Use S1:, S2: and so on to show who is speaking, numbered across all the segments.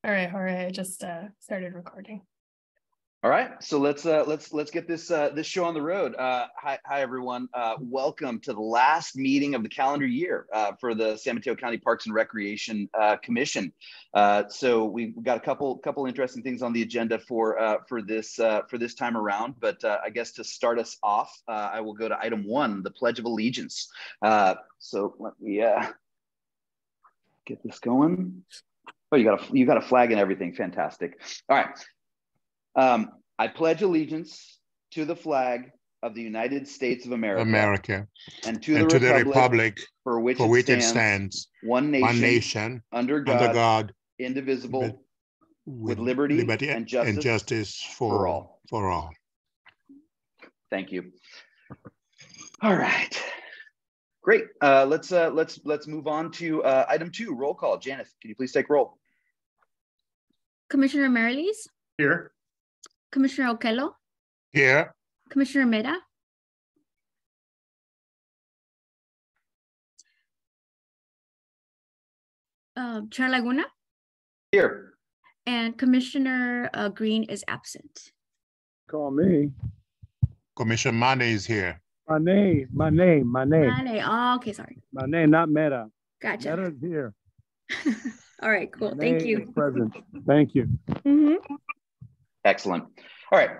S1: All right, Jorge, I just started recording.
S2: All right, so let's get this this show on the road. Hi everyone. Welcome to the last meeting of the calendar year for the San Mateo County Parks and Recreation Commission. So we've got a couple interesting things on the agenda for this time around. But I guess to start us off, I will go to item 1, the Pledge of Allegiance. So let me get this going. Oh, you got a flag and everything. Fantastic. All right. I pledge allegiance to the flag of the United States of America, and to the republic for which it stands, one nation under God, indivisible, with liberty and justice for all. Thank you. All right. Great. Let's move on to item 2, roll call. Janice, can you please take roll?
S3: Commissioner Marilis?
S4: Here.
S3: Commissioner Okello?
S4: Here.
S3: Commissioner Meda? Chair Laguna?
S2: Here.
S3: And Commissioner Green is absent.
S5: Call me.
S4: Commissioner Mane is here.
S5: My name.
S3: Mane. Oh, okay, sorry.
S5: My name, not Meta.
S3: Gotcha.
S5: Meta's here.
S3: All right, cool. Thank you.
S5: Present. Thank you.
S3: Mm-hmm.
S2: Excellent. All right.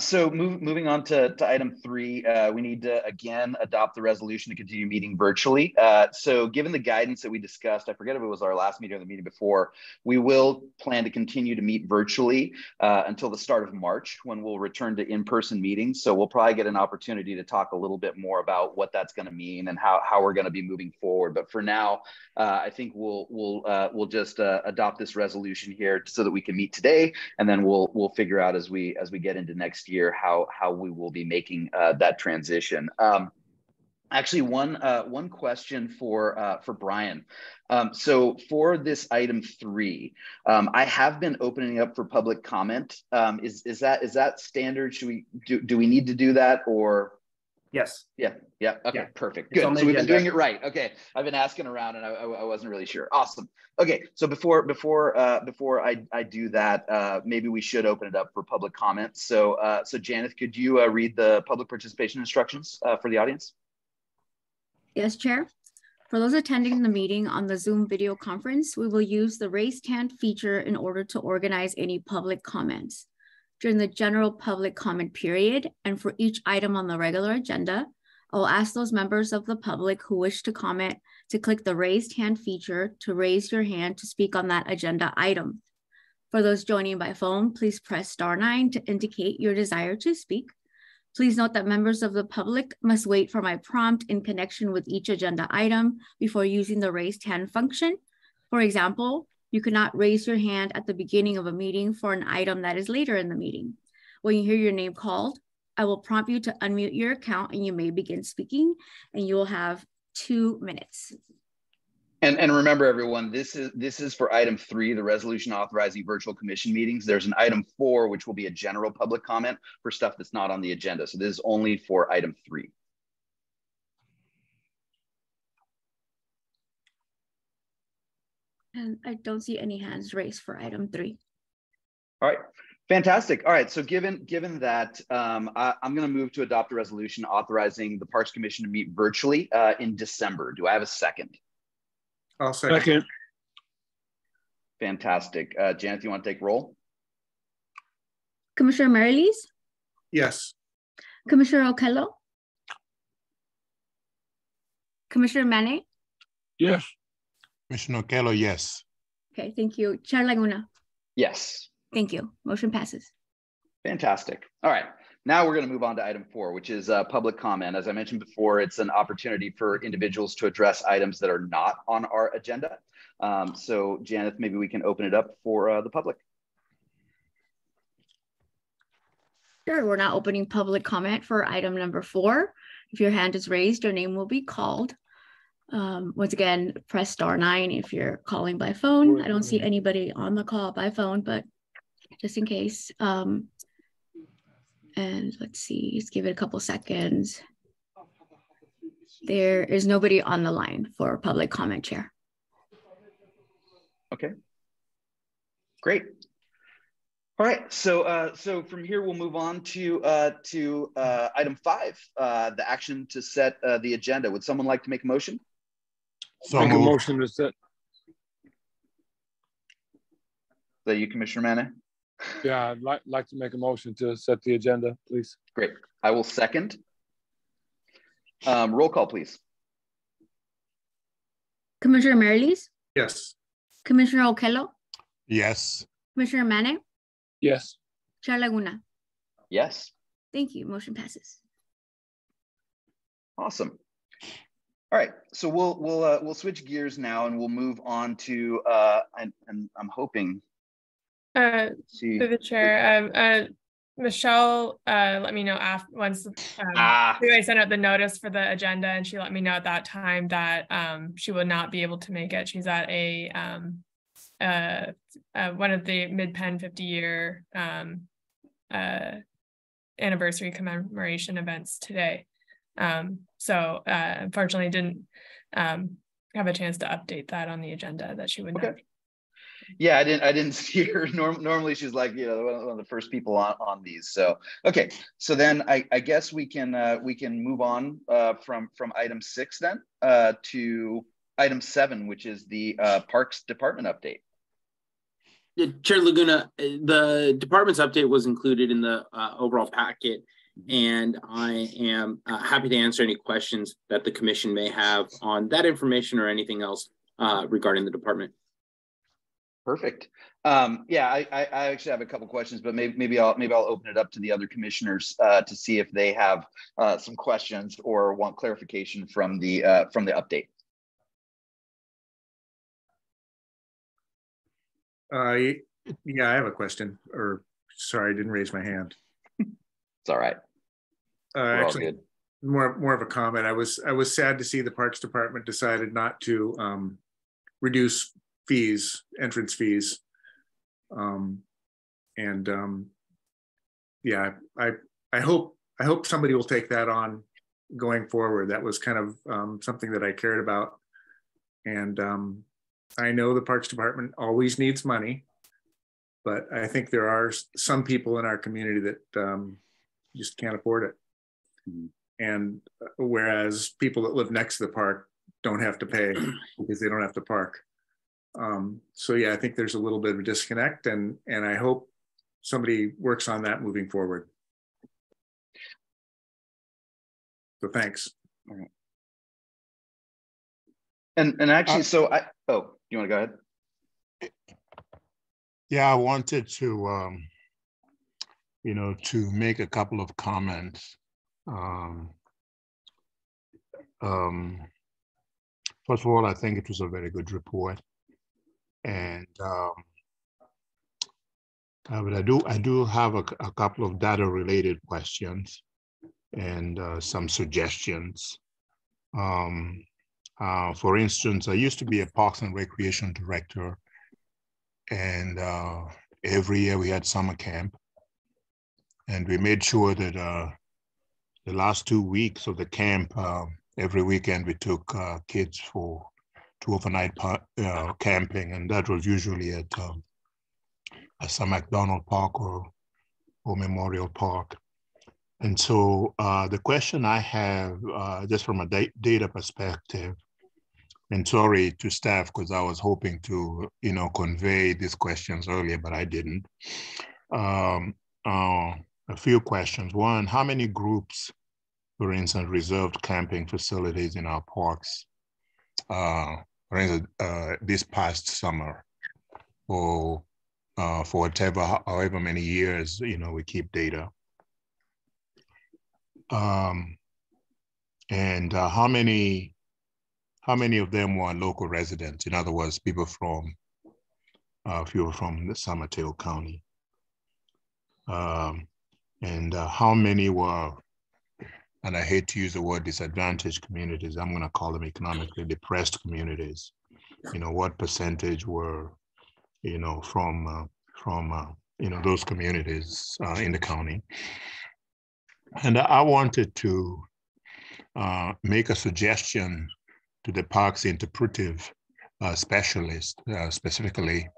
S2: So moving on to item 3, we need to again adopt the resolution to continue meeting virtually. So given the guidance that we discussed, I forget if it was our last meeting or the meeting before, we will plan to continue to meet virtually until the start of March, when we'll return to in-person meetings. So we'll probably get an opportunity to talk a little bit more about what that's going to mean and how we're going to be moving forward. But for now, I think we'll just adopt this resolution here so that we can meet today, and then we'll figure out as we get into next year how we will be making that transition. Actually, one question for Brian. So for this item 3, I have been opening up for public comment. Is that standard? Do we need to do that, or?
S4: Yes.
S2: Yeah. Okay, yeah. Perfect.
S4: Good.
S2: So we've been doing it right. Okay. I've been asking around and I wasn't really sure. Awesome. Okay. So before I do that, maybe we should open it up for public comment. So Janice, could you read the public participation instructions for the audience?
S3: Yes, Chair. For those attending the meeting on the Zoom video conference, we will use the raised hand feature in order to organize any public comments. During the general public comment period, and for each item on the regular agenda, I will ask those members of the public who wish to comment to click the raised hand feature to raise your hand to speak on that agenda item. For those joining by phone, please press *9 to indicate your desire to speak. Please note that members of the public must wait for my prompt in connection with each agenda item before using the raised hand function. For example, you cannot raise your hand at the beginning of a meeting for an item that is later in the meeting. When you hear your name called, I will prompt you to unmute your account and you may begin speaking, and you will have 2 minutes.
S2: And remember, everyone, this is for item 3, the resolution authorizing virtual commission meetings. There's an item 4, which will be a general public comment for stuff that's not on the agenda. So this is only for item 3.
S3: And I don't see any hands raised for item 3.
S2: All right, fantastic. All right, so given that, I'm going to move to adopt a resolution authorizing the Parks Commission to meet virtually in December. Do I have a second?
S4: I'll second.
S2: Fantastic. Janet, you want to take roll?
S3: Commissioner Marilis?
S4: Yes.
S3: Commissioner Okello? Commissioner Mane?
S5: Yes.
S4: Commissioner Okello, yes.
S3: Okay, thank you. Chair Laguna?
S2: Yes.
S3: Thank you. Motion passes.
S2: Fantastic. All right. Now we're going to move on to item 4, which is public comment. As I mentioned before, it's an opportunity for individuals to address items that are not on our agenda. So Janet, maybe we can open it up for the public.
S3: Sure, we're now opening public comment for item number 4. If your hand is raised, your name will be called. Once again, press *9 if you're calling by phone. I don't see anybody on the call by phone, but just in case. And let's see, let's give it a couple seconds. There is nobody on the line for public comment, Chair.
S2: Okay. Great. All right, so so from here we'll move on to item 5, the action to set the agenda. Would someone like to make a motion?
S4: So
S5: Make a
S4: moved.
S5: motion to set.
S2: Is that you, Commissioner Mane?
S5: Yeah, I'd like to make a motion to set the agenda, please.
S2: Great. I will second. Roll call, please.
S3: Commissioner Marilis,
S4: Yes.
S3: Commissioner Okello,
S4: Yes.
S3: Commissioner Mane,
S5: Yes.
S3: Chair Laguna.
S2: Yes.
S3: Thank you. Motion passes.
S2: Awesome. All right, so we'll switch gears now, and we'll move on to and I'm hoping.
S1: Through the chair, Michelle let me know after once I sent out the notice for the agenda, and she let me know at that time that she would not be able to make it. She's at a one of the Mid-Penn 50-year anniversary commemoration events today. So unfortunately didn't have a chance to update that on the agenda that she would not.
S2: Yeah, I didn't see her. Normally she's like, you know, one of the first people on these. So okay, so then I guess we can move on from item 6 then to item 7, which is the Parks Department update.
S6: Chair Laguna, the department's update was included in the overall packet, and I am happy to answer any questions that the commission may have on that information or anything else regarding the department.
S2: Perfect. Yeah, I actually have a couple questions, but maybe I'll open it up to the other commissioners to see if they have some questions or want clarification from the update.
S4: Yeah, I have a question. Or sorry, I didn't raise my hand.
S2: It's all right. We're
S4: Actually,
S2: all good.
S4: more of a comment. I was sad to see the Parks Department decided not to reduce entrance fees. Yeah, I hope somebody will take that on going forward. That was kind of something that I cared about. And I know the Parks Department always needs money, but I think there are some people in our community that just can't afford it. Mm-hmm. And whereas people that live next to the park don't have to pay because they don't have to park. So yeah, I think there's a little bit of a disconnect, and I hope somebody works on that moving forward. So thanks.
S2: All right. And actually, so you want to go ahead?
S4: Yeah, I wanted to, you know, to make a couple of comments. First of all, I think it was a very good report. And but I do have a couple of data related questions and some suggestions. For instance, I used to be a Parks and Recreation director, and every year we had summer camp, and we made sure that the last 2 weeks of the camp, every weekend we took kids for 2 overnight camping, and that was usually at some McDonald Park or Memorial Park. And so the question I have, just from a data perspective, and sorry to staff because I was hoping to, you know, convey these questions earlier, but I didn't. A few questions. One, how many groups, for instance, reserved camping facilities in our parks for instance, this past summer, or for however many years, you know, we keep data. And how many of them were local residents? In other words, people from the San Mateo County. And how many were, and I hate to use the word disadvantaged communities, I'm going to call them economically depressed communities. You know, what percentage were, you know, from you know, those communities in the county? And I wanted to make a suggestion to the parks interpretive specialist, specifically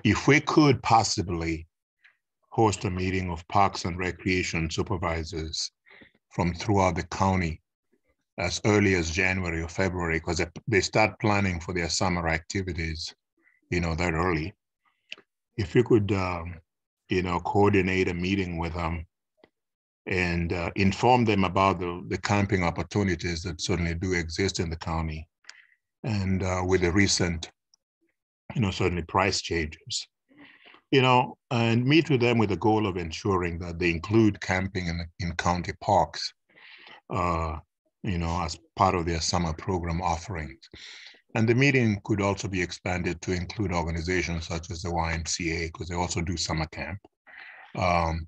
S4: if we could possibly host a meeting of parks and recreation supervisors from throughout the county as early as January or February, because they start planning for their summer activities, that early. If you could, coordinate a meeting with them and inform them about the camping opportunities that certainly do exist in the county, and with the recent, certainly price changes, and meet with them with the goal of ensuring that they include camping in county parks, as part of their summer program offerings. And the meeting could also be expanded to include organizations such as the YMCA, because they also do summer camp,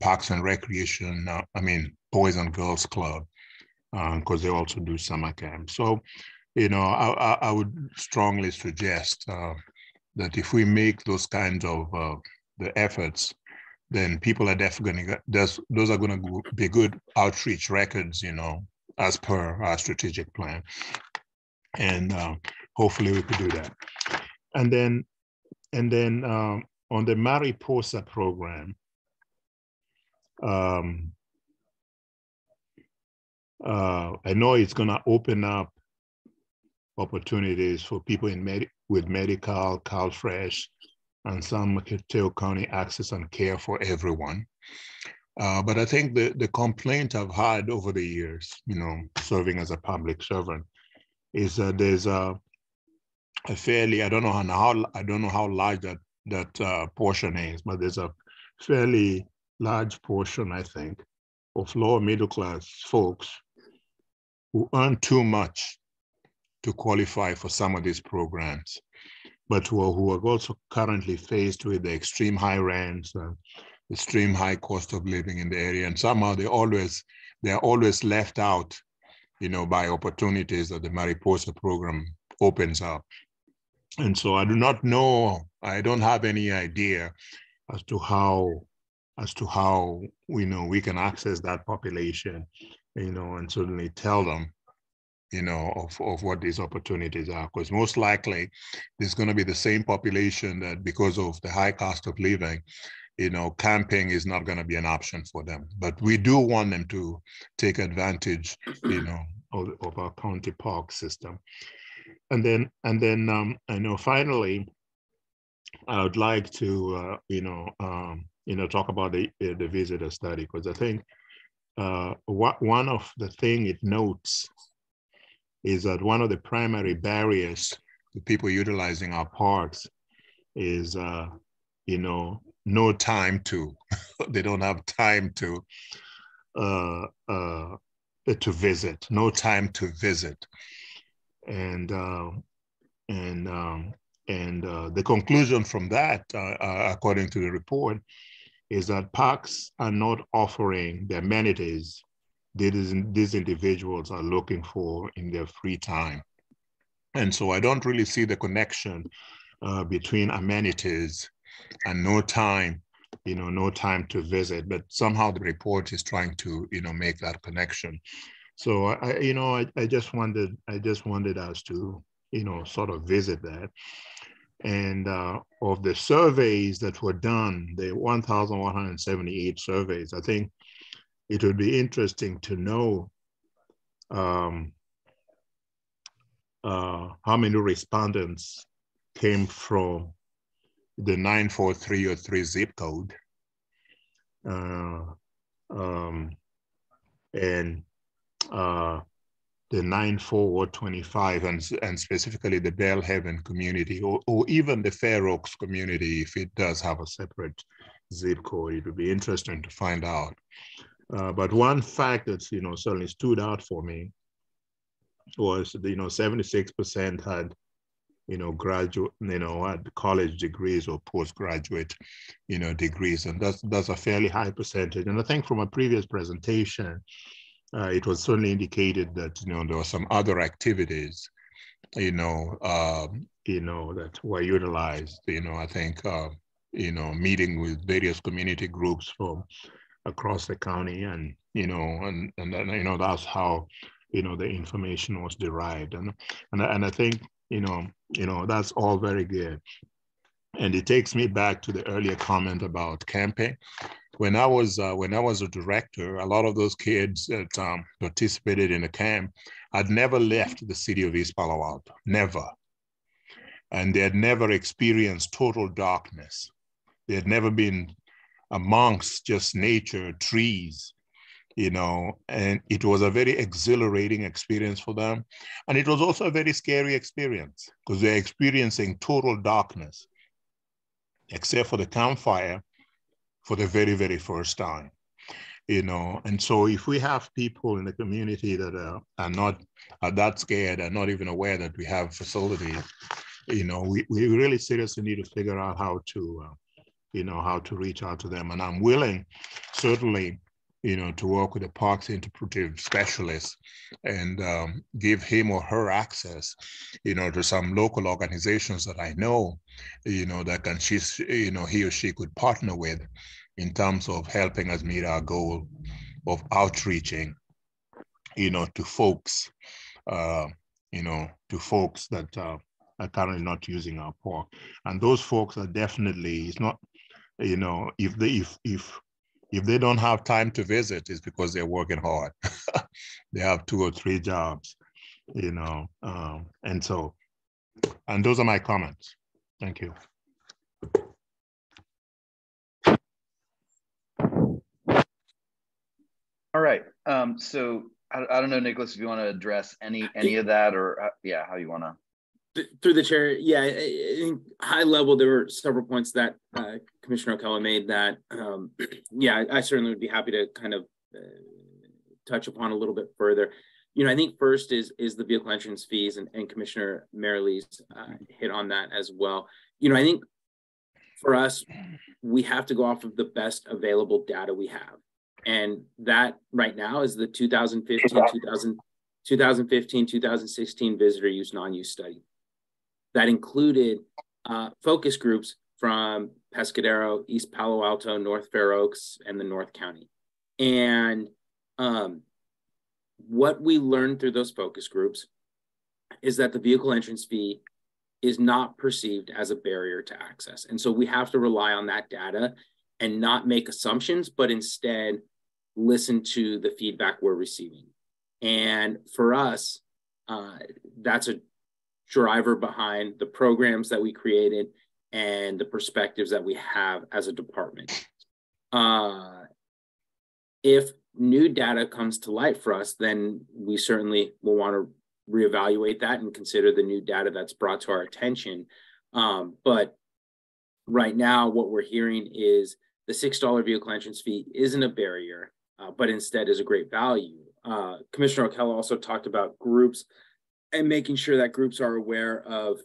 S4: Parks and Recreation, Boys and Girls Club, because they also do summer camp. So, I would strongly suggest that if we make those kinds of the efforts, then people are definitely, those are going to be good outreach records, as per our strategic plan. And hopefully we could do that. And then on the Mariposa program, I know it's going to open up opportunities for people with medical, CalFresh, and some Mateo County access and care for everyone. But I think the complaint I've had over the years, serving as a public servant, is that there's a fairly, I don't know how large that portion is, but there's a fairly large portion, I think, of lower middle class folks who earn too much to qualify for some of these programs, but who are also currently faced with the extreme high rents, extreme high cost of living in the area, and somehow they're always left out, by opportunities that the Mariposa program opens up. And so I do not know, I don't have any idea as to how we can access that population, and certainly tell them, of what these opportunities are, because most likely there's going to be the same population that, because of the high cost of living, camping is not going to be an option for them. But we do want them to take advantage, of our county park system. And then I know finally, I would like to, talk about the visitor study, because I think one of the things it notes is that one of the primary barriers to people utilizing our parks is, no time to, they don't have time to visit, no time to visit. And the conclusion from that, according to the report, is that parks are not offering the amenities these individuals are looking for in their free time. And so I don't really see the connection between amenities and no time to visit, but somehow the report is trying to, make that connection. So I just wanted us to, sort of visit that. And of the surveys that were done, the 1,178 surveys, I think it would be interesting to know how many respondents came from the 94303 zip code, and the 94025, and specifically the Bellhaven community, or even the Fair Oaks community, if it does have a separate zip code. It would be interesting to find out. But one fact that certainly stood out for me was 76% had graduate had college degrees or postgraduate degrees, and that's a fairly high percentage. And I think from a previous presentation, it was certainly indicated that there were some other activities that were utilized. I think meeting with various community groups from across the county, and and that's how the information was derived. And I think That's all very good. And it takes me back to the earlier comment about camping. When I was a director, a lot of those kids that participated in the camp had never left the city of East Palo Alto, never. And they had never experienced total darkness. They had never been amongst just nature, trees, and it was a very exhilarating experience for them. And it was also a very scary experience because they're experiencing total darkness, except for the campfire for the very, very first time, And so if we have people in the community that are that scared and not even aware that we have facilities, we really seriously need to figure out how to reach out to them. And I'm willing, certainly, to work with a parks interpretive specialist and give him or her access, to some local organizations that I know, that he or she could partner with in terms of helping us meet our goal of outreaching, to folks, that are currently not using our park. And those folks are definitely, it's not, if they don't have time to visit, it's because they're working hard. They have 2 or 3 jobs, and those are my comments. Thank you.
S2: All right. So I don't know, Nicholas, if you want to address any of that, or how you want to.
S6: Through the chair, I think high level, there were several points that Commissioner O'Connell made that, I certainly would be happy to kind of touch upon a little bit further. I think first is the vehicle entrance fees, and Commissioner Merrilee's hit on that as well. I think for us, we have to go off of the best available data we have. And that right now is the 2015, 2016 visitor use non-use study. That included focus groups from Pescadero, East Palo Alto, North Fair Oaks, and the North County. And what we learned through those focus groups is that the vehicle entrance fee is not perceived as a barrier to access. And so we have to rely on that data and not make assumptions, but instead listen to the feedback we're receiving. And for us, that's a driver behind the programs that we created and the perspectives that we have as a department. If new data comes to light for us, then we certainly will want to reevaluate that and consider the new data that's brought to our attention. But right now, what we're hearing is the $6 vehicle entrance fee isn't a barrier, but instead is a great value. Commissioner O'Connell also talked about groups and making sure that groups are aware of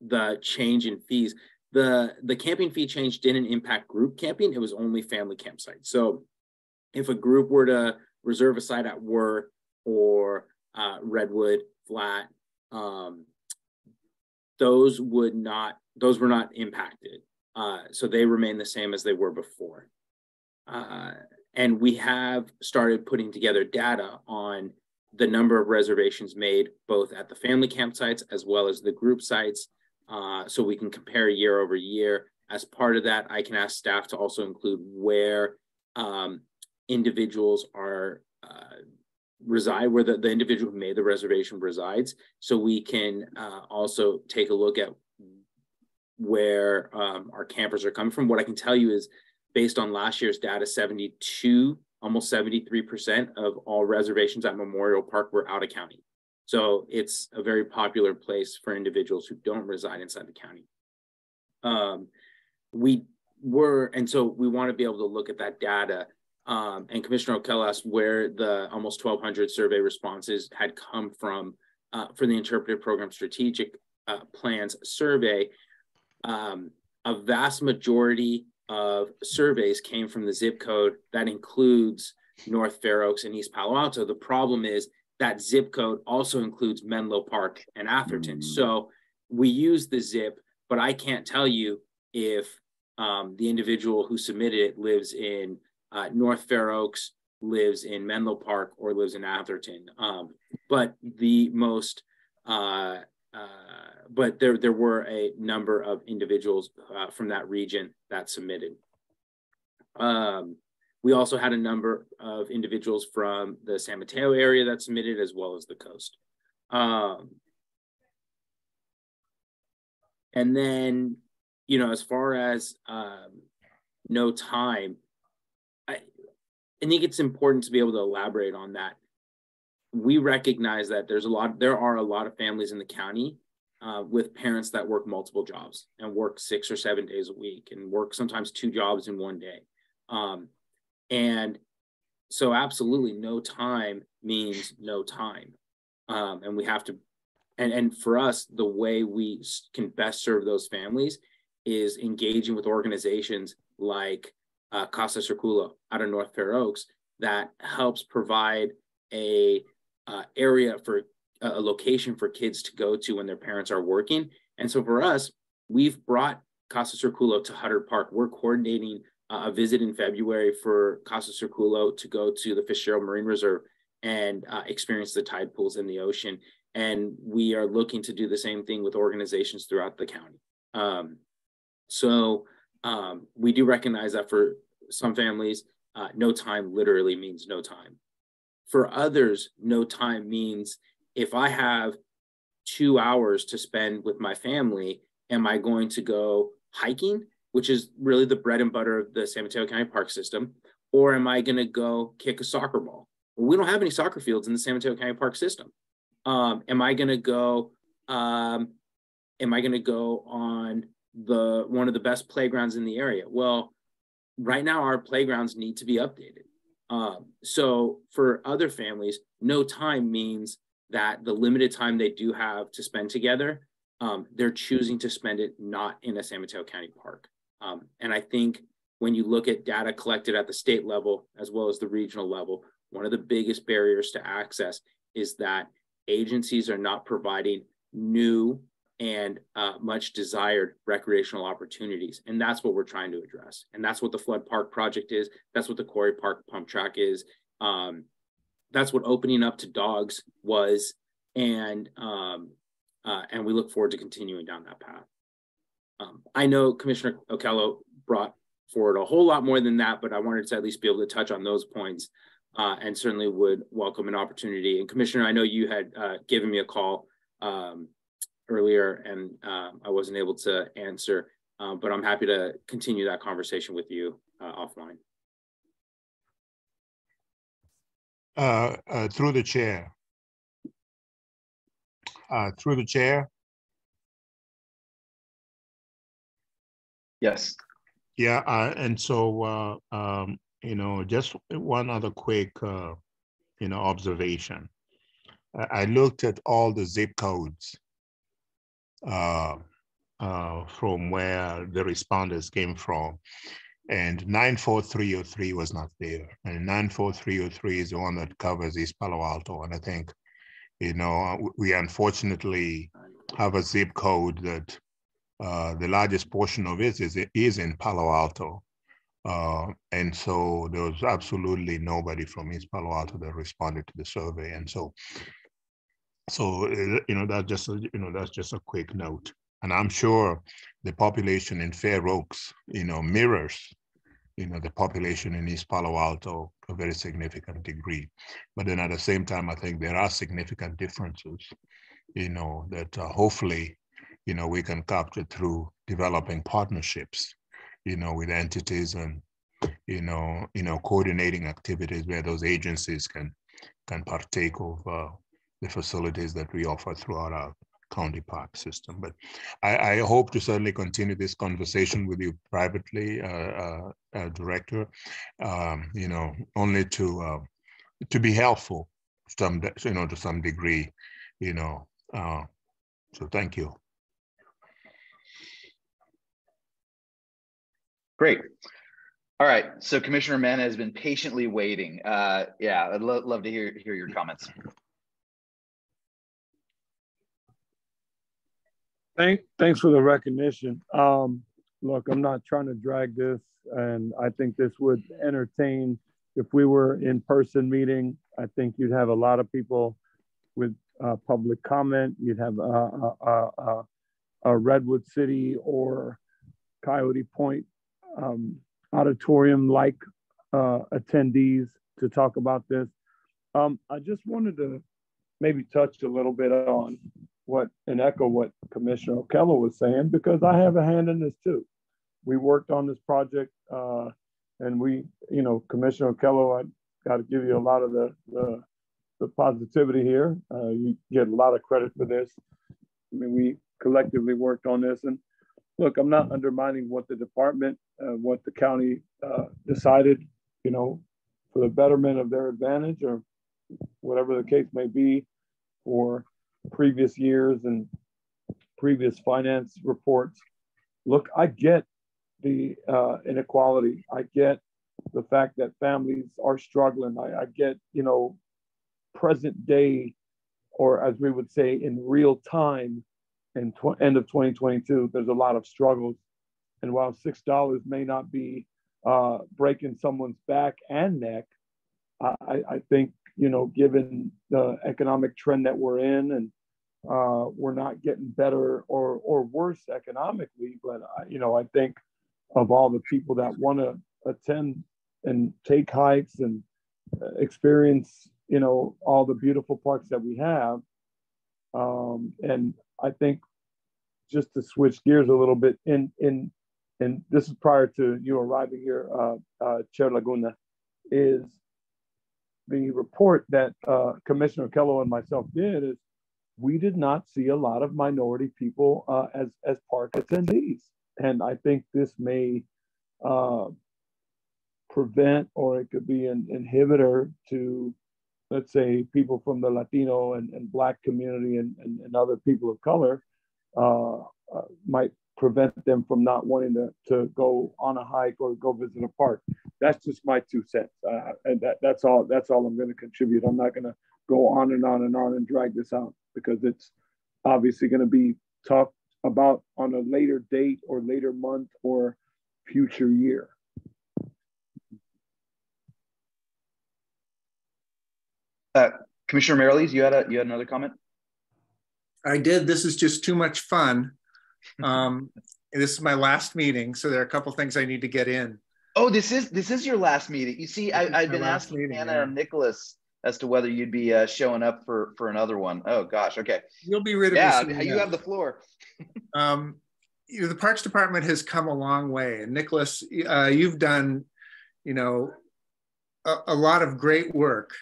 S6: the change in fees. The camping fee change didn't impact group camping. It was only family campsites. So if a group were to reserve a site at Worth or Redwood Flat, those were not impacted. So they remain the same as they were before. And we have started putting together data on the number of reservations made both at the family campsites as well as the group sites, so we can compare year over year. As part of that, I can ask staff to also include where individuals are reside, where the individual who made the reservation resides, so we can also take a look at where our campers are coming from. What I can tell you is, based on last year's data, 72, almost 73% of all reservations at Memorial Park were out of county. So it's a very popular place for individuals who don't reside inside the county. And so we want to be able to look at that data. And Commissioner O'Connell asked where the almost 1,200 survey responses had come from for the Interpretive Program Strategic Plans survey. A vast majority of surveys came from the zip code that includes North Fair Oaks and East Palo Alto. The problem is that zip code also includes Menlo Park and Atherton. So we use the zip, but I can't tell you if the individual who submitted it lives in North Fair Oaks, lives in Menlo Park, or lives in Atherton. But the most but there were a number of individuals from that region that submitted. We also had a number of individuals from the San Mateo area that submitted, as well as the coast. And then, you know, as far as no time, I think it's important to be able to elaborate on that. We recognize that there are a lot of families in the county with parents that work multiple jobs and work 6 or 7 days a week and work sometimes 2 jobs in one day. And so absolutely no time means no time. And we have to, and for us, the way we can best serve those families is engaging with organizations like Casa Circulo out of North Fair Oaks that helps provide a area for a location for kids to go to when their parents are working. And so for us, we've brought Casa Circulo to Huddard Park. We're coordinating a visit in February for Casa Circulo to go to the Fitzgerald Marine Reserve and experience the tide pools in the ocean. And we are looking to do the same thing with organizations throughout the county. So we do recognize that for some families, no time literally means no time. For others, no time means if I have 2 hours to spend with my family, am I going to go hiking, which is really the bread and butter of the San Mateo County Park System, or am I going to go kick a soccer ball? Well, we don't have any soccer fields in the San Mateo County Park System. Am I going to go on one of the best playgrounds in the area? Well, right now our playgrounds need to be updated. So for other families, no time means that the limited time they do have to spend together, they're choosing to spend it not in a San Mateo County park. And I think when you look at data collected at the state level, as well as the regional level, one of the biggest barriers to access is that agencies are not providing new and much desired recreational opportunities. And that's what we're trying to address. And that's what the Flood Park project is. That's what the Quarry Park pump track is. That's what opening up to dogs was. And we look forward to continuing down that path. I know Commissioner Okello brought forward a whole lot more than that, but I wanted to at least be able to touch on those points and certainly would welcome an opportunity. And Commissioner, I know you had given me a call earlier and I wasn't able to answer, but I'm happy to continue that conversation with you offline.
S4: Through the chair. Through the chair.
S2: Yes.
S4: Yeah, and so, you know, just one other quick, you know, observation. I looked at all the zip codes from where the responders came from, and 94303 was not there. And 94303 is the one that covers East Palo Alto. And I think, you know, we unfortunately have a zip code that the largest portion of it is in Palo Alto. And so there was absolutely nobody from East Palo Alto that responded to the survey. And so you know, that's just a quick note. And I'm sure the population in Fair Oaks, you know, mirrors, you know, the population in East Palo Alto to a very significant degree. But then at the same time, I think there are significant differences, you know, that hopefully, you know, we can capture through developing partnerships, you know, with entities and, you know, coordinating activities where those agencies can partake of the facilities that we offer throughout our county park system. But I hope to certainly continue this conversation with you privately, Director, you know, only to be helpful, to some degree, you know. So thank you.
S2: Great. All right. So Commissioner Manna has been patiently waiting. Yeah, I'd love to hear your comments.
S5: Thanks for the recognition. Look, I'm not trying to drag this, and I think this would entertain. If we were in-person meeting, I think you'd have a lot of people with public comment. You'd have a Redwood City or Coyote Point auditorium-like attendees to talk about this. I just wanted to maybe touch a little bit on and echo what Commissioner O'Kello was saying, because I have a hand in this too. We worked on this project and Commissioner O'Kello, I got to give you a lot of the positivity here. You get a lot of credit for this. I mean, we collectively worked on this, and look, I'm not undermining what the department, what the county decided, for the betterment of their advantage or whatever the case may be for previous years and previous finance reports. Look, I get the inequality. I get the fact that families are struggling. I get, present day, or as we would say in real time, in end of 2022, there's a lot of struggles. And while $6 may not be breaking someone's back and neck, I think, given the economic trend that we're in, and we're not getting better or worse economically, but I think of all the people that want to attend and take hikes and experience, all the beautiful parks that we have. And I think, just to switch gears a little bit, and this is prior to you arriving here, Chair Laguna, is the report that Commissioner Kello and myself did is we did not see a lot of minority people as park attendees. And I think this may prevent, or it could be an inhibitor to, let's say, people from the Latino and Black community and other people of color, might prevent them from not wanting to go on a hike or go visit a park. That's just my 2 cents. And that's all I'm going to contribute. I'm not going to go on and on and on and drag this out, because it's obviously going to be talked about on a later date or later month or future year.
S2: Commissioner Merriles, you had another comment?
S7: I did. This is just too much fun. This is my last meeting, so there are a couple things I need to get in.
S2: Oh, this is your last meeting. You see, I've been asking Hannah and Nicholas as to whether you'd be showing up for another one. Oh gosh, okay.
S7: You'll be rid of
S2: me. Yeah, you have the floor.
S7: The Parks Department has come a long way, and Nicholas, you've done, a lot of great work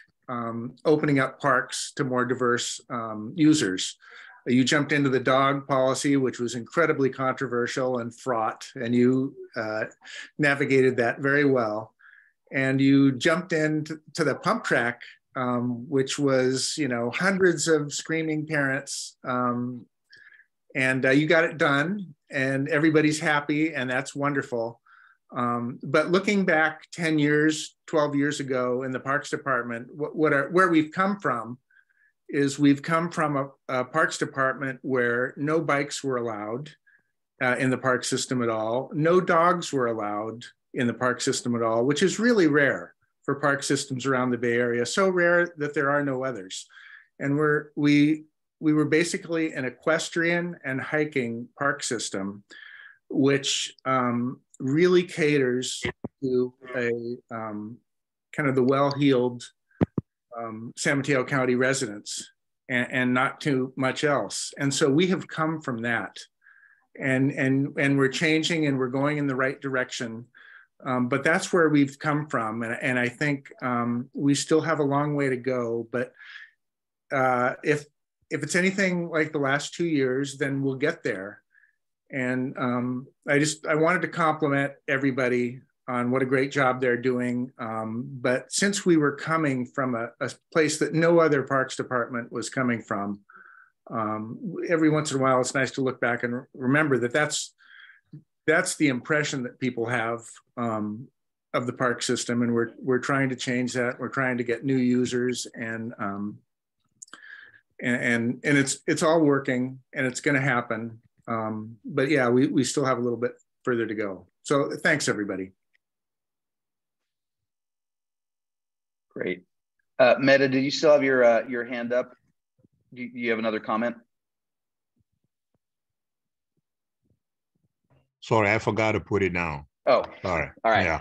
S7: opening up parks to more diverse users. You jumped into the dog policy, which was incredibly controversial and fraught, and you navigated that very well. And you jumped into the pump track, which was, hundreds of screaming parents, and you got it done, and everybody's happy, and that's wonderful. But looking back 10 years, 12 years ago in the Parks Department, where we've come from is we've come from a Parks Department where no bikes were allowed in the park system at all. No dogs were allowed in the park system at all, which is really rare for park systems around the Bay Area. So rare that there are no others. And we were basically an equestrian and hiking park system, which really caters to a kind of the well-heeled San Mateo County residents and not too much else. And so we have come from that, and we're changing and we're going in the right direction. But that's where we've come from. And I think we still have a long way to go, but if it's anything like the last 2 years, then we'll get there. And I wanted to compliment everybody on what a great job they're doing. But since we were coming from a place that no other Parks Department was coming from, every once in a while, it's nice to look back and remember that that's the impression that people have of the park system. And we're trying to change that. We're trying to get new users, and it's all working, and it's going to happen. But yeah, we still have a little bit further to go. So thanks, everybody.
S2: Great. Meta, did you still have your hand up? you have another comment?
S4: Sorry, I forgot to put it down.
S2: Oh,
S4: sorry.
S2: All right.
S4: Yeah.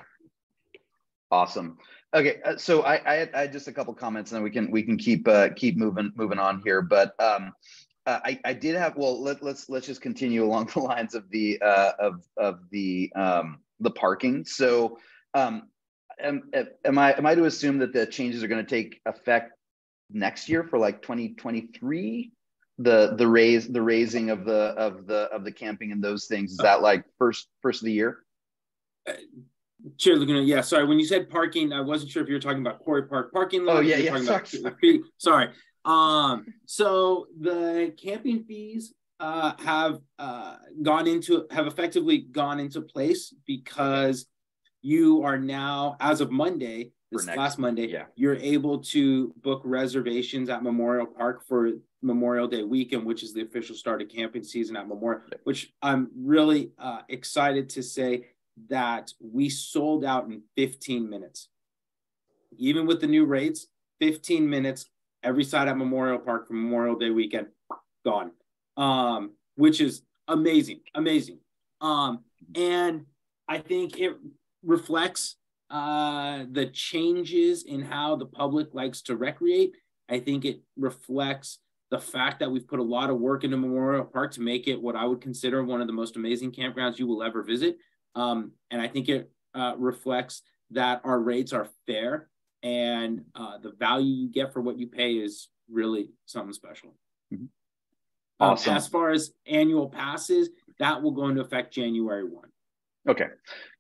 S2: Awesome. Okay, so I had just a couple comments, and then we can keep moving on here. But I did have, well, let's just continue along the lines of the parking. So am I to assume that the changes are going to take effect next year for like 2023? The raising of the camping and those things, is that like first of the year?
S6: Chair Laguna, yeah, sorry. When you said parking, I wasn't sure if you were talking about Quarry Park parking lot.
S2: Oh yeah,
S6: sorry. So the camping fees have effectively gone into place because you are now, as of Monday, last Monday, you're able to book reservations at Memorial Park for Memorial Day weekend, which is the official start of camping season at Memorial, which I'm really excited to say that we sold out in 15 minutes. Even with the new rates, 15 minutes, every side at Memorial Park for Memorial Day weekend, gone, which is amazing. And I think it reflects the changes in how the public likes to recreate. I think it reflects the fact that we've put a lot of work into Memorial Park to make it what I would consider one of the most amazing campgrounds you will ever visit. And I think it reflects that our rates are fair, and the value you get for what you pay is really something special.
S2: Mm-hmm. Awesome.
S6: As far as annual passes, that will go into effect January 1.
S2: Okay,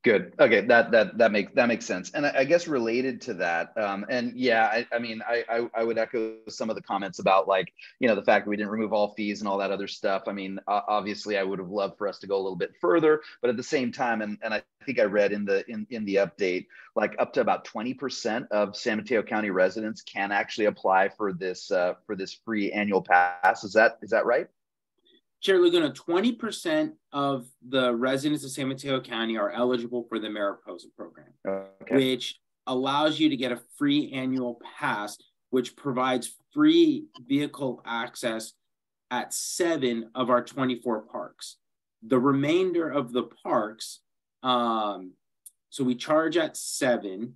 S2: good. Okay, that makes sense. And I guess related to that, and yeah, I mean, I would echo some of the comments about, like, you know, the fact that we didn't remove all fees and all that other stuff. I mean, obviously, I would have loved for us to go a little bit further, but at the same time, and I think I read in the update, like up to about 20% of San Mateo County residents can actually apply for this free annual pass. Is that right?
S6: Chair Laguna, 20% of the residents of San Mateo County are eligible for the Mariposa program, which allows you to get a free annual pass, which provides free vehicle access at 7 of our 24 parks. The remainder of the parks, so we charge at 7,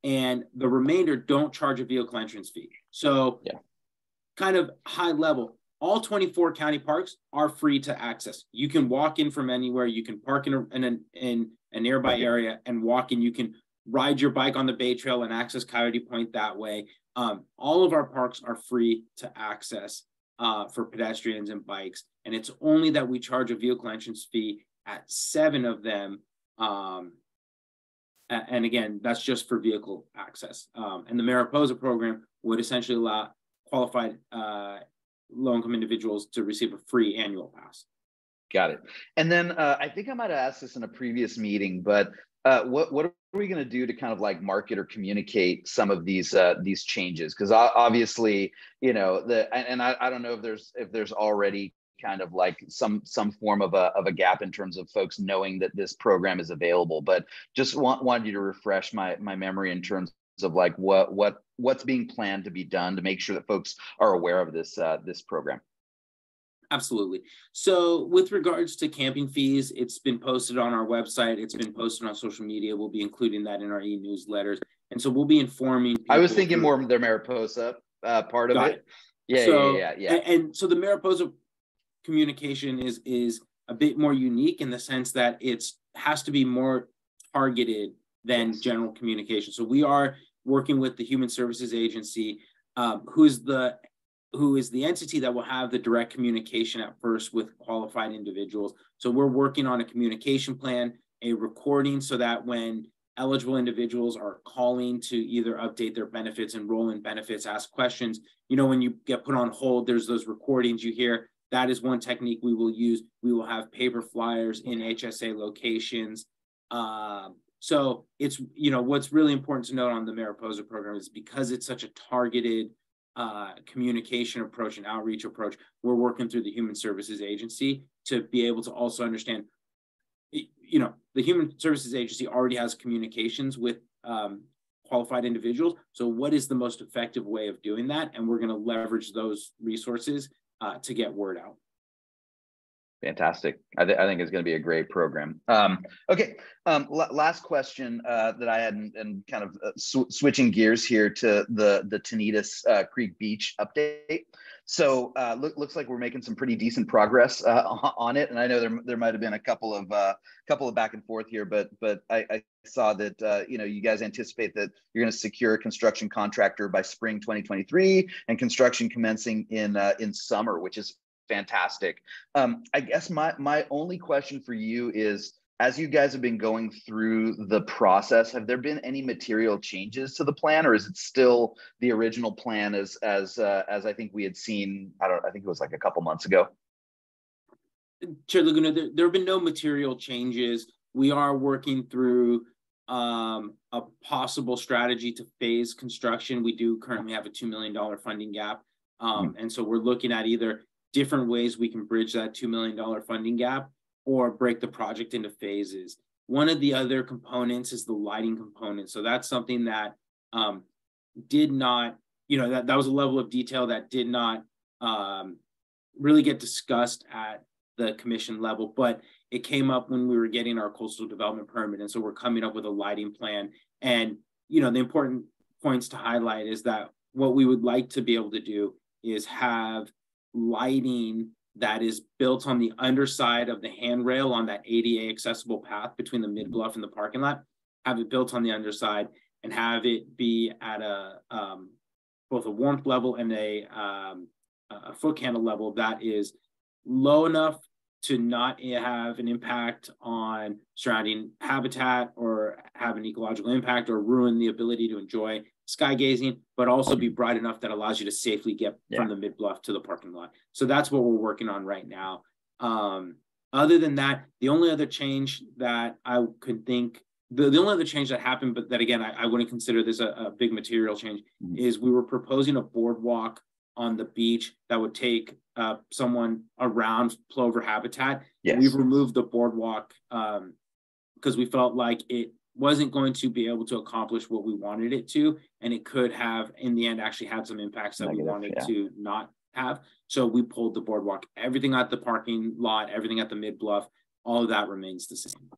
S6: and the remainder don't charge a vehicle entrance fee. So kind of high level, all 24 county parks are free to access. You can walk in from anywhere. You can park in a nearby area and walk in. You can ride your bike on the Bay Trail and access Coyote Point that way. All of our parks are free to access for pedestrians and bikes. And it's only that we charge a vehicle entrance fee at 7 of them. And again, that's just for vehicle access. And the Mariposa program would essentially allow qualified low-income individuals to receive a free annual pass.
S2: Got it. And then I think I might have asked this in a previous meeting, but what are we going to do to kind of like market or communicate some of these changes? Because obviously, you know, I don't know if there's already kind of like some form of a gap in terms of folks knowing that this program is available, but just wanted you to refresh my memory in terms of like what's being planned to be done to make sure that folks are aware of this program.
S6: Absolutely. So with regards to camping fees, it's been posted on our website. It's been posted on social media. We'll be including that in our e-newsletters. And so we'll be informing people.
S2: I was thinking more of their Mariposa part of it. Yeah.
S6: And so the Mariposa communication is a bit more unique in the sense that it's has to be more targeted than general communication. So we are working with the Human Services Agency, who is the entity that will have the direct communication at first with qualified individuals. So we're working on a communication plan, a recording, so that when eligible individuals are calling to either update their benefits, enroll in benefits, ask questions, you know, when you get put on hold, there's those recordings you hear. That is one technique we will use. We will have paper flyers in HSA locations. So it's, you know, what's really important to note on the Mariposa program is because it's such a targeted communication approach and outreach approach, we're working through the Human Services Agency to be able to also understand, you know, the Human Services Agency already has communications with qualified individuals. So what is the most effective way of doing that? And we're going to leverage those resources to get word out.
S2: Fantastic. I think it's going to be a great program. Okay. Last question that I had, and kind of switching gears here to the Tanitas Creek Beach update. So looks like we're making some pretty decent progress on it. And I know there might have been a couple of back and forth here, but I saw that you guys anticipate that you're going to secure a construction contractor by spring 2023, and construction commencing in summer, which is fantastic. I guess my only question for you is, as you guys have been going through the process, have there been any material changes to the plan, or is it still the original plan as I think we had seen? I think it was like a couple months ago.
S6: Chair Laguna, there have been no material changes. We are working through a possible strategy to phase construction. We do currently have a $2 million funding gap, and so we're looking at either different ways we can bridge that $2 million funding gap or break the project into phases. One of the other components is the lighting component. So that's something that did not, that was a level of detail that did not really get discussed at the commission level, but it came up when we were getting our coastal development permit. And so we're coming up with a lighting plan. And, the important points to highlight is that what we would like to be able to do is have lighting that is built on the underside of the handrail on that ADA accessible path between the mid bluff and the parking lot, have it built on the underside, and have it be at a both a warmth level and a foot candle level that is low enough to not have an impact on surrounding habitat or have an ecological impact or ruin the ability to enjoy sky gazing, but also be bright enough that allows you to safely get from the mid bluff to the parking lot. So that's what we're working on right now. Other than that, the only other change that I could think, the only other change that happened, but that again, I wouldn't consider this a big material change, is we were proposing a boardwalk on the beach that would take someone around plover habitat.
S2: Yes.
S6: We've removed the boardwalk because we felt like it wasn't going to be able to accomplish what we wanted it to, and it could have, in the end, actually had some impacts that we wanted to not have. So we pulled the boardwalk. Everything at the parking lot, everything at the mid bluff, all of that remains the same.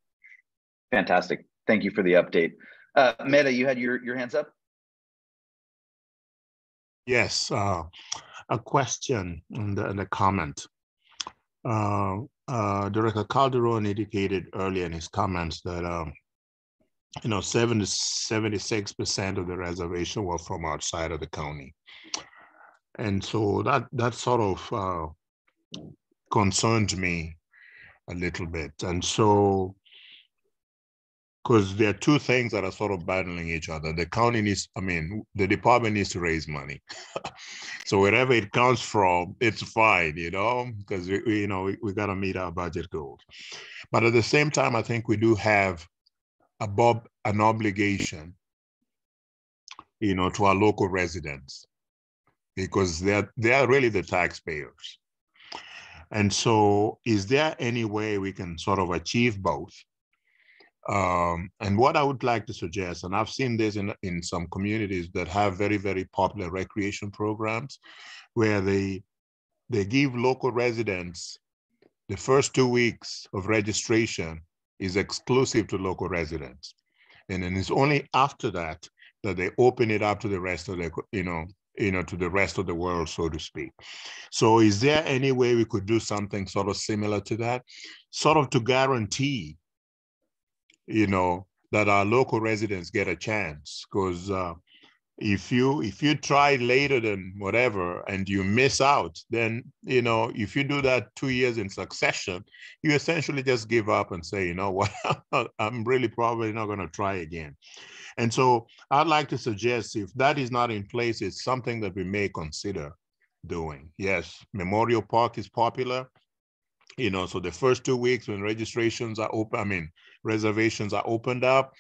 S2: Fantastic. Thank you for the update. Meta, you had your hands up?
S4: Yes, a question and a comment. Director Calderon indicated earlier in his comments that 76% of the reservation were from outside of the county, and so that sort of concerned me a little bit. And so, because there are two things that are sort of battling each other. The county needs, the department needs to raise money. So wherever it comes from, it's fine, because we got to meet our budget goals. But at the same time, I think we do have an obligation, to our local residents, because they're really the taxpayers. And so is there any way we can sort of achieve both? And what I would like to suggest, and I've seen this in some communities that have very, very popular recreation programs, where they give local residents the first 2 weeks of registration is exclusive to local residents. And then it's only after that that they open it up to the rest of the, to the rest of the world, so to speak. So is there any way we could do something sort of similar to that, sort of to guarantee, that our local residents get a chance? Because if you try later than whatever and you miss out, then, if you do that 2 years in succession, you essentially just give up and say, what, I'm really probably not going to try again. And so I'd like to suggest, if that is not in place, it's something that we may consider doing. Yes, Memorial Park is popular. So the first 2 weeks when registrations are open, reservations are opened up,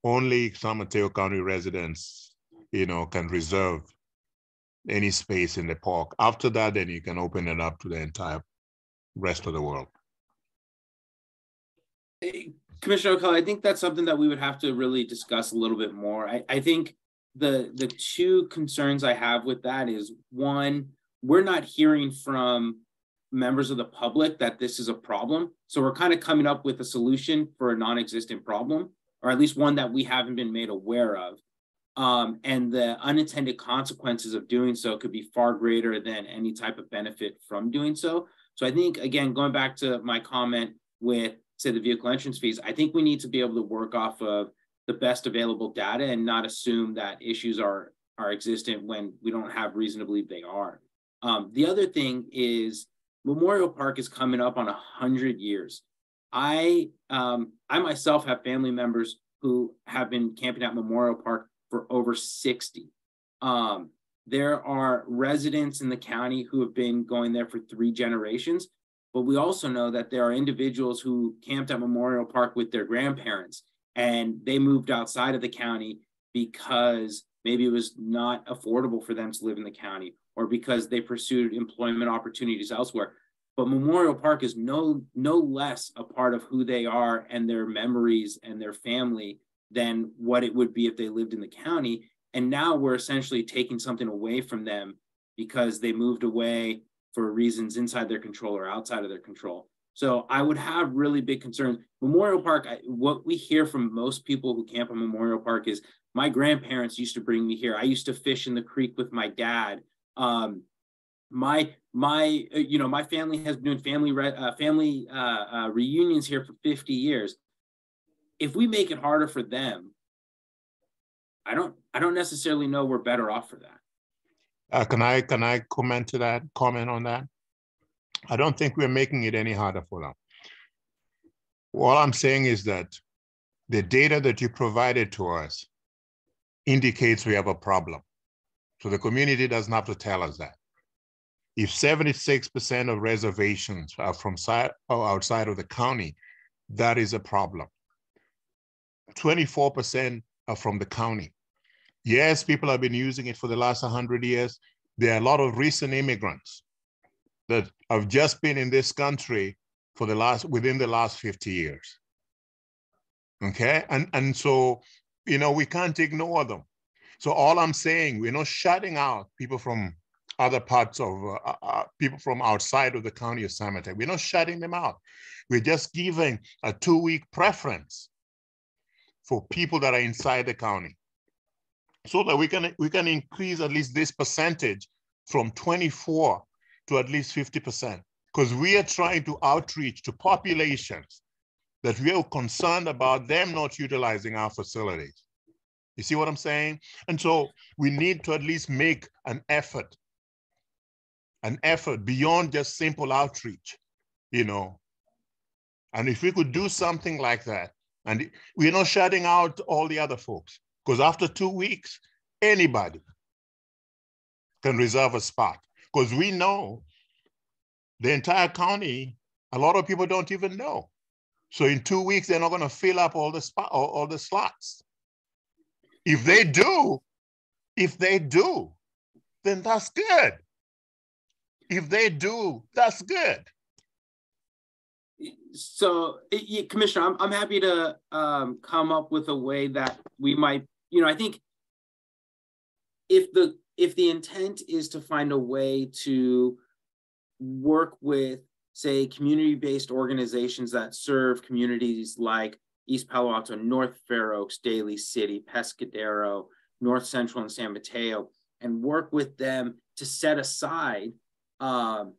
S4: only San Mateo County residents, can reserve any space in the park. After that, then you can open it up to the entire rest of the world.
S6: Commissioner O'Connell, I think that's something that we would have to really discuss a little bit more. I think the two concerns I have with that is, one, we're not hearing from members of the public that this is a problem. So we're kind of coming up with a solution for a non-existent problem, or at least one that we haven't been made aware of. And the unintended consequences of doing so could be far greater than any type of benefit from doing so. So I think, again, going back to my comment with, say, the vehicle entrance fees, I think we need to be able to work off of the best available data and not assume that issues are existent when we don't have reason to believe they are. The other thing is, Memorial Park is coming up on 100 years. I myself have family members who have been camping at Memorial Park for over 60. There are residents in the county who have been going there for 3 generations, but we also know that there are individuals who camped at Memorial Park with their grandparents, and they moved outside of the county because maybe it was not affordable for them to live in the county, or because they pursued employment opportunities elsewhere. But Memorial Park is no less a part of who they are and their memories and their family than what it would be if they lived in the county. And now we're essentially taking something away from them because they moved away for reasons inside their control or outside of their control. So I would have really big concerns. Memorial Park, what we hear from most people who camp on Memorial Park is, my grandparents used to bring me here. I used to fish in the creek with my dad. My family has been doing family reunions here for 50 years. If we make it harder for them, I don't necessarily know we're better off for that.
S4: Can I comment on that? I don't think we're making it any harder for them. All I'm saying is that the data that you provided to us indicates we have a problem. So the community doesn't have to tell us that. If 76% of reservations are from outside of the county, that is a problem. 24% are from the county. Yes, people have been using it for the last 100 years. There are a lot of recent immigrants that have just been in this country for within the last 50 years. Okay, and so, we can't ignore them. So all I'm saying, we're not shutting out people from other parts of, people from outside of the county of San Mateo. We're not shutting them out. We're just giving a 2-week preference for people that are inside the county, so that we can increase at least this percentage from 24 to at least 50%, because we are trying to outreach to populations that we are concerned about them not utilizing our facilities. You see what I'm saying? And so we need to at least make an effort beyond just simple outreach, And if we could do something like that, and we're not shutting out all the other folks, because after 2 weeks, anybody can reserve a spot. Because we know the entire county, a lot of people don't even know. So in 2 weeks, they're not going to fill up all the slots. If they do, then that's good. If they do, that's good.
S6: So, Commissioner, I'm happy to come up with a way that we might, I think if the intent is to find a way to work with, say, community-based organizations that serve communities like East Palo Alto, North Fair Oaks, Daly City, Pescadero, North Central, and San Mateo, and work with them to set aside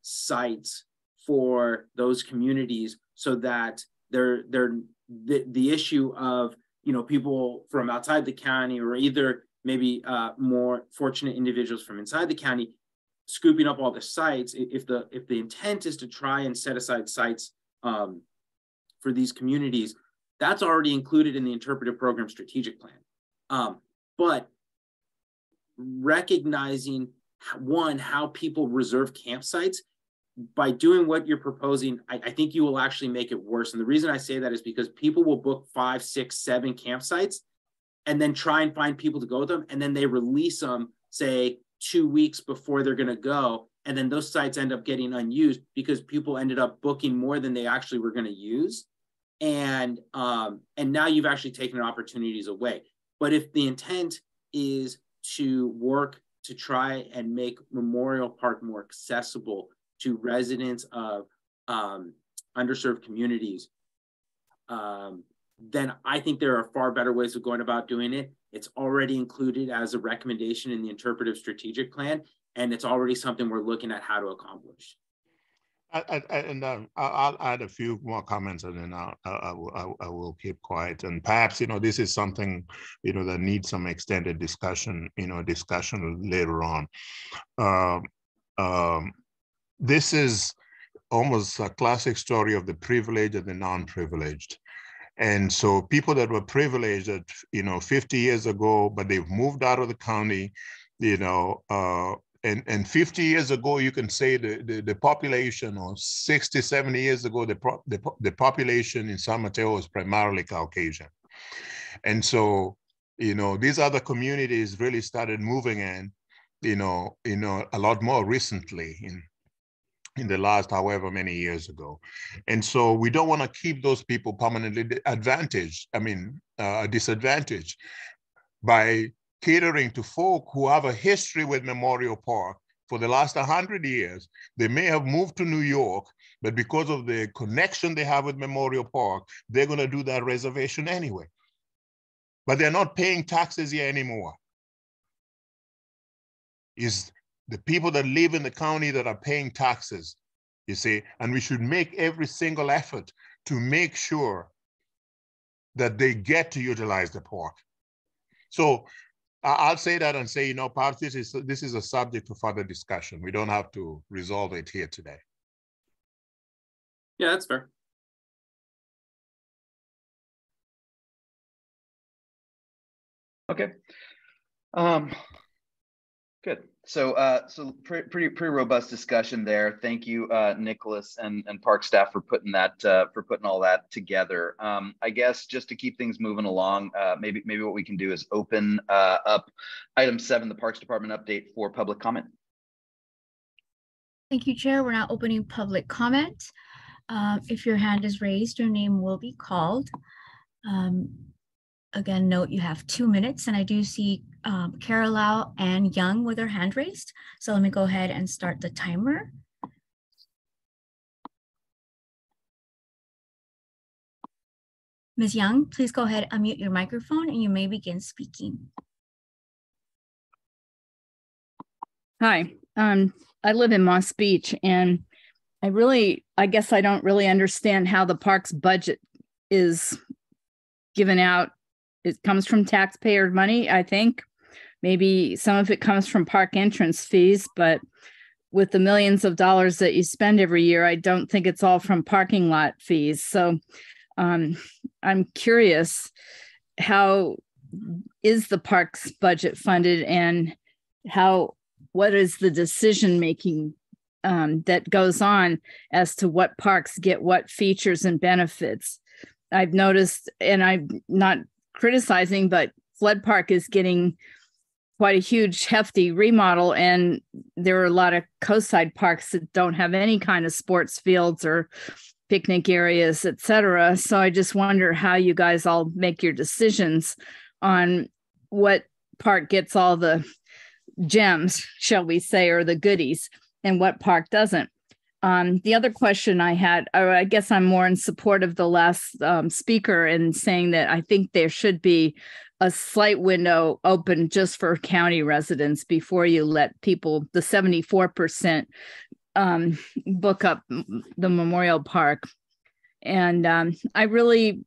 S6: sites for those communities, so that the issue of people from outside the county, or either maybe more fortunate individuals from inside the county, scooping up all the sites. If the intent is to try and set aside sites for these communities, that's already included in the interpretive program strategic plan. But recognizing, one, how people reserve campsites, by doing what you're proposing, I think you will actually make it worse. And the reason I say that is because people will book 5, 6, 7 campsites and then try and find people to go with them. And then they release them, say, 2 weeks before they're going to go. And then those sites end up getting unused because people ended up booking more than they actually were going to use. And now you've actually taken opportunities away. But if the intent is to work to try and make Memorial Park more accessible to residents of underserved communities, then I think there are far better ways of going about doing it. It's already included as a recommendation in the interpretive strategic plan, and it's already something we're looking at how to accomplish.
S4: I'll add a few more comments, and then I will keep quiet. And perhaps, this is something, that needs some extended discussion, discussion later on. This is almost a classic story of the privileged and the non-privileged. And so people that were privileged at, 50 years ago, but they've moved out of the county, and 50 years ago, you can say the population, or 60, 70 years ago, the population in San Mateo was primarily Caucasian. And so, these other communities really started moving in, a lot more recently in the last however many years ago. And so we don't want to keep those people permanently disadvantaged by catering to folk who have a history with Memorial Park for the last 100 years. They may have moved to New York, but because of the connection they have with Memorial Park, they're going to do that reservation anyway. But they're not paying taxes here anymore. It's the people that live in the county that are paying taxes, you see, and we should make every single effort to make sure that they get to utilize the park. So I'll say that and say, perhaps this is a subject for further discussion. We don't have to resolve it here today.
S6: Yeah, that's fair.
S2: Okay. Good. So pretty robust discussion there. Thank you, Nicholas and park staff for putting all that together. I guess just to keep things moving along, maybe what we can do is open up item 7, the Parks Department update, for public comment.
S3: Thank you, Chair. We're now opening public comment. If your hand is raised, your name will be called. Again, note you have 2 minutes, and I do see Carolou and Young with their hand raised. So let me go ahead and start the timer. Ms. Young, please go ahead, unmute your microphone, and you may begin speaking.
S8: Hi, I live in Moss Beach, and I guess I don't really understand how the park's budget is given out. It comes from taxpayer money, I think. Maybe some of it comes from park entrance fees, but with the millions of dollars that you spend every year, I don't think it's all from parking lot fees. So I'm curious, how is the park's budget funded, and what is the decision making that goes on as to what parks get what features and benefits? I've noticed, and I'm not criticizing, but Flood Park is getting quite a huge hefty remodel, and there are a lot of coastside parks that don't have any kind of sports fields or picnic areas, etc. So I just wonder how you guys all make your decisions on what park gets all the gems, shall we say, or the goodies, and what park doesn't. The other question I had, or I guess I'm more in support of the last speaker in saying that I think there should be a slight window open just for county residents before you let people, the 74%, book up the Memorial Park. And I really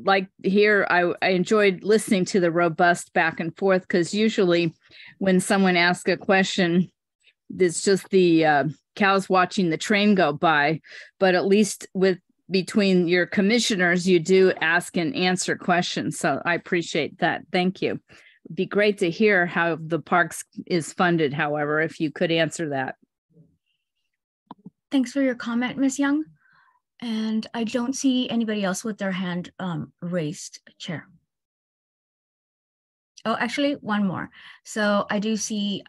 S8: like here, I enjoyed listening to the robust back and forth, because usually when someone asks a question, it's just the cows watching the train go by, but at least between your commissioners, you do ask and answer questions. So I appreciate that. Thank you. It'd be great to hear how the parks is funded, however, if you could answer that.
S3: Thanks for your comment, Ms. Young. And I don't see anybody else with their hand raised, Chair. Oh, actually, one more. So I do see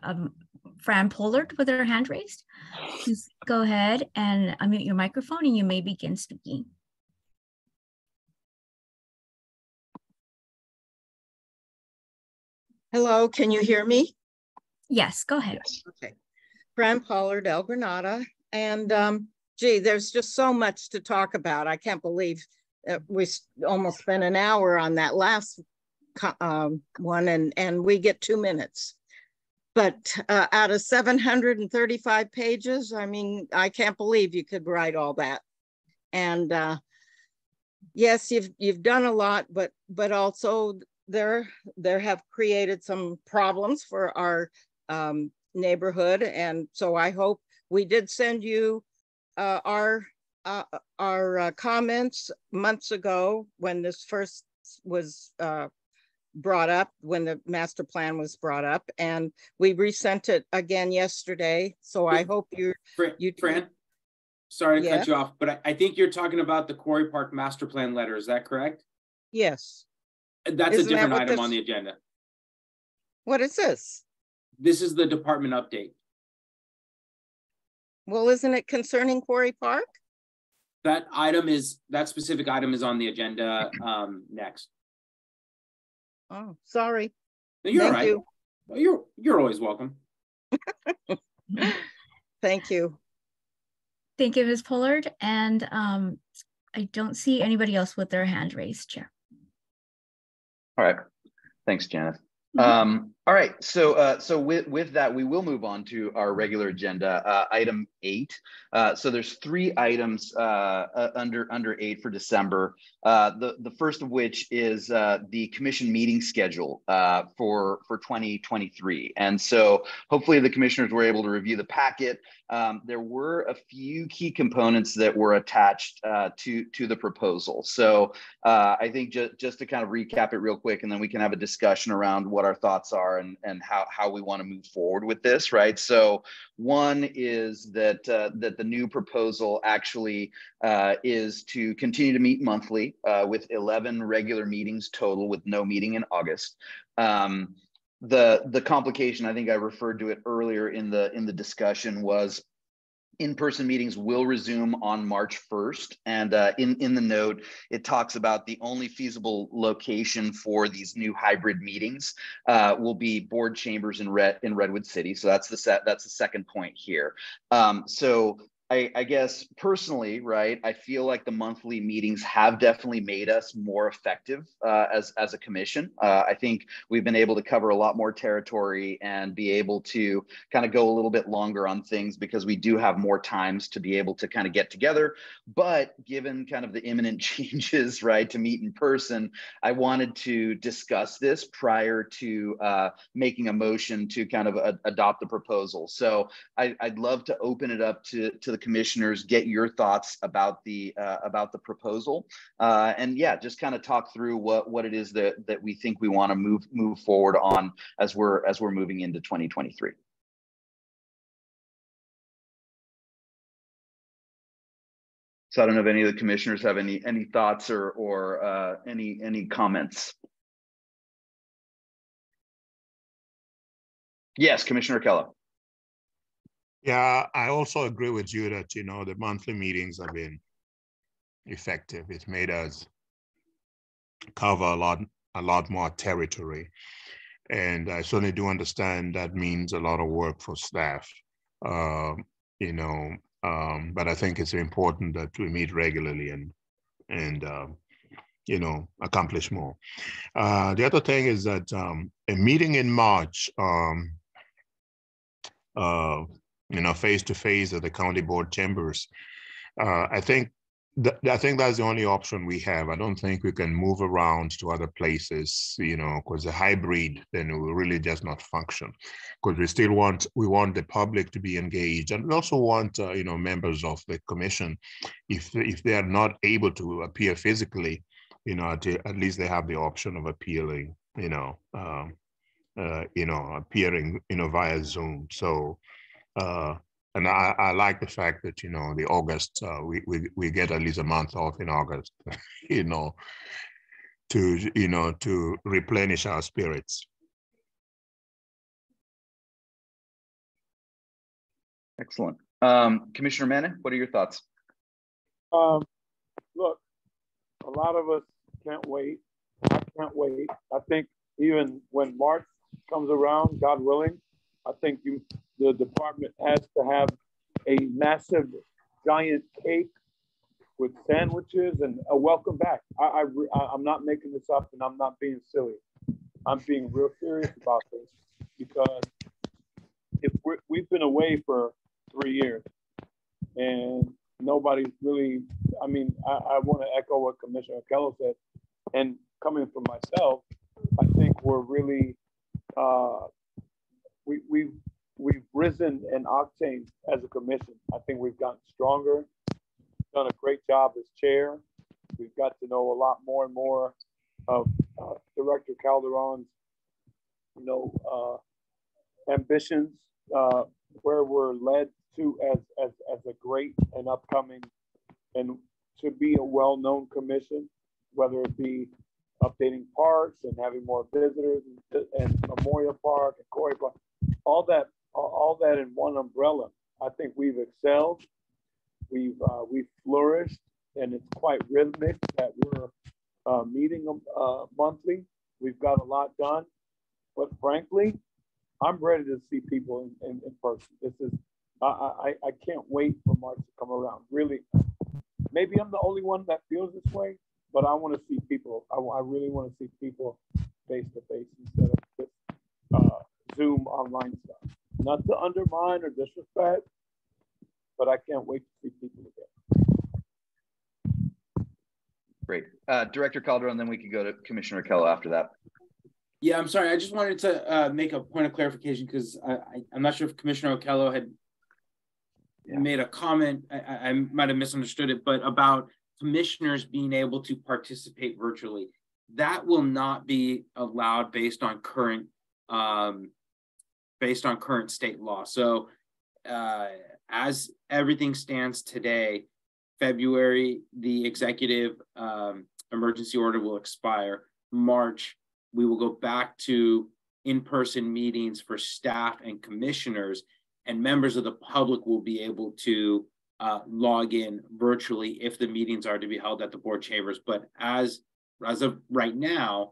S3: Fran Pollard with her hand raised. Please go ahead and unmute your microphone, and you may begin speaking.
S9: Hello, can you hear me?
S3: Yes, go ahead.
S2: Yes.
S9: Okay. Fran Pollard, El Granada. And gee, there's just so much to talk about. I can't believe we almost spent an hour on that last one and we get 2 minutes. But out of 735 pages, I mean, I can't believe you could write all that. And yes, you've done a lot, but also there have created some problems for our neighborhood. And so I hope we did send you our comments months ago when this first was brought up, when the master plan was brought up, and we resent it again yesterday. So I hope
S6: Fran, sorry to
S9: yeah.
S6: cut you off, but I think you're talking about the Quarry Park master plan letter. Is that correct?
S9: Yes.
S6: That's a different item on the agenda.
S9: What is this?
S6: This is the department update.
S9: Well, isn't it concerning Quarry Park?
S6: That specific item is on the agenda next.
S9: Oh, sorry.
S6: No, you're
S9: Thank
S6: right.
S9: you.
S6: Well, you're always welcome.
S9: Thank you.
S3: Thank you, Ms. Pollard. And I don't see anybody else with their hand raised, Chair.
S2: All right. Thanks, Janet. All right, so with that, we will move on to our regular agenda, item 8. So there's 3 items under 8 for December. The first of which is the commission meeting schedule for 2023. And so hopefully the commissioners were able to review the packet. There were a few key components that were attached to the proposal. So I think just to kind of recap it real quick, and then we can have a discussion around what our thoughts are and how we want to move forward with this, right? So one is that the new proposal actually is to continue to meet monthly with 11 regular meetings total, with no meeting in August. The complication, I think I referred to it earlier in the discussion, was in-person meetings will resume on March 1st. And in the note, it talks about the only feasible location for these new hybrid meetings will be board chambers in Redwood City. So that's the second point here. So I guess personally, right, I feel like the monthly meetings have definitely made us more effective as a commission. I think we've been able to cover a lot more territory and be able to kind of go a little bit longer on things because we do have more times to be able to kind of get together. But given kind of the imminent changes, right, to meet in person, I wanted to discuss this prior to making a motion to kind of adopt the proposal. So I'd love to open it up to the commissioners, get your thoughts about the proposal, and yeah, just kind of talk through what it is that we think we want to move forward on as we're moving into 2023. So I don't know if any of the commissioners have any thoughts or any comments. Yes, Commissioner Kello.
S4: Yeah, I also agree with you that, you know, the monthly meetings have been effective. It's made us cover a lot more territory. And I certainly do understand that means a lot of work for staff, you know, but I think it's important that we meet regularly and you know, accomplish more. The other thing is that a meeting in March, you know, face-to-face at the county board chambers, I think that's the only option we have. I don't think we can move around to other places, you know, because the hybrid then will really just not function. Because we want the public to be engaged, and we also want you know, members of the commission, if they are not able to appear physically, you know, at least they have the option of appealing, you know, appearing, you know, via Zoom. So. And I like the fact that, you know, the August, we get at least a month off in August, you know, to replenish our spirits.
S2: Excellent. Commissioner Manning, what are your thoughts?
S5: Look, a lot of us can't wait. I can't wait. I think even when March comes around, God willing, I think the department has to have a massive, giant cake with sandwiches and a welcome back. I'm not making this up, and I'm not being silly. I'm being real serious about this, because if we've been away for 3 years and nobody's really, I mean, I want to echo what Commissioner Kello said, and coming from myself, I think we're really, we've risen in octane as a commission. I think we've gotten stronger, done a great job as chair. We've got to know a lot more and more of Director Calderon's, ambitions, where we're led to as a great and upcoming, and to be a well-known commission, whether it be updating parks and having more visitors and Memorial Park and Corey Park, all that in one umbrella. I think we've excelled, we've flourished, and it's quite rhythmic that we're meeting monthly. We've got a lot done, but frankly, I'm ready to see people in person. This is, I can't wait for March to come around. Really, maybe I'm the only one that feels this way, but I want to see people. I really want to see people face to face instead of just Zoom online stuff. Not to undermine or disrespect, but I can't wait to see people again.
S2: Great. Director Calderon, then we could go to Commissioner Kello after that.
S6: Yeah, I'm sorry. I just wanted to make a point of clarification, because I'm not sure if Commissioner Okello had made a comment. I might have misunderstood it, but about commissioners being able to participate virtually. That will not be allowed based on current state law. So as everything stands today, February, the executive emergency order will expire. March, we will go back to in-person meetings for staff and commissioners, and members of the public will be able to log in virtually if the meetings are to be held at the board chambers. But as of right now,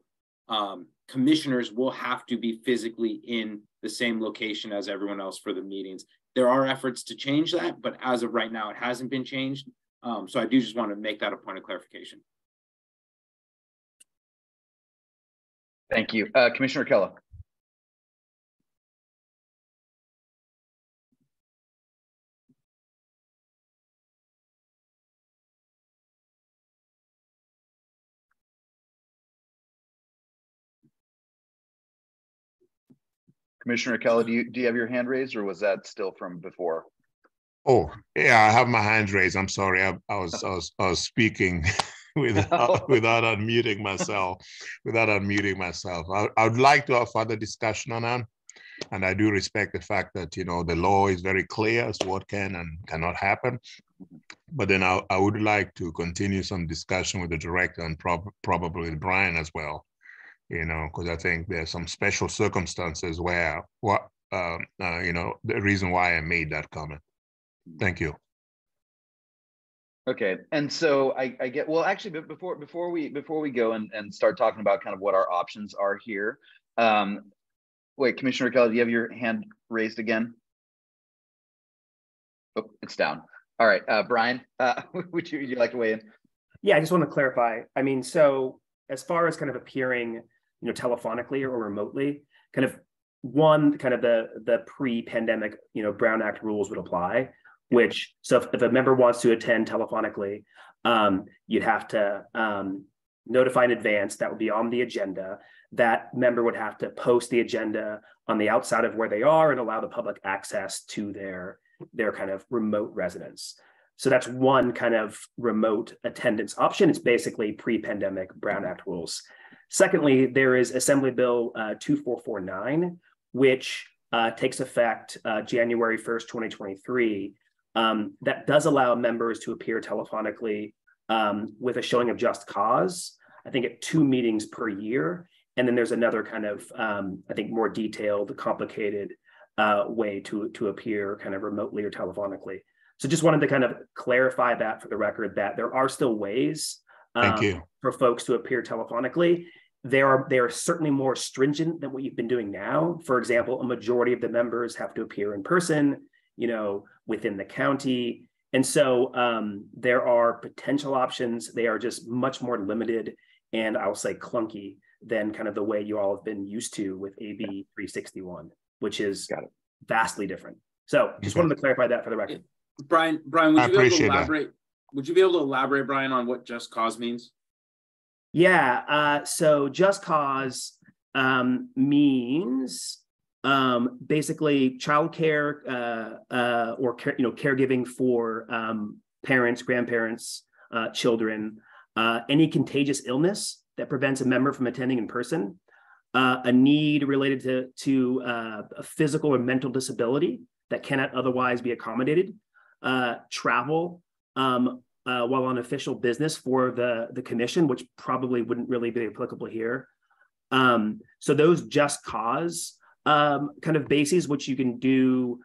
S6: commissioners will have to be physically in the same location as everyone else for the meetings. There are efforts to change that, but as of right now, it hasn't been changed. So I do just want to make that a point of clarification.
S2: Thank you. Commissioner Kello. Commissioner Kello, do you have your hand raised, or was that still from before?
S4: Oh, yeah, I have my hand raised. I'm sorry. I was speaking without unmuting myself. I would like to have further discussion on that. And I do respect the fact that, the law is very clear as to what can and cannot happen. But then I would like to continue some discussion with the director and probably with Brian as well, because I think there's some special circumstances where, the reason why I made that comment. Thank you.
S2: Okay, and so I get, well, actually, but before we go and start talking about kind of what our options are here, wait, Commissioner Kelly, do you have your hand raised again? Oh, it's down. All right, Brian, would you like to weigh in?
S10: Yeah, I just want to clarify. I mean, so as far as kind of appearing, telephonically or remotely, kind of the pre-pandemic, Brown Act rules would apply. Which, so if a member wants to attend telephonically, you'd have to notify in advance. That would be on the agenda. That member would have to post the agenda on the outside of where they are and allow the public access to their kind of remote residence. So that's one kind of remote attendance option. It's basically pre-pandemic Brown Act rules. Secondly, there is Assembly Bill 2449, which takes effect January 1st, 2023. That does allow members to appear telephonically with a showing of just cause, I think at 2 meetings per year. And then there's another kind of, I think, more detailed, complicated way to appear kind of remotely or telephonically. So just wanted to kind of clarify that for the record, that there are still ways for folks to appear telephonically. they are certainly more stringent than what you've been doing now. For example, a majority of the members have to appear in person, within the county. And so there are potential options. They are just much more limited and I'll say clunky than kind of the way you all have been used to with AB 361, which is vastly different. So just wanted to clarify that for the record.
S6: Brian, would you be able to elaborate? Would you be able to elaborate, Brian, on what just cause means?
S10: Yeah, so just cause means basically childcare or caregiving for parents, grandparents, children, any contagious illness that prevents a member from attending in person, a need related to a physical or mental disability that cannot otherwise be accommodated, travel while on official business for the commission, which probably wouldn't really be applicable here. So those just cause kind of bases, which you can do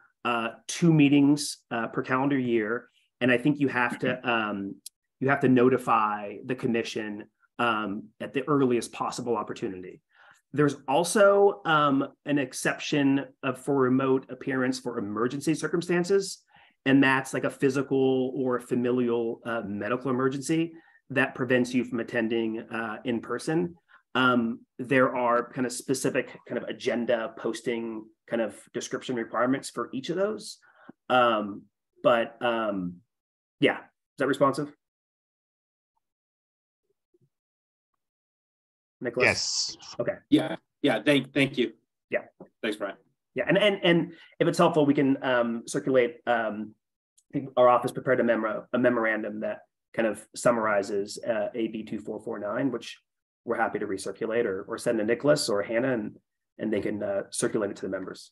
S10: 2 meetings per calendar year, and I think you have to notify the commission at the earliest possible opportunity. There's also an exception for remote appearance for emergency circumstances, and that's like a physical or familial medical emergency that prevents you from attending in person. There are kind of specific kind of agenda posting kind of description requirements for each of those. But yeah, is that responsive? Nicholas?
S4: Yes.
S10: Okay.
S6: Yeah. Thank you.
S10: Yeah.
S6: Thanks, Brian.
S10: Yeah, and if it's helpful, we can circulate. I think our office prepared a memorandum that kind of summarizes AB 2449, which we're happy to recirculate or send to Nicholas or Hannah, and they can circulate it to the members.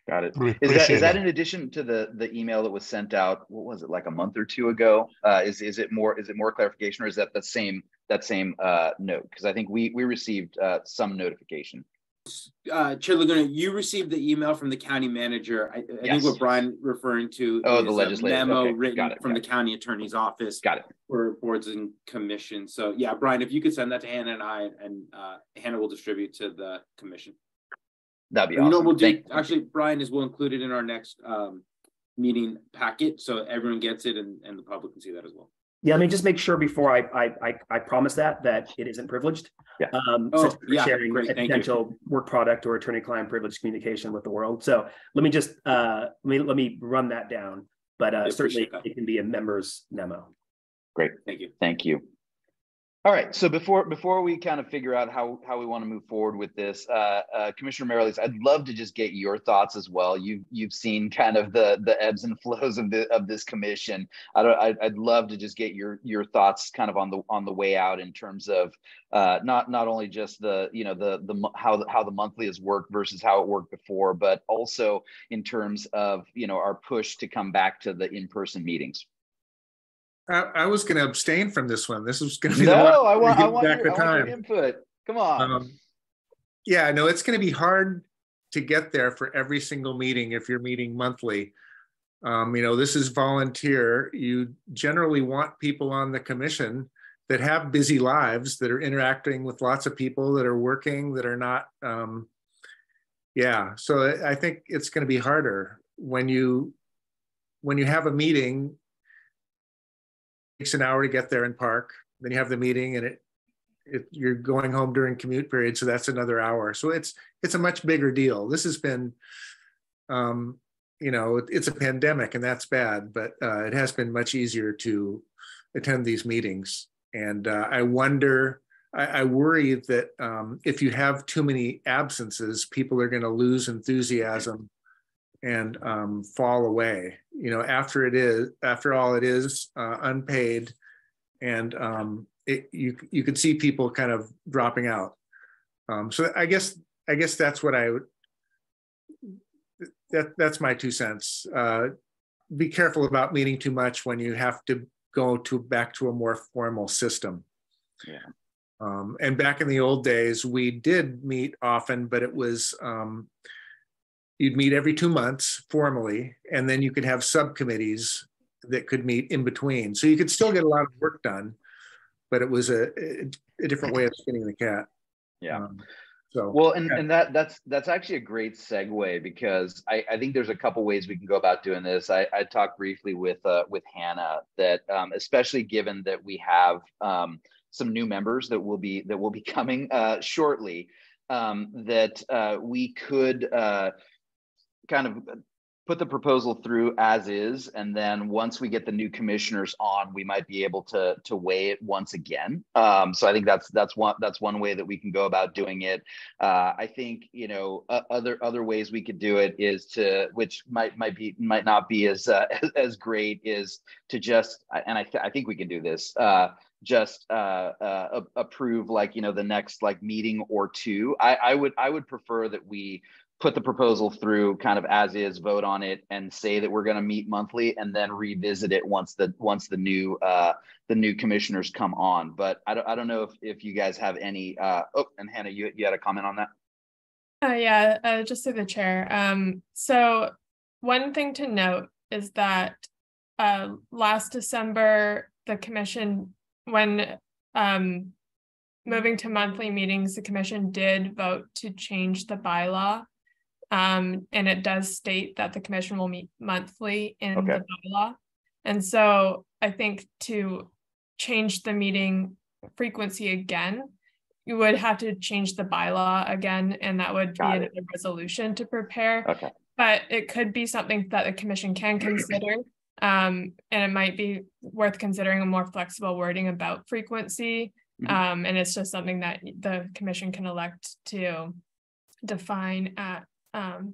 S2: Got it. Is that in addition to the email that was sent out? What was it, like a month or 2 ago? Is it more clarification, or is that same note? Because I think we received some notification.
S6: Chair Laguna, you received the email from the county manager. I think what Brian referring to is
S2: the legislative
S6: memo written from the county attorney's office.
S2: Got it.
S6: For boards and commissions. So yeah, Brian, if you could send that to Hannah and I, and Hannah will distribute to the commission.
S2: That'd be awesome.
S6: We'll do, actually, Brian we'll include it in our next meeting packet so everyone gets it and the public can see that as well.
S10: Yeah, let me just make sure before I promise that it isn't privileged.
S2: Yeah.
S10: Sharing a potential work product or attorney-client privileged communication with the world. So let me just let me run that down. But certainly it can be a member's memo.
S2: Great. Thank you. All right. So before we kind of figure out how we want to move forward with this, Commissioner Merrilees, I'd love to just get your thoughts as well. You've seen kind of the ebbs and flows of this commission. I'd love to just get your thoughts kind of on the way out in terms of not only just how the monthly has worked versus how it worked before, but also in terms of our push to come back to the in-person meetings.
S7: I was going to abstain from this one. This was going to be
S2: I want your input. Come on.
S7: Yeah, no, it's going to be hard to get there for every single meeting if you're meeting monthly. This is volunteer. You generally want people on the commission that have busy lives, that are interacting with lots of people, that are working, that are not. So I think it's going to be harder when you have a meeting. Takes an hour to get there and park. Then you have the meeting, and you're going home during commute period, so that's another hour. So it's a much bigger deal. This has been, it's a pandemic, and that's bad. But it has been much easier to attend these meetings. And I worry that if you have too many absences, people are going to lose enthusiasm and fall away. After all, it is unpaid, and you could see people kind of dropping out. So I guess that's what that's my 2 cents. Be careful about meeting too much when you have to go back to a more formal system.
S2: Yeah.
S7: And back in the old days, we did meet often, but it was you'd meet every 2 months formally, and then you could have subcommittees that could meet in between. So you could still get a lot of work done, but it was a different way of skinning the cat.
S2: Yeah.
S7: So
S2: well, and that's actually a great segue, because I think there's a couple ways we can go about doing this. I talked briefly with Hannah that especially given that we have some new members that will be coming shortly, that we could kind of put the proposal through as is, and then once we get the new commissioners on, we might be able to weigh it once again. So I think that's one way that we can go about doing it. I think, you know, other ways we could do it is to, which might not be as as great, is to just, and I think we can do this, just approve, like, you know, the next like meeting or two. I would prefer that we put the proposal through kind of as is, vote on it, and say that we're going to meet monthly, and then revisit it once the new commissioners come on. But I don't know if you guys have any. Oh, and Hannah, you had a comment on that?
S1: Yeah, just through the chair. So one thing to note is that last December, the commission, when moving to monthly meetings, the commission did vote to change the bylaw. And it does state that the commission will meet monthly in the bylaw. And so I think to change the meeting frequency again, you would have to change the bylaw again, and that would be another resolution to prepare.
S2: Okay.
S1: But it could be something that the commission can consider. And it might be worth considering a more flexible wording about frequency. And it's just something that the commission can elect to define at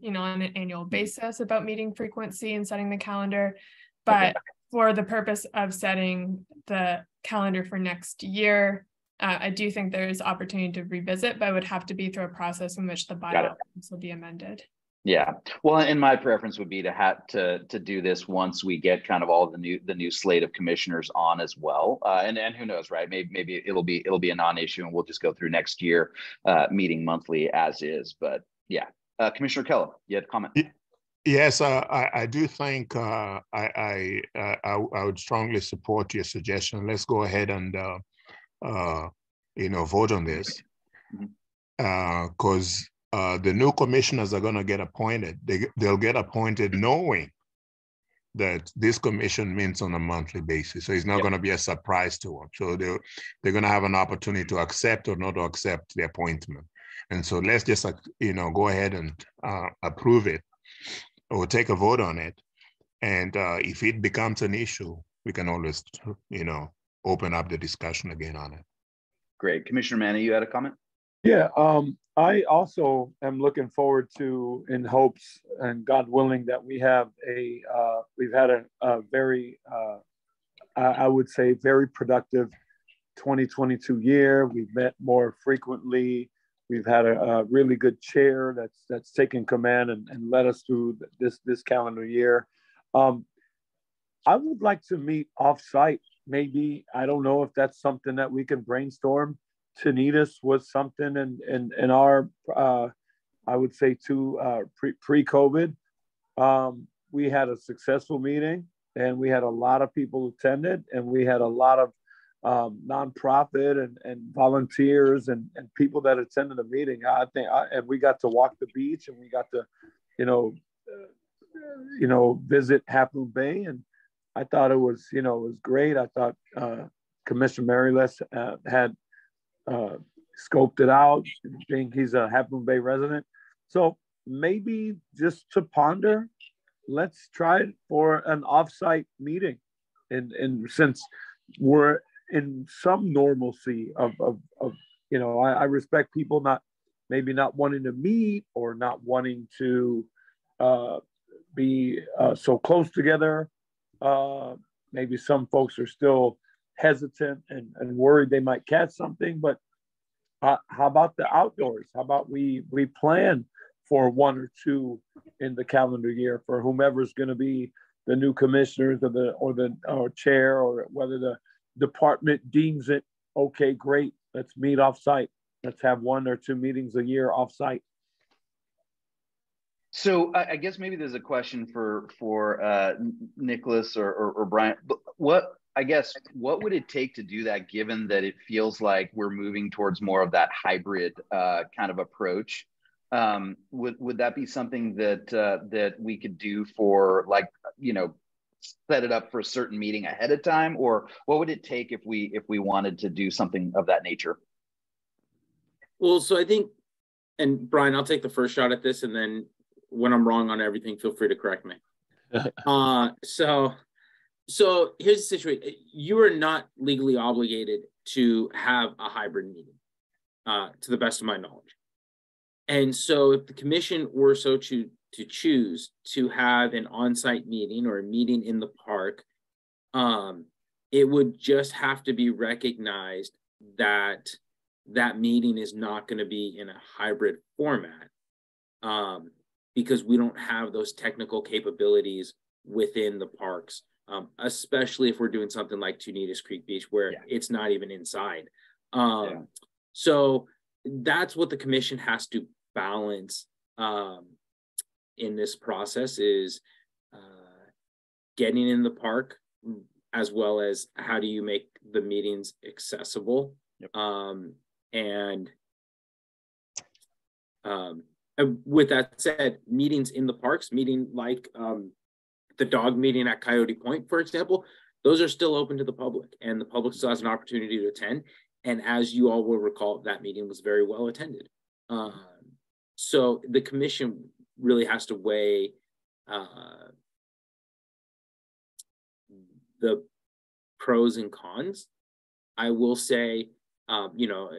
S1: you know, on an annual basis about meeting frequency and setting the calendar. But for the purpose of setting the calendar for next year, I do think there's opportunity to revisit, but it would have to be through a process in which the bylaw will be amended. Yeah,
S2: well, and my preference would be to have to do this once we get kind of all the new slate of commissioners on as well, and who knows, right? Maybe it'll be a non-issue, and we'll just go through next year meeting monthly as is. But yeah. Commissioner Keller, you had a comment?
S4: Yes, I do think I would strongly support your suggestion. Let's go ahead and you know, vote on this, because the new commissioners are going to get appointed. They'll get appointed knowing that this commission meets on a monthly basis, so it's not going to be a surprise to them. So they're going to have an opportunity to accept or not to accept the appointment. And so let's just, you know, go ahead and approve it or take a vote on it. And if it becomes an issue, we can always, you know, open up the discussion again on it.
S2: Great. Commissioner Manny, you had a comment?
S5: Yeah, I also am looking forward to, in hopes and God willing, that we have we've had a very, I would say, very productive 2022 year. We've met more frequently. We've had a really good chair that's taken command and led us through this calendar year. I would like to meet offsite. Maybe, I don't know if that's something that we can brainstorm. Tinnitus was something in our, I would say, pre-COVID. We had a successful meeting, and we had a lot of people who attended, and we had a lot of nonprofit and volunteers and people that attended the meeting. I think, and we got to walk the beach, and we got to, visit Half Moon Bay, and I thought it was, it was great. I thought Commissioner Maryless had scoped it out. I think he's a Half Moon Bay resident, so maybe just to ponder, let's try it for an offsite meeting, and since we're in some normalcy of I respect people maybe not wanting to meet or not wanting to be so close together. Maybe some folks are still hesitant and worried they might catch something, but how about the outdoors? How about we plan for one or two in the calendar year for whomever's going to be the new commissioners or chair, or whether the department deems it okay, great, let's meet off site. Let's have one or two meetings a year off site.
S2: So I guess maybe there's a question for Nicholas or Brian. What I guess, what would it take to do that, given that it feels like we're moving towards more of that hybrid kind of approach? Would that be something that that we could do for, like, you know, set it up for a certain meeting ahead of time, or what would it take if we wanted to do something of that nature?
S6: Well, so I think, and Brian, I'll take the first shot at this, and then when I'm wrong on everything, feel free to correct me. So here's the situation. You are not legally obligated to have a hybrid meeting, to the best of my knowledge. And so if the commission were so to choose to have an on-site meeting or a meeting in the park, it would just have to be recognized that that meeting is not going to be in a hybrid format, because we don't have those technical capabilities within the parks, especially if we're doing something like Tunitas Creek Beach, where it's not even inside. So that's what the commission has to balance in this process, is getting in the park, as well as how do you make the meetings accessible. And with that said, meetings in the parks, meeting like the dog meeting at Coyote Point, for example, those are still open to the public, and the public still has an opportunity to attend. And as you all will recall, that meeting was very well attended. So the commission really has to weigh the pros and cons. I will say, you know,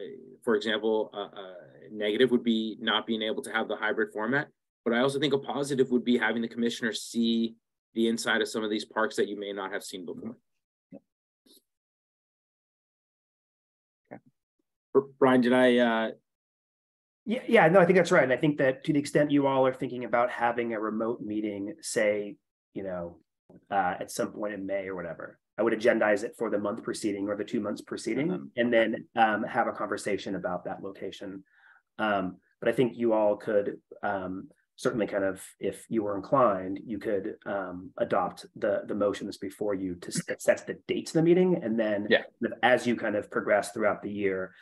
S6: for example, a negative would be not being able to have the hybrid format, but I also think a positive would be having the commissioner see the inside of some of these parks that you may not have seen before.
S2: Okay.
S6: Brian, did I?
S10: Yeah, no, I think that's right. And I think that to the extent you all are thinking about having a remote meeting, say, you know, at some point in May or whatever, I would agendize it for the month preceding or the 2 months preceding, and then have a conversation about that location. But I think you all could certainly kind of, if you were inclined, you could adopt the motions before you to set the dates of the meeting. And then as you kind of progress throughout the year,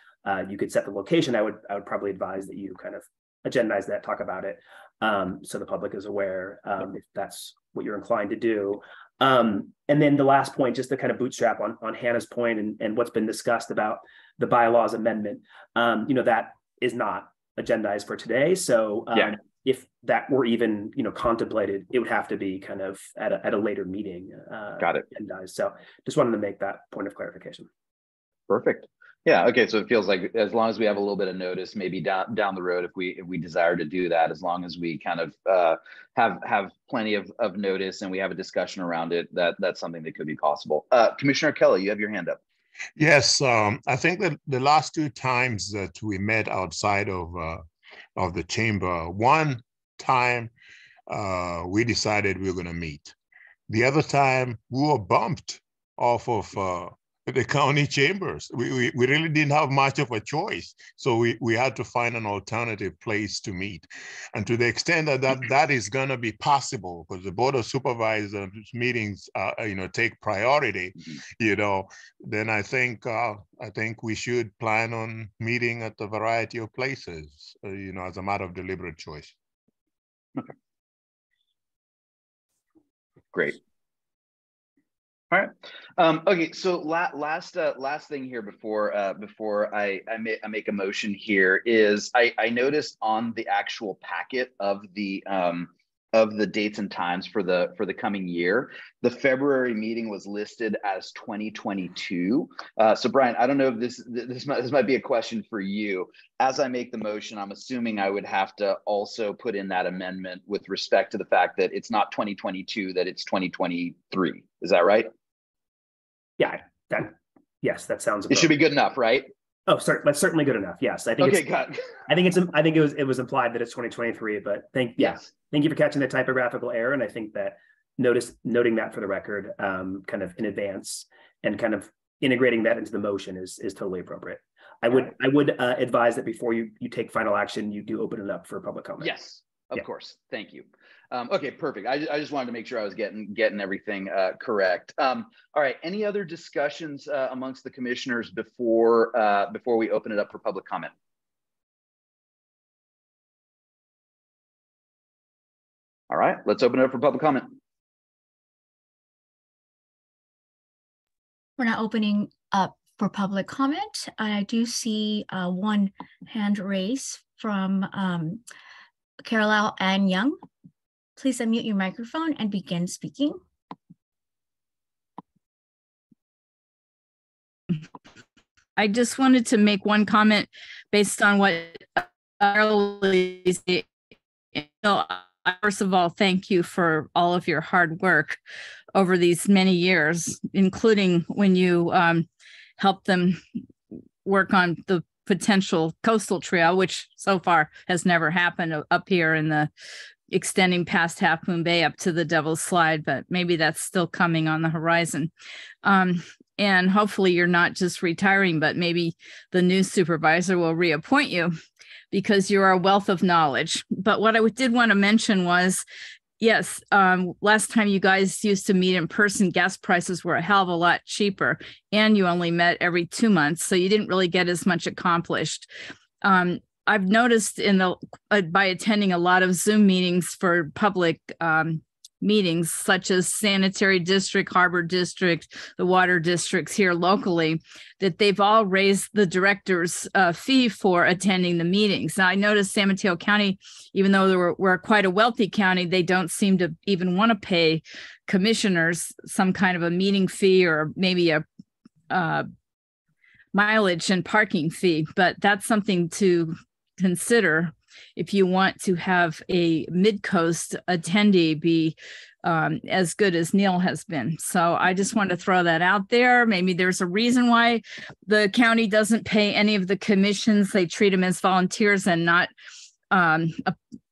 S10: you could set the location. I would probably advise that you kind of agendize that, talk about it, so the public is aware, if that's what you're inclined to do. And then the last point, just to kind of bootstrap on Hannah's point and what's been discussed about the bylaws amendment, you know, that is not agendized for today. So if that were even, you know, contemplated, it would have to be kind of at a later meeting.
S2: Got it.
S10: Agendized. So just wanted to make that point of clarification.
S2: Perfect. Yeah. Okay. So it feels like as long as we have a little bit of notice, maybe down the road, if we desire to do that, as long as we kind of have plenty of notice and we have a discussion around it, that's something that could be possible. Commissioner Kelly, you have your hand up.
S4: Yes. I think that the last 2 times that we met outside of the chamber, one time we decided we were going to meet. The other time we were bumped off of the county chambers. We really didn't have much of a choice. So we had to find an alternative place to meet. And to the extent that is going to be possible, because the Board of Supervisors meetings, you know, take priority, you know, then I think we should plan on meeting at a variety of places, you know, as a matter of deliberate choice.
S2: Okay. Great. All right. Okay. So last thing here before I make a motion here is I noticed on the actual packet of the dates and times for the coming year, the February meeting was listed as 2022. So Brian, I don't know if this might be a question for you. As I make the motion, I'm assuming I would have to also put in that amendment with respect to the fact that it's not 2022, that it's 2023. Is that right?
S10: Yeah, yes, that sounds.
S2: It should be good enough, right?
S10: Oh, sorry, that's certainly good enough. Yes, I think.
S2: Okay, got.
S10: I think it was implied that it's 2023, but thank you for catching the typographical error, and I think that noting that for the record, kind of in advance, and kind of integrating that into the motion is totally appropriate. I would advise that before you take final action, you do open it up for public comment.
S2: Yes. Of course. Thank you. Okay, perfect. I just wanted to make sure I was getting everything correct. All right. Any other discussions amongst the commissioners before we open it up for public comment? All right. Let's open it up for public comment.
S3: We're now opening up for public comment. I do see one hand raised from Carol Ann Young. Please unmute your microphone and begin speaking.
S8: I just wanted to make one comment based on what Carol is saying. First of all, thank you for all of your hard work over these many years, including when you helped them work on the potential coastal trail, which so far has never happened up here in the extending past Half Moon Bay up to the Devil's Slide, but maybe that's still coming on the horizon. And hopefully you're not just retiring, but maybe the new supervisor will reappoint you because you're a wealth of knowledge. But what I did want to mention was, yes, last time you guys used to meet in person, gas prices were a hell of a lot cheaper, and you only met every 2 months, so you didn't really get as much accomplished. I've noticed by attending a lot of Zoom meetings for public meetings, such as Sanitary District, Harbor District, the water districts here locally, that they've all raised the director's fee for attending the meetings. Now, I noticed San Mateo County, even though we're quite a wealthy county, they don't seem to even want to pay commissioners some kind of a meeting fee or maybe a mileage and parking fee. But that's something to consider if you want to have a mid-coast attendee be as good as Neil has been. So I just want to throw that out there. Maybe there's a reason why the county doesn't pay any of the commissions. They treat them as volunteers and not an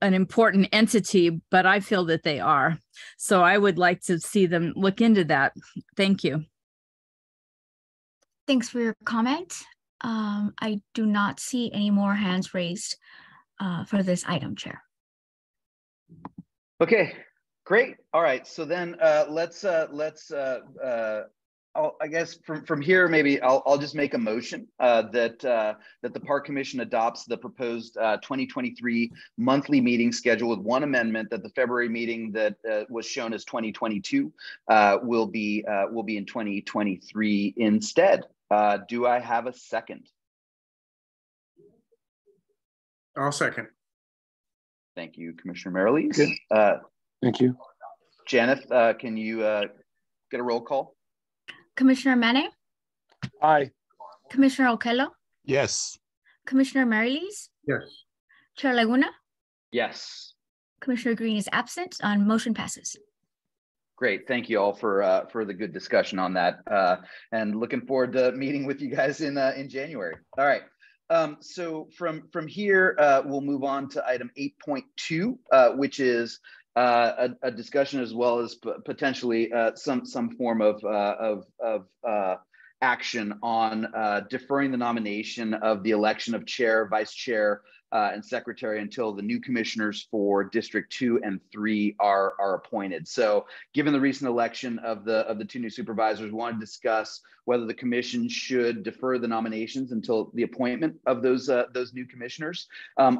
S8: important entity, but I feel that they are. So I would like to see them look into that. Thank you.
S3: Thanks for your comment. I do not see any more hands raised for this item, Chair.
S2: Okay, great. All right, so then let's I guess from here, maybe I'll just make a motion that the Park Commission adopts the proposed 2023 monthly meeting schedule with one amendment, that the February meeting that was shown as 2022 will be in 2023 instead. Do I have a second?
S7: I'll second.
S2: Thank you, Commissioner Merrilees.
S5: Thank you.
S2: Janet, can you get a roll call?
S3: Commissioner Mane?
S5: Aye.
S3: Commissioner Okello?
S4: Yes.
S3: Commissioner Merrilees?
S7: Yes.
S3: Chair Laguna?
S2: Yes.
S3: Commissioner Green is absent. Motion passes.
S2: Great. Thank you all for the good discussion on that, and looking forward to meeting with you guys in January. All right. So from here, we'll move on to item 8.2, which is a discussion as well as potentially some form of action on deferring the nomination of the election of chair, vice chair, and secretary until the new commissioners for District 2 and 3 are appointed. So given the recent election of the two new supervisors, we want to discuss whether the commission should defer the nominations until the appointment of those new commissioners.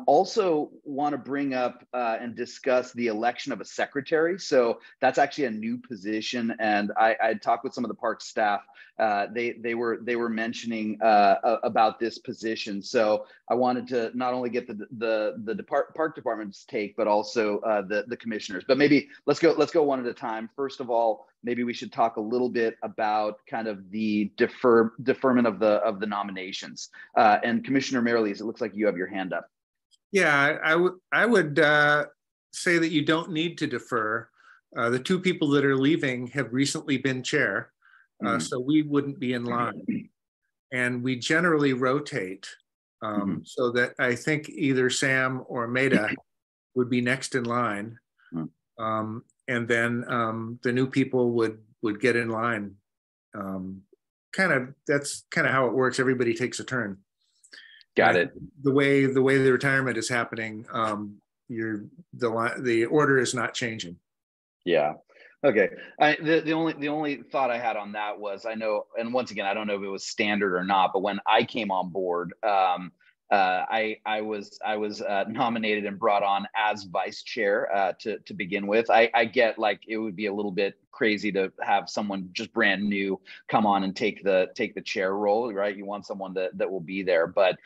S2: Also want to bring up and discuss the election of a secretary. So that's actually a new position, and I talked with some of the park staff. They were mentioning about this position. So I wanted to not only get the park department's take, but also the commissioners. But maybe let's go one at a time. First of all, maybe we should talk a little bit about kind of the deferment of the nominations. And Commissioner Merrilees, it looks like you have your hand up.
S7: Yeah, I would say that you don't need to defer. The two people that are leaving have recently been chair, so we wouldn't be in line. And we generally rotate, so that I think either Sam or Maida would be next in line. And then the new people would get in line. That's kind of how it works. Everybody takes a turn.
S2: Got it.
S7: The way the retirement is happening, the order is not changing.
S2: Yeah. Okay. The only thought I had on that was, I know, and once again, I don't know if it was standard or not, but when I came on board, I was nominated and brought on as vice chair to begin with. I get like it would be a little bit crazy to have someone just brand new come on and take the chair role, right? You want someone that will be there. But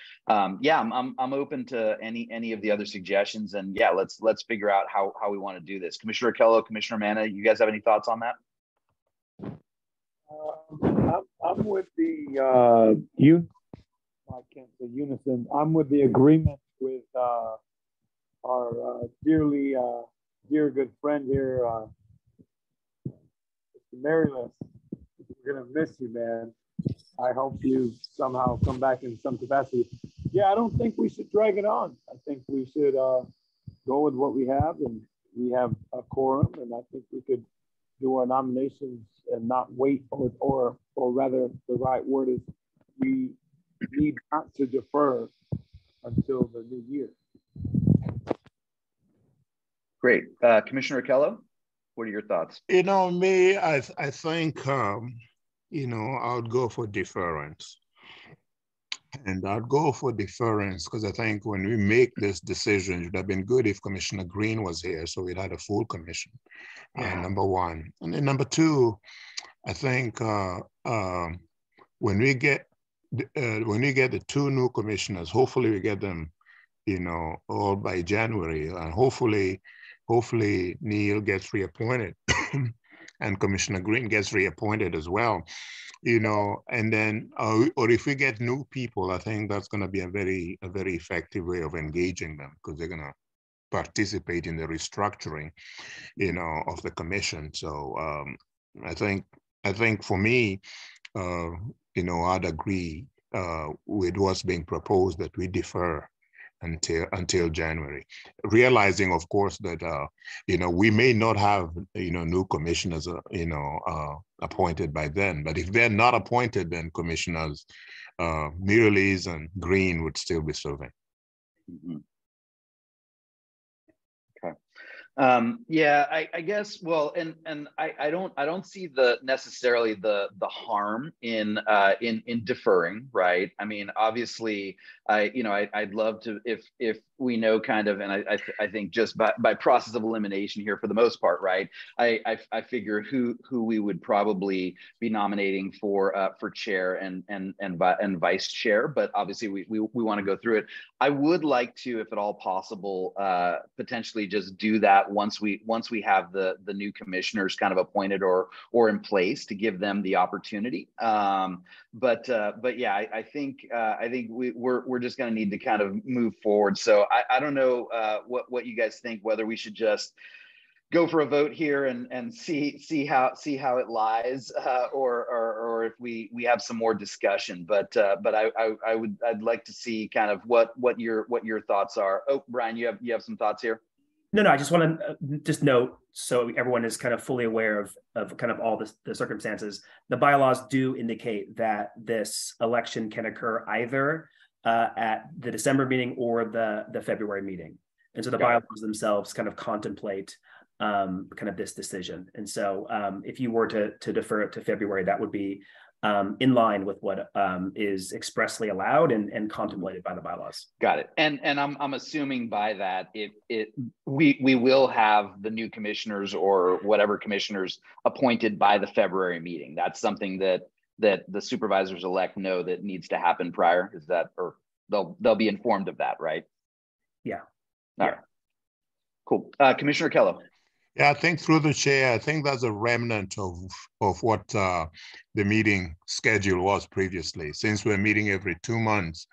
S2: yeah, I'm open to any of the other suggestions, and yeah, let's figure out how we want to do this. Commissioner Kello, Commissioner Manna, you guys have any thoughts on that?
S5: I'm with the I can't say unison. I'm with the agreement with our dear good friend here, Mr. Maryless. We're gonna miss you, man. I hope you somehow come back in some capacity. Yeah, I don't think we should drag it on. I think we should go with what we have, and we have a quorum, and I think we could do our nominations and not wait, or rather, the right word is we need not to defer until the new year.
S2: Great. Commissioner Kello, what are your thoughts?
S4: You know, me, I think, you know, I would go for deference. And I'd go for deference because I think when we make this decision, it would have been good if Commissioner Green was here, so we'd had a full commission, number one. And then number two, I think when we get the two new commissioners, hopefully we get them, you know, all by January, and hopefully Neil gets reappointed and Commissioner Green gets reappointed as well, you know, and then, or if we get new people, I think that's going to be a very effective way of engaging them, because they're going to participate in the restructuring, you know, of the commission. So I think for me, you know, I'd agree with what's being proposed, that we defer until January, realizing, of course, that you know, we may not have, you know, new commissioners, you know, appointed by then. But if they're not appointed, then Commissioners Miralles and Green would still be serving.
S2: Mm-hmm. Yeah, I guess, well, and I don't see necessarily the harm in deferring, right? I mean, obviously, I'd love to, if we know kind of, and I think just by process of elimination here for the most part, right? I figure who we would probably be nominating for chair and vice chair, but obviously we want to go through it. I would like to, if at all possible, potentially just do that once we have the new commissioners kind of appointed or in place, to give them the opportunity. But yeah, I think we're just going to need to kind of move forward. So I don't know what you guys think, whether we should just go for a vote here and see how it lies, or if we have some more discussion. But I'd like to see kind of what your thoughts are. Oh, Brian, you have some thoughts here?
S10: No, I just want to just note, so everyone is kind of fully aware of kind of all the circumstances. The bylaws do indicate that this election can occur either at the December meeting or the February meeting. And so the bylaws themselves kind of contemplate kind of this decision. And so if you were to defer it to February, that would be in line with what is expressly allowed and contemplated by the bylaws.
S2: Got it. And I'm assuming by that we will have the new commissioners or whatever commissioners appointed by the February meeting. That's something that the supervisors elect know that needs to happen prior. Is that, or they'll be informed of that, right?
S10: Yeah.
S2: All right. Cool. Commissioner Kello.
S4: Yeah, I think through the chair, I think that's a remnant of what the meeting schedule was previously. Since we're meeting every 2 months,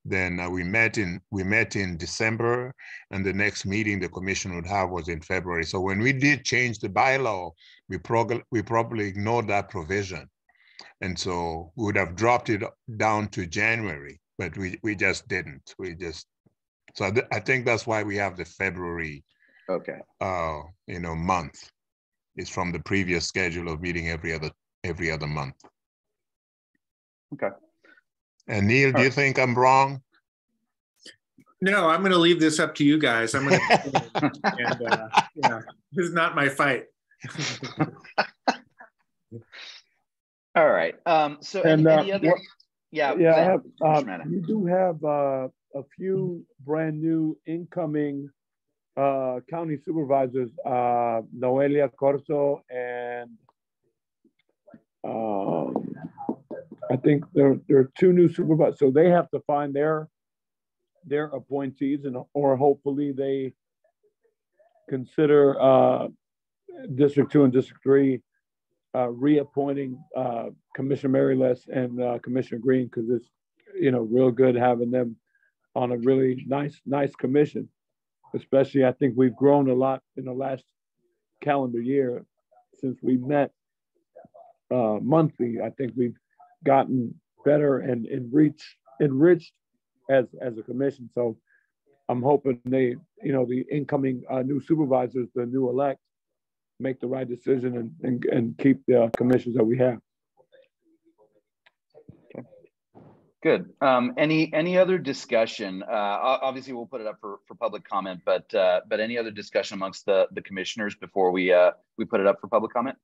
S4: then we met in December, and the next meeting the commission would have was in February. So when we did change the bylaw, we probably ignored that provision, and so we would have dropped it down to January, but we just didn't. So I think that's why we have the February.
S2: Okay.
S4: You know, month is from the previous schedule of meeting every other month.
S2: Okay.
S4: And Neil, do you think I'm wrong?
S7: No, I'm going to leave this up to you guys. I'm going to, and yeah, this is not my fight.
S2: All right. So any other?
S5: Yeah, I have. You do have a few brand new incoming county supervisors, Noelia Corso and I think there are two new supervisors. So they have to find their appointees, and or hopefully they consider District 2 and District 3 reappointing Commissioner Maryless and Commissioner Green, because it's real good having them on a really nice commission. Especially, I think we've grown a lot in the last calendar year since we met monthly. I think we've gotten better and enriched as a commission. So I'm hoping they, the incoming new supervisors, the new elect, make the right decision and keep the commissions that we have.
S2: Okay. Good. Any other discussion? Obviously, we'll put it up for public comment, but any other discussion amongst the commissioners before we put it up for public comment?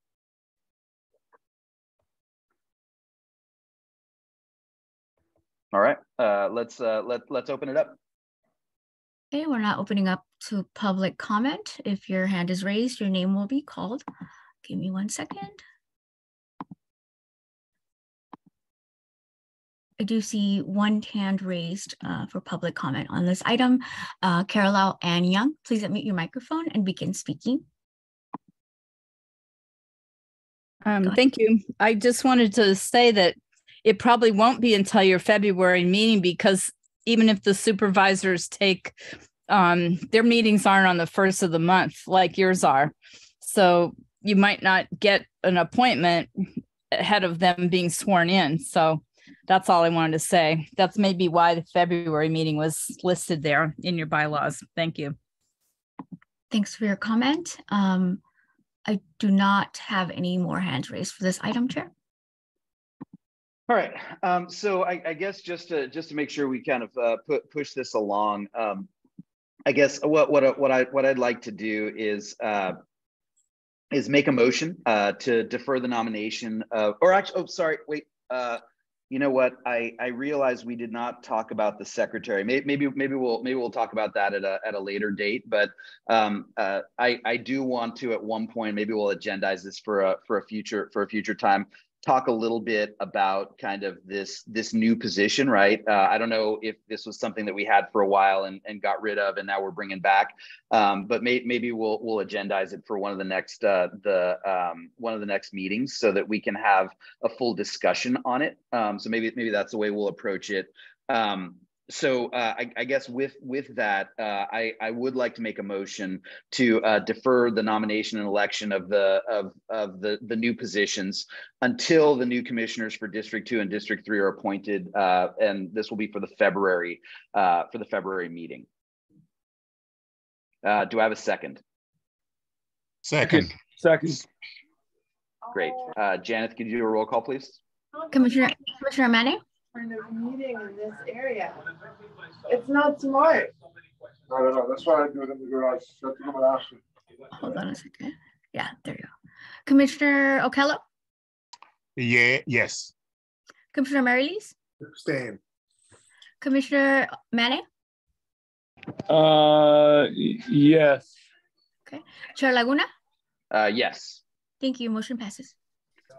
S2: All right. Let's open it up.
S3: Okay, we're not opening up to public comment. If your hand is raised, your name will be called. Give me 1 second. I do see one hand raised for public comment on this item. Caroline Ann Young, please unmute your microphone and begin speaking.
S8: Thank you. I just wanted to say that it probably won't be until your February meeting, because even if the supervisors take, their meetings aren't on the first of the month like yours are. So you might not get an appointment ahead of them being sworn in. So that's all I wanted to say. That's maybe why the February meeting was listed there in your bylaws. Thank you.
S3: Thanks for your comment. I do not have any more hands raised for this item, Chair.
S2: All right. So I guess just to make sure we kind of push this along, I guess what I'd like to do is make a motion to defer the nomination of, or actually, oh, sorry, wait. You know what? I realized we did not talk about the secretary. Maybe we'll talk about that at a later date. But I do want to, at one point, maybe we'll agendize this for a future time, talk a little bit about kind of this new position, right? I don't know if this was something that we had for a while and got rid of, and now we're bringing back. But maybe we'll agendize it for one of the next one of the next meetings, so that we can have a full discussion on it. So maybe that's the way we'll approach it. So I guess with that, I would like to make a motion to defer the nomination and election of the new positions until the new commissioners for District 2 and District 3 are appointed, and this will be for the February meeting. Do I have a second?
S4: Second.
S2: Great. Janet, could you do a roll call, please?
S3: Commissioner Manning?
S11: Kind of meeting in this area. It's not smart. No. That's why I do it in the garage.
S3: Hold on a second. Yeah, there you go. Commissioner Okello?
S4: Yeah, yes.
S3: Commissioner Maryless?
S7: Abstain.
S3: Commissioner Manning?
S5: Yes.
S3: Okay. Chair Laguna?
S2: Yes.
S3: Thank you. Motion passes.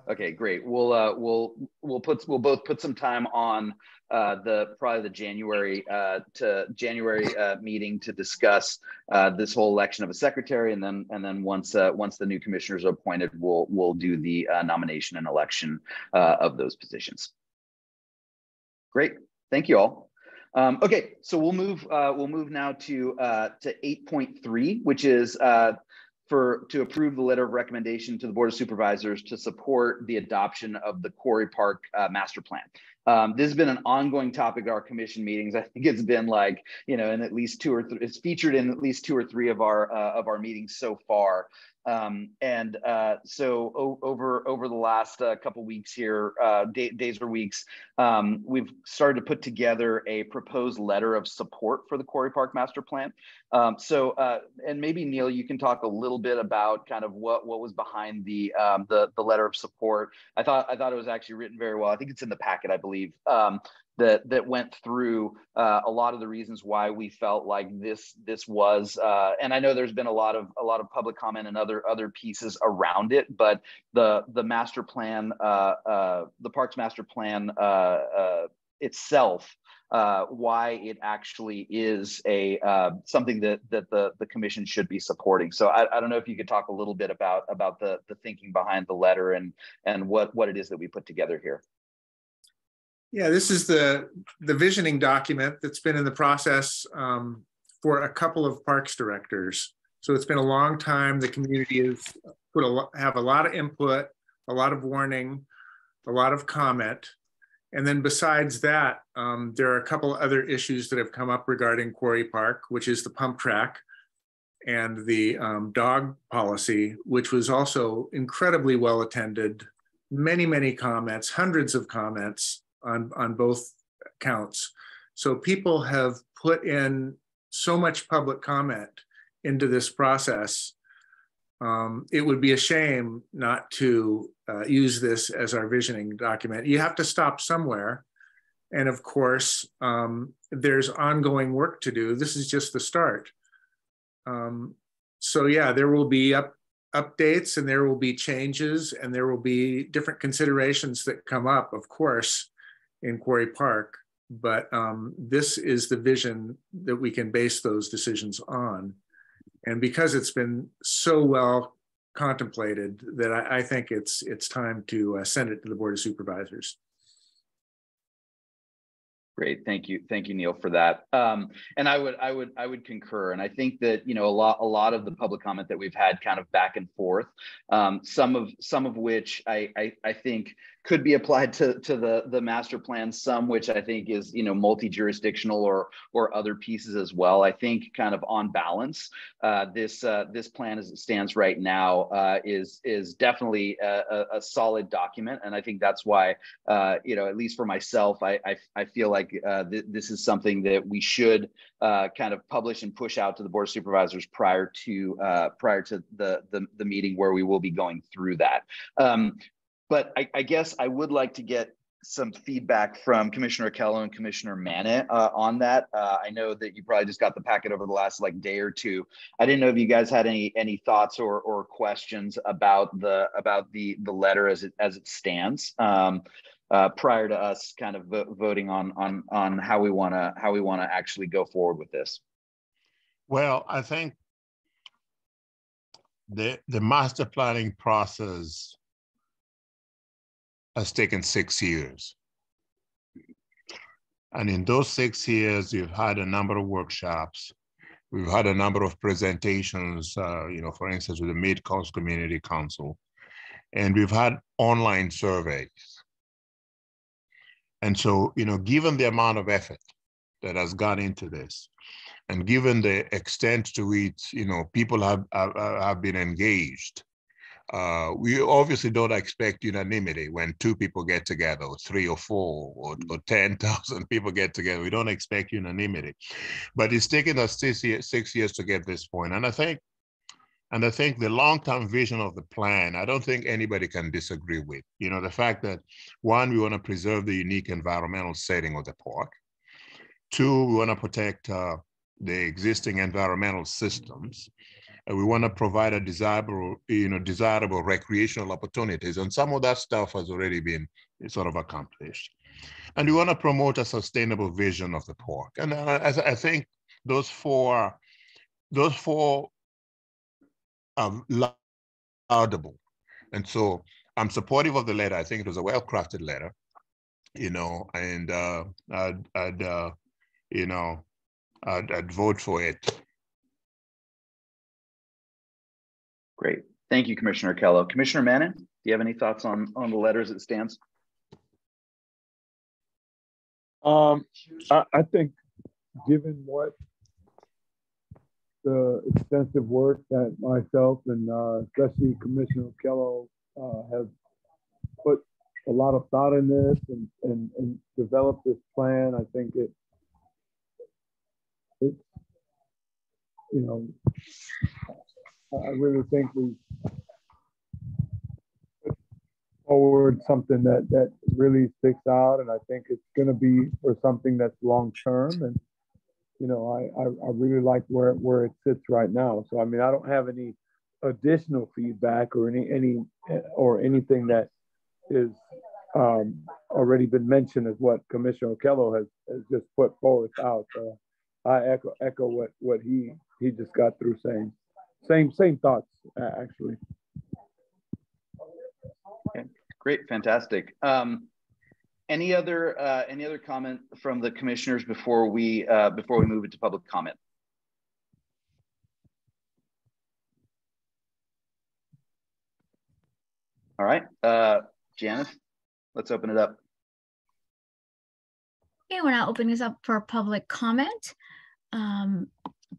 S2: Okay, great. We'll both put some time on probably the January meeting to discuss this whole election of a secretary, and then once the new commissioners are appointed, we'll do the nomination and election of those positions. Great, thank you all. Okay, so we'll move now to 8.3, which is to approve the letter of recommendation to the Board of Supervisors to support the adoption of the Quarry Park master plan. This has been an ongoing topic at our commission meetings. I think it's been like, you know, in at least it's featured in at least 2 or 3 of our meetings so far. So over the last couple weeks here, days or weeks, we've started to put together a proposed letter of support for the Quarry Park master plan. And maybe Neil, you can talk a little bit about kind of what was behind the letter of support. I thought it was actually written very well. I think it's in the packet, I believe. That went through a lot of the reasons why we felt like this was, and I know there's been a lot of public comment and other pieces around it, but the master plan, the Parks master plan itself, why it actually is something that the commission should be supporting. So I don't know if you could talk a little bit about the thinking behind the letter and what it is that we put together here.
S7: Yeah, this is the visioning document that's been in the process for a couple of parks directors. So it's been a long time. The community has have a lot of input, a lot of warning, a lot of comment. And then besides that, there are a couple other issues that have come up regarding Quarry Park, which is the pump track and the dog policy, which was also incredibly well attended. Many comments, hundreds of comments on both counts. So people have put in so much public comment into this process. It would be a shame not to use this as our visioning document. You have to stop somewhere. And of course, there's ongoing work to do. This is just the start. So yeah, there will be updates and there will be changes and there will be different considerations that come up, of course, in Quarry Park, but this is the vision that we can base those decisions on. And because it's been so well contemplated that I think it's time to send it to the Board of Supervisors.
S2: Great, thank you, Neil, for that. And I would concur. And I think that, you know, a lot of the public comment that we've had kind of back and forth, some of which I think could be applied to the master plan, some which I think is, you know, multi-jurisdictional or other pieces as well. I think kind of on balance, this plan as it stands right now is definitely a solid document, and I think that's why, you know, at least for myself, I feel like this is something that we should kind of publish and push out to the Board of Supervisors prior to the meeting where we will be going through that. But I guess I would like to get some feedback from Commissioner Akello and Commissioner Mann on that. I know that you probably just got the packet over the last day or two. I didn't know if you guys had any thoughts or questions about the letter as it stands prior to us kind of voting on how we want to actually go forward with this.
S4: Well, I think the master planning process has taken 6 years. And in those 6 years, you've had a number of workshops. We've had a number of presentations, you know, for instance, with the Mid-Coast Community Council. And we've had online surveys. And so, you know, given the amount of effort that has gone into this, and given the extent to which, you know, people have been engaged, we obviously don't expect unanimity when 2 people get together, or 3 or 4, or 10,000 people get together. We don't expect unanimity, but it's taken us 6 years to get this point. And I think the long-term vision of the plan, I don't think anybody can disagree with. You know, the fact that 1, we want to preserve the unique environmental setting of the park. 2, we want to protect the existing environmental systems. We want to provide a desirable recreational opportunities. And some of that stuff has already been sort of accomplished. And we want to promote a sustainable vision of the park. And I think those four are laudable. And so I'm supportive of the letter. I think it was a well-crafted letter, you know, and I'd vote for it.
S2: Great. Thank you, Commissioner Kello. Commissioner Manning, do you have any thoughts on the letter as it stands?
S5: I think given what the extensive work that myself and especially Commissioner Kello have put a lot of thought in this and developed this plan, I think it's, you know, I really think we put forward something that really sticks out, and I think it's going to be for something that's long term. And you know, I really like where it sits right now. So I mean, I don't have any additional feedback or anything that is already been mentioned as what Commissioner Kello has just put forth out. I echo what he just got through saying. Same thoughts, actually.
S2: Okay, great, fantastic. Any other comment from the commissioners before we move into public comment? All right, Janice, let's open it up.
S3: Okay, we're now opening this up for public comment.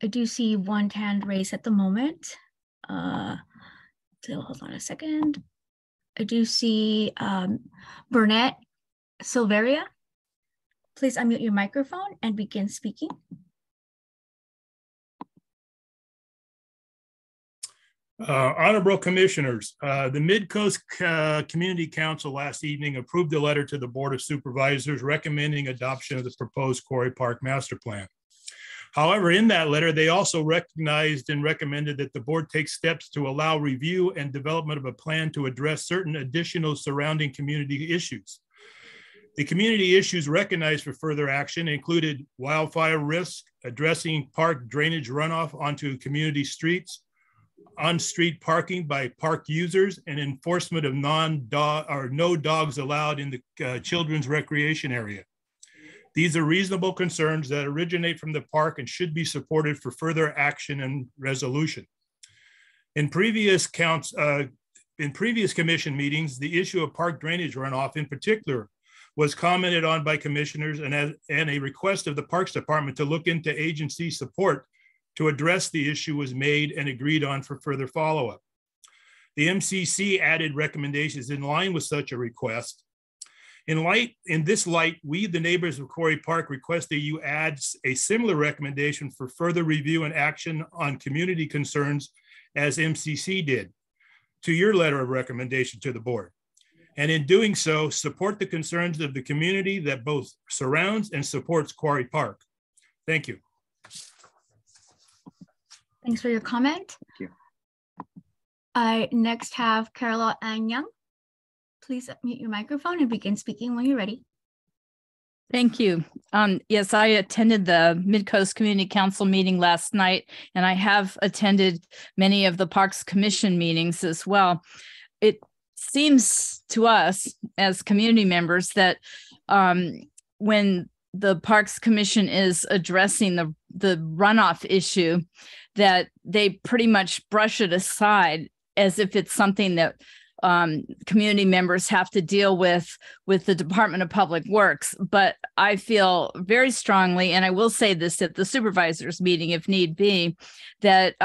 S3: I do see one hand raised at the moment. So hold on a second. I do see Burnett Silveria. Please unmute your microphone and begin speaking.
S12: Honorable Commissioners, the Mid-Coast Community Council last evening approved a letter to the Board of Supervisors recommending adoption of the proposed Quarry Park Master Plan. However, in that letter, they also recognized and recommended that the board take steps to allow review and development of a plan to address certain additional surrounding community issues. The community issues recognized for further action included wildfire risk, addressing park drainage runoff onto community streets, on-street parking by park users, and enforcement of no dogs allowed in the children's recreation area. These are reasonable concerns that originate from the park and should be supported for further action and resolution. In previous commission meetings, the issue of park drainage runoff in particular was commented on by commissioners, and a request of the Parks Department to look into agency support to address the issue was made and agreed on for further follow-up. The MCC added recommendations in line with such a request. In this light, we, the neighbors of Quarry Park, request that you add a similar recommendation for further review and action on community concerns as MCC did to your letter of recommendation to the board. And in doing so, support the concerns of the community that both surrounds and supports Quarry Park. Thank you.
S3: Thanks for your comment.
S2: Thank you.
S3: I next have Carla Ann Young. Please mute your microphone and begin speaking when you're ready.
S8: Thank you. Yes, I attended the Mid-Coast Community Council meeting last night, and I have attended many of the Parks Commission meetings as well. It seems to us as community members that when the Parks Commission is addressing the runoff issue, that they pretty much brush it aside as if it's something that community members have to deal with the Department of Public Works. But I feel very strongly, and I will say this at the supervisors meeting if need be, that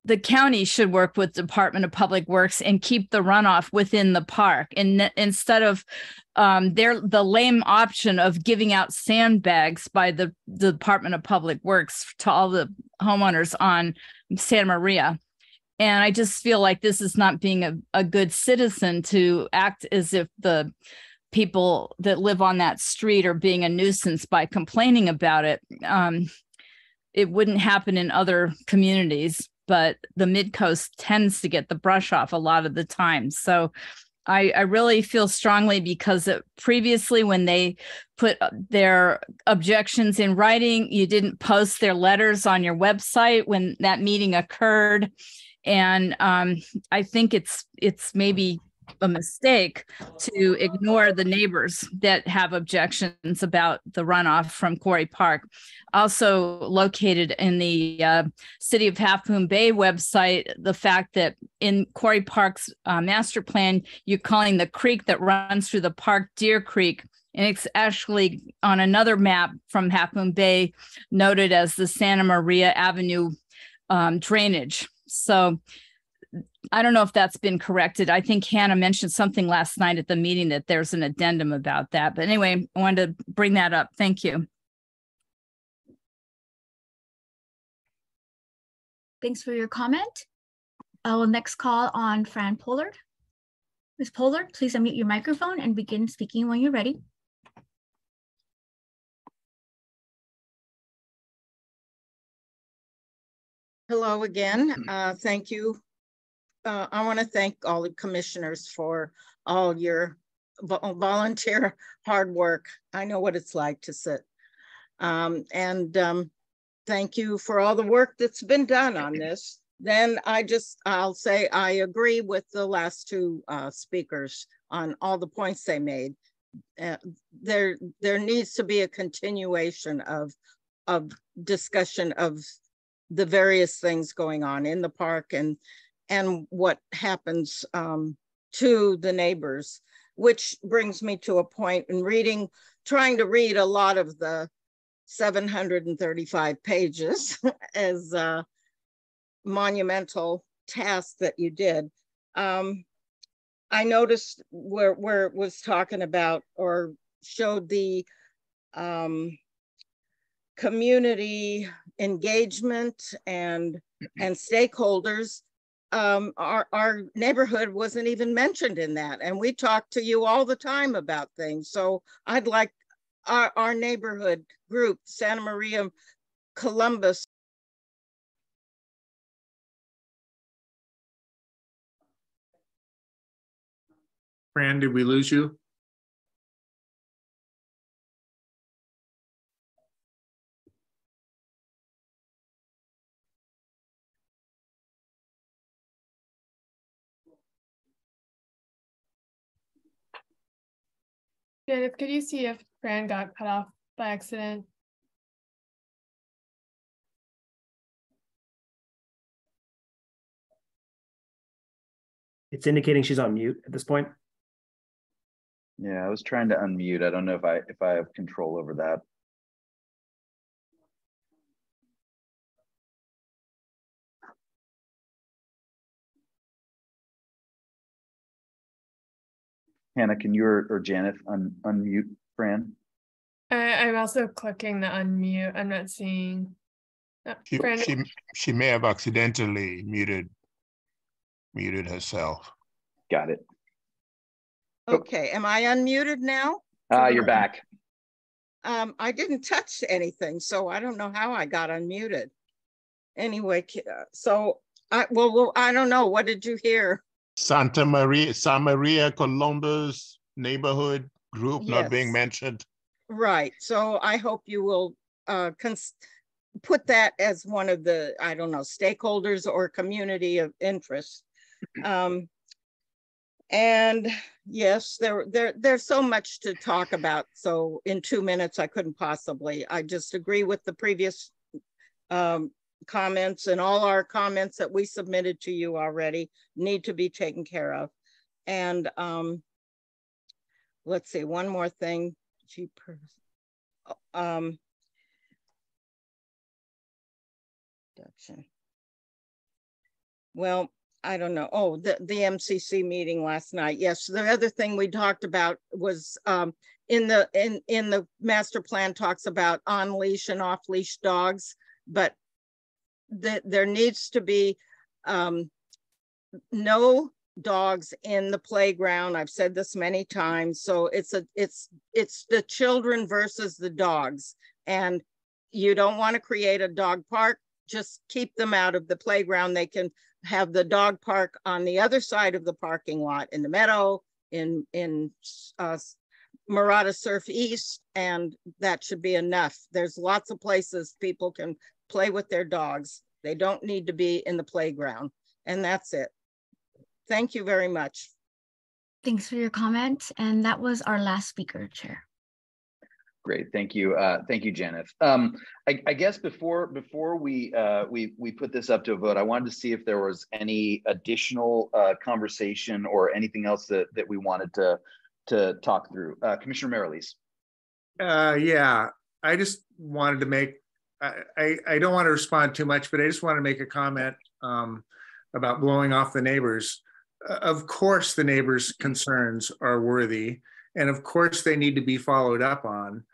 S8: the county should work with Department of Public Works and keep the runoff within the park, and instead of the lame option of giving out sandbags by the Department of Public Works to all the homeowners on Santa Maria. And I just feel like this is not being a good citizen to act as if the people that live on that street are being a nuisance by complaining about it. It wouldn't happen in other communities, but the Mid-Coast tends to get the brush off a lot of the time. So I really feel strongly because previously when they put their objections in writing, you didn't post their letters on your website when that meeting occurred. And I think it's maybe a mistake to ignore the neighbors that have objections about the runoff from Quarry Park. Also located in the City of Half Moon Bay website, the fact that in Quarry Park's master plan, you're calling the creek that runs through the park Deer Creek, and it's actually on another map from Half Moon Bay noted as the Santa Maria Avenue drainage. So I don't know if that's been corrected. I think Hannah mentioned something last night at the meeting that there's an addendum about that. But anyway, I wanted to bring that up. Thank you.
S3: Thanks for your comment. I will next call on Fran Pollard. Ms. Pollard, please unmute your microphone and begin speaking when you're ready.
S9: Hello again. Thank you. I want to thank all the commissioners for all your volunteer hard work. I know what it's like to sit. Thank you for all the work that's been done on this. Then I'll say I agree with the last two speakers on all the points they made. There needs to be a continuation of discussion of the various things going on in the park and what happens to the neighbors, which brings me to a point in trying to read a lot of the 735 pages as a monumental task that you did. I noticed where it was talking about or showed the community engagement and stakeholders. Our neighborhood wasn't even mentioned in that, and we talk to you all the time about things. So I'd like our neighborhood group, Santa Maria Columbus.
S7: Fran, did we lose you?
S1: Judith, could you see if Fran got cut off by accident?
S10: It's indicating she's on mute at this point.
S2: Yeah, I was trying to unmute. I don't know if I have control over that. Hannah, can you or Janet unmute Fran?
S1: I'm also clicking the unmute. I'm not seeing.
S4: She may have accidentally muted herself.
S2: Got it.
S9: Okay, am I unmuted now?
S2: You're back.
S9: I didn't touch anything, so I don't know how I got unmuted. Anyway, so I don't know. What did you hear?
S4: Santa Maria Columbus neighborhood group not being mentioned.
S9: Right. So I hope you will put that as one of the, I don't know, stakeholders or community of interest. And yes, there's so much to talk about. So in 2 minutes, I couldn't possibly. I just agree with the previous comments, and all our comments that we submitted to you already need to be taken care of. And let's see, one more thing. Well, I don't know. Oh, the MCC meeting last night. Yes, the other thing we talked about was in the master plan talks about on leash and off leash dogs, but there needs to be no dogs in the playground. I've said this many times. So it's the children versus the dogs, and you don't want to create a dog park. Just keep them out of the playground. They can have the dog park on the other side of the parking lot in the meadow, in Murata Surf East, and that should be enough. There's lots of places people can play with their dogs. They don't need to be in the playground, and that's it. Thank you very much.
S3: Thanks for your comments. And that was our last speaker, Chair.
S2: Great, thank you, Janet. I guess before we put this up to a vote, I wanted to see if there was any additional conversation or anything else that we wanted to talk through. Commissioner Mariles.
S7: Yeah, I just wanted to make. I don't want to respond too much, but I just want to make a comment about blowing off the neighbors. Of course, the neighbors' concerns are worthy, and of course, they need to be followed up on.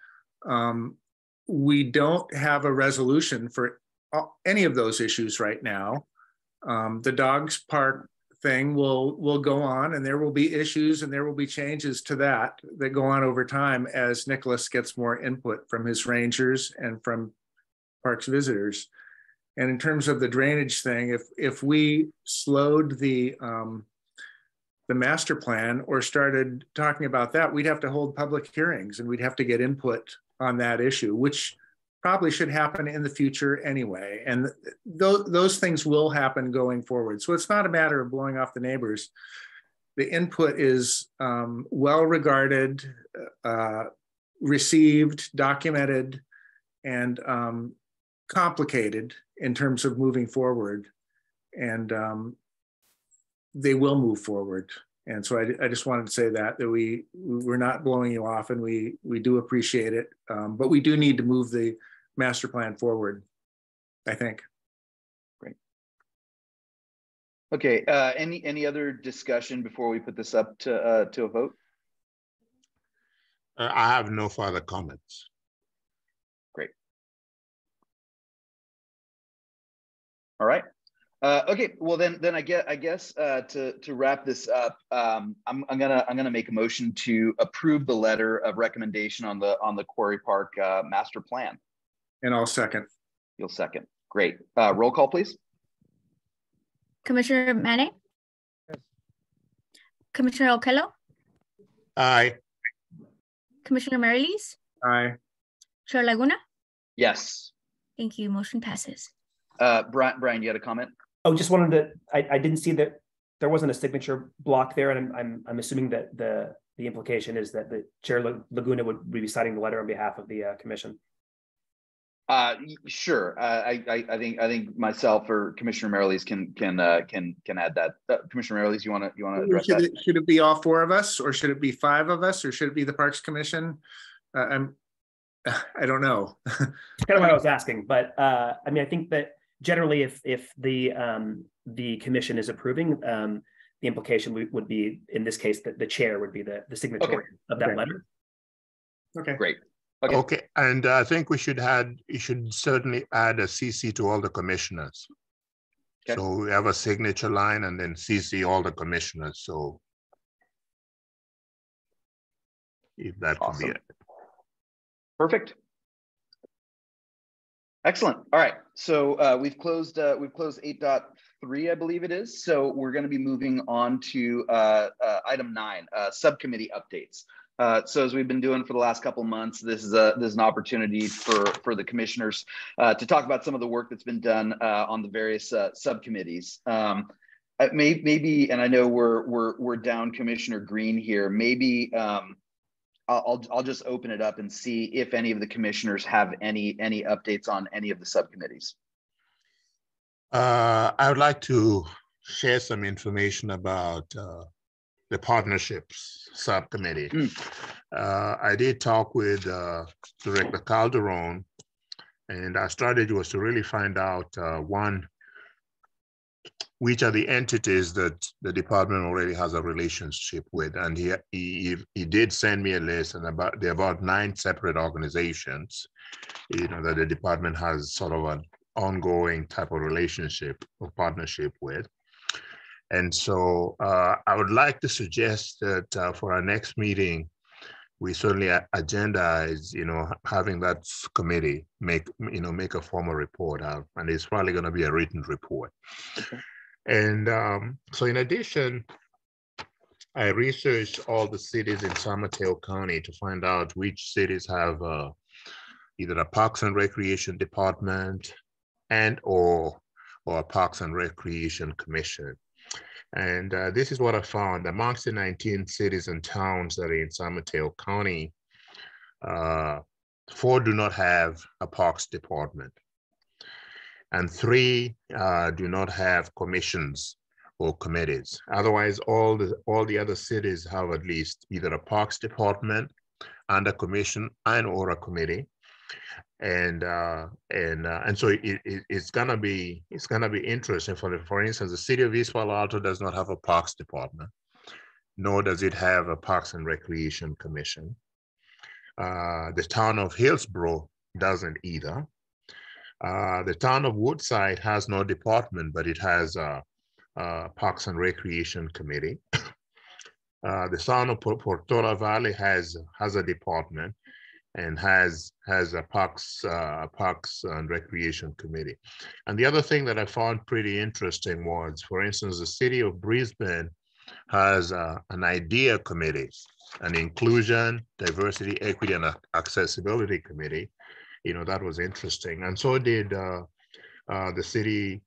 S7: We don't have a resolution for any of those issues right now. The dogs park thing will go on, and there will be issues and there will be changes to that go on over time as Nicholas gets more input from his rangers and from parks visitors. And in terms of the drainage thing, if we slowed the master plan or started talking about that, we'd have to hold public hearings and we'd have to get input on that issue, which probably should happen in the future anyway. And those things will happen going forward. So it's not a matter of blowing off the neighbors. The input is well regarded, received, documented, and complicated in terms of moving forward. And they will move forward. And so I just wanted to say that we're not blowing you off, and we do appreciate it, but we do need to move the master plan forward, I think.
S2: Great. Okay, any other discussion before we put this up to a vote?
S4: I have no further comments.
S2: Great. All right. Okay, well then I guess to wrap this up, I'm gonna make a motion to approve the letter of recommendation on the Quarry Park master plan.
S7: And I'll second.
S2: You'll second. Great. Roll call, please.
S3: Commissioner Mane? Yes. Commissioner Okello?
S4: Aye.
S3: Commissioner Mariles?
S7: Aye.
S3: Chair Laguna?
S2: Yes.
S3: Thank you. Motion passes.
S2: Brian, you had a comment?
S10: Oh, just wanted to. I didn't see that there wasn't a signature block there, and I'm assuming that the implication is that the Chair Laguna would be signing the letter on behalf of the commission.
S2: Sure. I think myself or Commissioner Mariles can add that. Commissioner Mariles, you want to address that?
S7: Should it be all four of us, or should it be five of us, or should it be the Parks Commission? I don't know.
S10: Kind of what I was asking, but I mean, I think that generally, if the commission is approving, the implication would be, in this case, that the chair would be the signatory of that letter.
S7: Okay.
S2: Great.
S4: Okay, and I think you should certainly add a CC to all the commissioners. Okay. So we have a signature line and then CC all the commissioners. So if that could be it.
S2: Perfect. Excellent. All right. So we've closed 8.3, I believe it is. So we're going to be moving on to item 9, subcommittee updates. So as we've been doing for the last couple of months, this is an opportunity for the commissioners to talk about some of the work that's been done on the various subcommittees. Maybe, and I know we're down Commissioner Green here. Maybe I'll just open it up and see if any of the commissioners have any updates on any of the subcommittees.
S4: I would like to share some information about the partnerships subcommittee. I did talk with Director Calderon, and our strategy was to really find out one, which are the entities that the department already has a relationship with. And he did send me a list, and there are about 9 separate organizations, that the department has sort of an ongoing type of relationship or partnership with. And so I would like to suggest that for our next meeting, we certainly agendize, having that committee make a formal report out, and it's probably going to be a written report. Okay. And so in addition, I researched all the cities in San Mateo County to find out which cities have either a Parks and Recreation Department and or a Parks and Recreation Commission. And this is what I found. Amongst the 19 cities and towns that are in San Mateo County, 4 do not have a parks department, and 3 do not have commissions or committees. Otherwise, all the other cities have at least either a parks department and a commission and or a committee. And so it's gonna be interesting. For instance, the city of East Palo Alto does not have a parks department, nor does it have a Parks and Recreation Commission. The town of Hillsborough doesn't either. The town of Woodside has no department, but it has a Parks and Recreation Committee. The town of Portola Valley has a department and has a Parks and Recreation Committee. And the other thing that I found pretty interesting was, for instance, the city of Brisbane has an IDEA committee, an Inclusion, Diversity, Equity, and Accessibility Committee. You know, that was interesting. And so did the city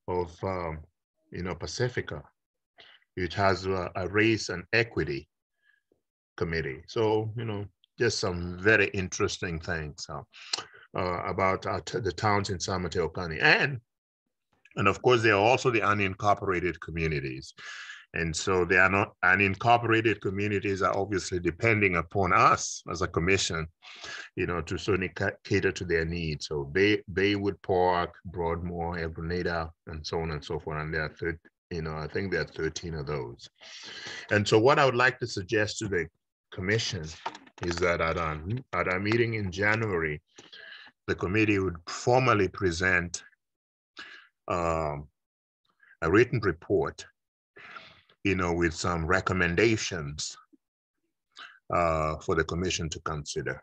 S4: of Pacifica, which has a Race and Equity Committee. So, you know, just some very interesting things about the towns in San Mateo County. And of course, there are also the unincorporated communities. And so the unincorporated communities are obviously depending upon us as a commission, you know, to certainly cater to their needs. So Baywood Park, Broadmoor, El Granada, and so on and so forth. And there are I think there are 13 of those. And so what I would like to suggest to the commission is that at our meeting in January, the committee would formally present a written report, you know, with some recommendations for the commission to consider.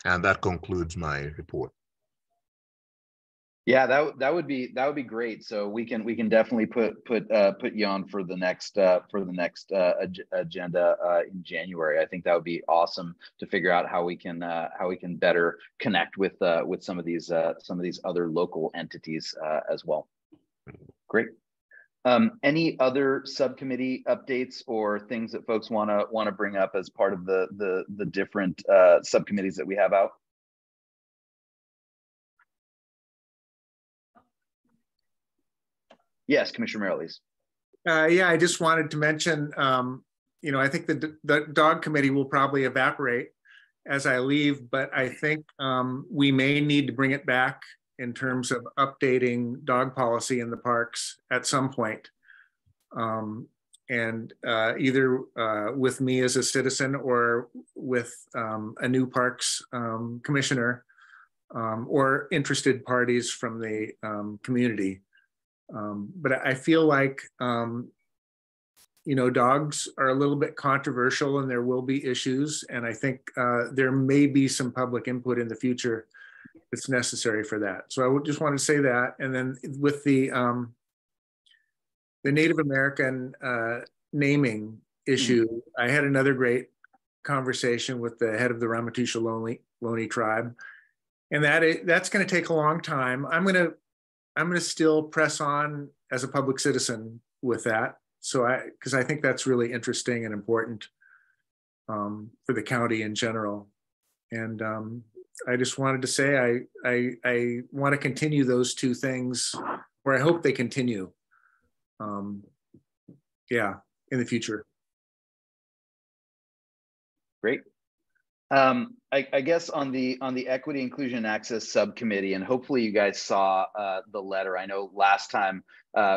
S4: And that concludes my report.
S2: Yeah, that would be great. So we can definitely put you on for the next agenda in January. I think that would be awesome to figure out how we can better connect with some of these other local entities as well. Great. Any other subcommittee updates or things that folks want to bring up as part of the different subcommittees that we have out? Yes, Commissioner Merrilees.
S7: Yeah, I just wanted to mention, you know, I think the dog committee will probably evaporate as I leave, but I think we may need to bring it back in terms of updating dog policy in the parks at some point. And either with me as a citizen or with a new parks commissioner or interested parties from the community. But I feel like, you know, dogs are a little bit controversial and there will be issues. And I think there may be some public input in the future that's necessary for that. So I would just want to say that. And then with the Native American naming issue, I had another great conversation with the head of the Ramaytush Ohlone tribe. And that's going to take a long time. I'm going to still press on as a public citizen with that. So because I think that's really interesting and important for the county in general. And I just wanted to say I want to continue those two things, or I hope they continue. Yeah, in the future.
S2: Great. I guess on the Equity, Inclusion, and Access Subcommittee, and hopefully you guys saw the letter. I know last time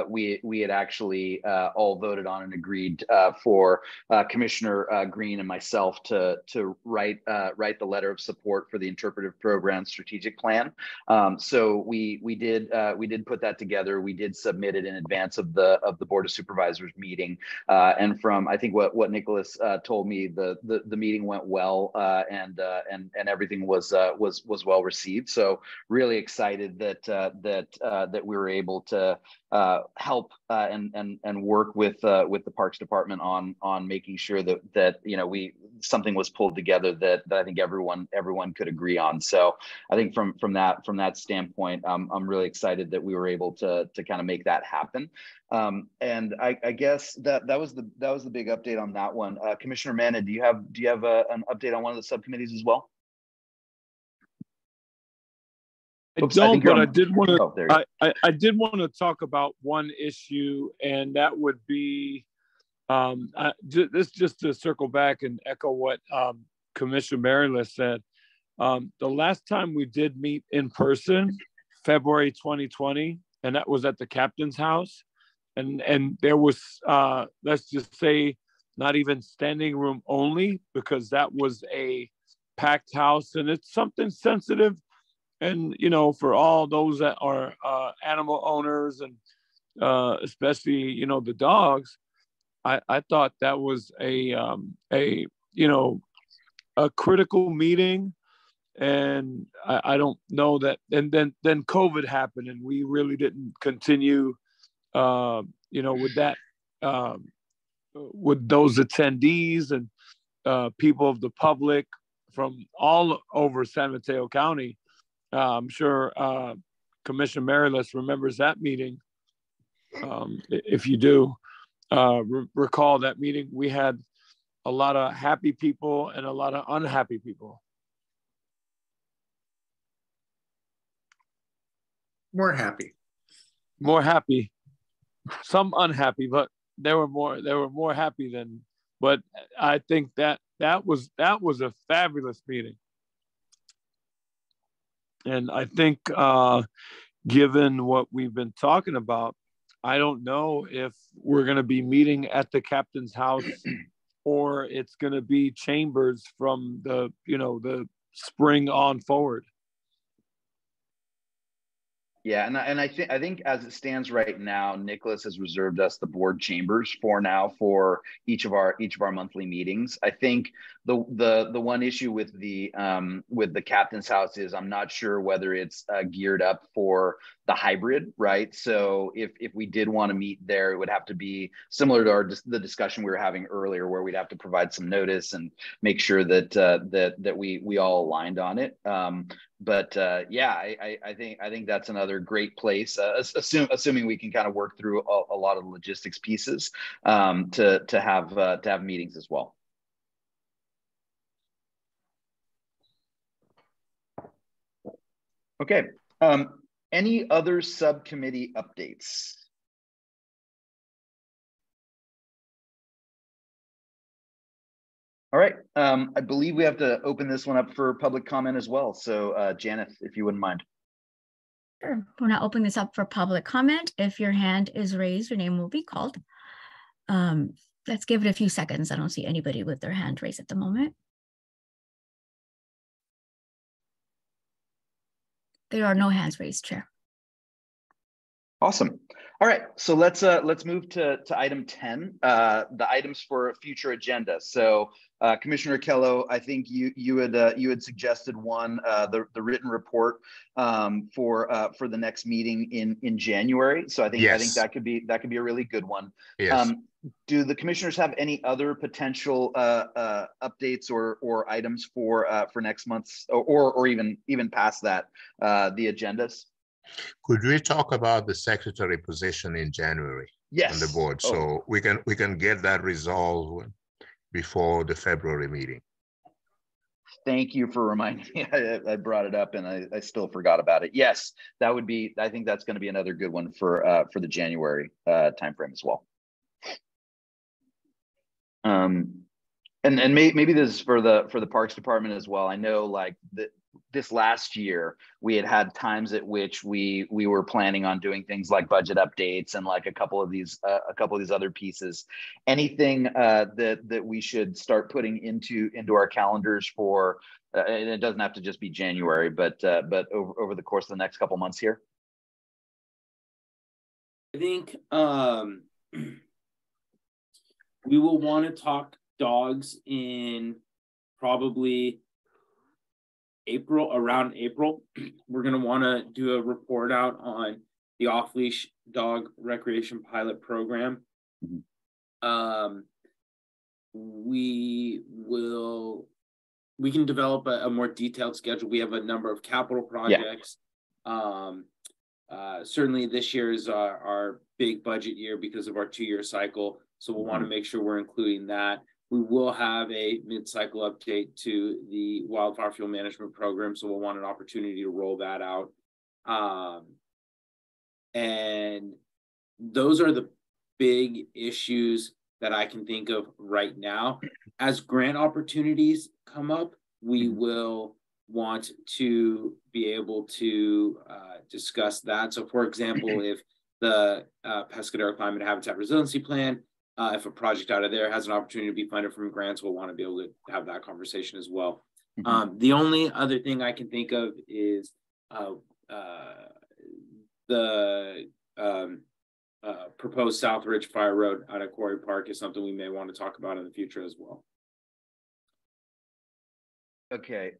S2: we had actually all voted on and agreed for Commissioner Green and myself to write the letter of support for the Interpretive Program Strategic Plan. So we did put that together. We did submit it in advance of the Board of Supervisors meeting, and from I think what Nicholas told me, the meeting went well, and everything was well received. So really excited that we were able to help and work with the Parks Department on making sure that something was pulled together that I think everyone could agree on. So I think from that standpoint, I'm really excited that we were able to kind of make that happen. And I guess that was the big update on that one. Commissioner Manna, do you have an update on one of the subcommittees as well?
S5: Oops, I did want to. I did want to talk about one issue, and that would be this. Just to circle back and echo what Commissioner Maryland said. The last time we did meet in person, February 2020, and that was at the captain's house, and there was let's just say not even standing room only, because that was a packed house, and it's something sensitive. And, for all those that are animal owners and especially, the dogs, I thought that was a critical meeting. And I don't know that. And then COVID happened, and we really didn't continue, with that, with those attendees and people of the public from all over San Mateo County. I'm sure Commissioner Maryland remembers that meeting. If you do recall that meeting, we had a lot of happy people and a lot of unhappy people.
S7: More happy.
S5: Some unhappy, but they were more happy than. But I think that was a fabulous meeting. And I think, given what we've been talking about, I don't know if we're going to be meeting at the captain's house or it's going to be chambers from the spring on forward.
S2: Yeah, and I think as it stands right now, Nicholas has reserved us the board chambers for each of our monthly meetings. I think the one issue with the captain's house is I'm not sure whether it's geared up for the hybrid, right? So if we did want to meet there, it would have to be similar to the discussion we were having earlier, where we'd have to provide some notice and make sure that we all aligned on it. But I think that's another great place, assuming we can kind of work through a lot of the logistics pieces to have meetings as well. Okay. Any other subcommittee updates? All right. I believe we have to open this one up for public comment as well. So Janet, if you wouldn't mind.
S3: Sure. We're not opening this up for public comment. If your hand is raised, your name will be called. Let's give it a few seconds. I don't see anybody with their hand raised at the moment. There are no hands raised, Chair.
S2: Awesome. All right, so let's move to item 10, the items for a future agenda. So Commissioner Kello, I think you had suggested one, the written report for the next meeting in January. So I think that could be a really good one.
S4: Yes.
S2: Do the commissioners have any other potential updates or items for next month's or even past that, the agendas?
S4: Could we talk about the secretary position in January?
S2: Yes.
S4: On the board, so we can get that resolved before the February meeting.
S2: Thank you for reminding me. I brought it up and I still forgot about it. Yes, that would be. I think that's going to be another good one for the January timeframe as well. And maybe this is for the Parks Department as well. I know like this last year we had times at which we were planning on doing things like budget updates and like a couple of these other pieces. Anything that we should start putting into our calendars for, and it doesn't have to just be January, but over the course of the next couple months here?
S6: I think we will want to talk dogs in probably around April. We're going to want to do a report out on the off-leash dog recreation pilot program. We can develop a more detailed schedule. We have a number of capital projects. Certainly this year is our big budget year because of our 2-year cycle. So we'll want to make sure we're including that. We will have a mid-cycle update to the wildfire fuel management program. So we'll want an opportunity to roll that out. And those are the big issues that I can think of right now. As grant opportunities come up, we will want to be able to discuss that. So for example, if the Pescadero Climate Habitat Resiliency Plan, if a project out of there has an opportunity to be funded from grants, we'll want to be able to have that conversation as well. The only other thing I can think of is the proposed South Ridge Fire Road out of Quarry Park is something we may want to talk about in the future as well.
S2: Okay.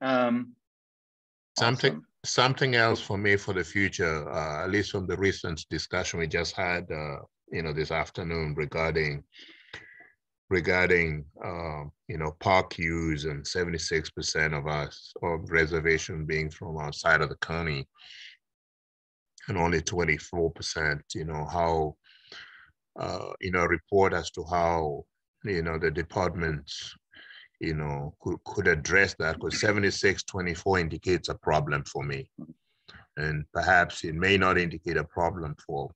S4: Something else for me for the future, at least from the recent discussion we just had, this afternoon regarding park use and 76% of us of reservation being from outside of the county, and only 24%. How report as to how the departments could address that, because 76-24 indicates a problem for me, and perhaps it may not indicate a problem for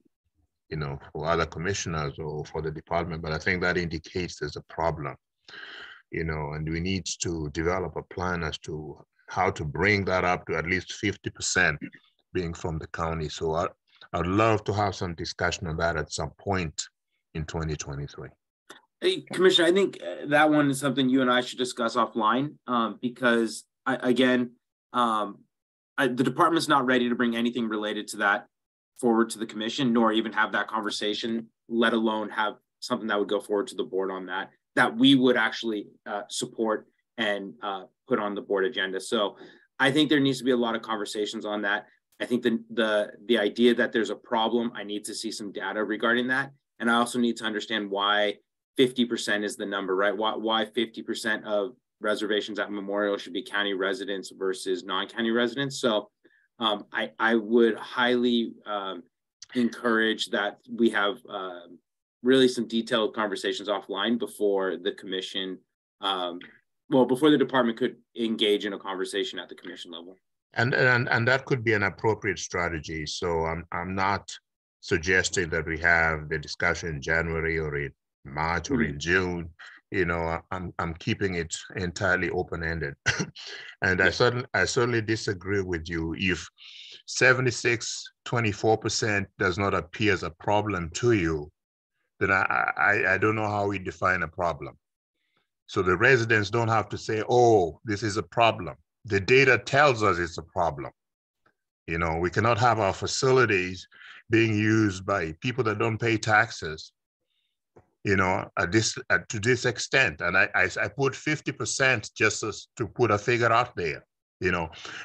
S4: other commissioners or for the department, but I think that indicates there's a problem, and we need to develop a plan as to how to bring that up to at least 50% being from the county. So I'd love to have some discussion on that at some point in 2023.
S6: Hey, Commissioner, I think that one is something you and I should discuss offline, because the department's not ready to bring anything related to that forward to the commission, nor even have that conversation, let alone have something that would go forward to the board on that we would actually support and put on the board agenda. So I think there needs to be a lot of conversations on that. I think the idea that there's a problem, I need to see some data regarding that. And I also need to understand why 50% is the number, right? Why 50% of reservations at Memorial should be county residents versus non-county residents. So I would highly encourage that we have really some detailed conversations offline before the commission, before the department could engage in a conversation at the commission level.
S4: And that could be an appropriate strategy. So I'm not suggesting that we have the discussion in January or in March or in June. I'm keeping it entirely open-ended. And I certainly disagree with you. If 76-24% does not appear as a problem to you, then I don't know how we define a problem. So the residents don't have to say, oh, this is a problem. The data tells us it's a problem. We cannot have our facilities being used by people that don't pay taxes, to this extent. And I put 50% just to put a figure out there,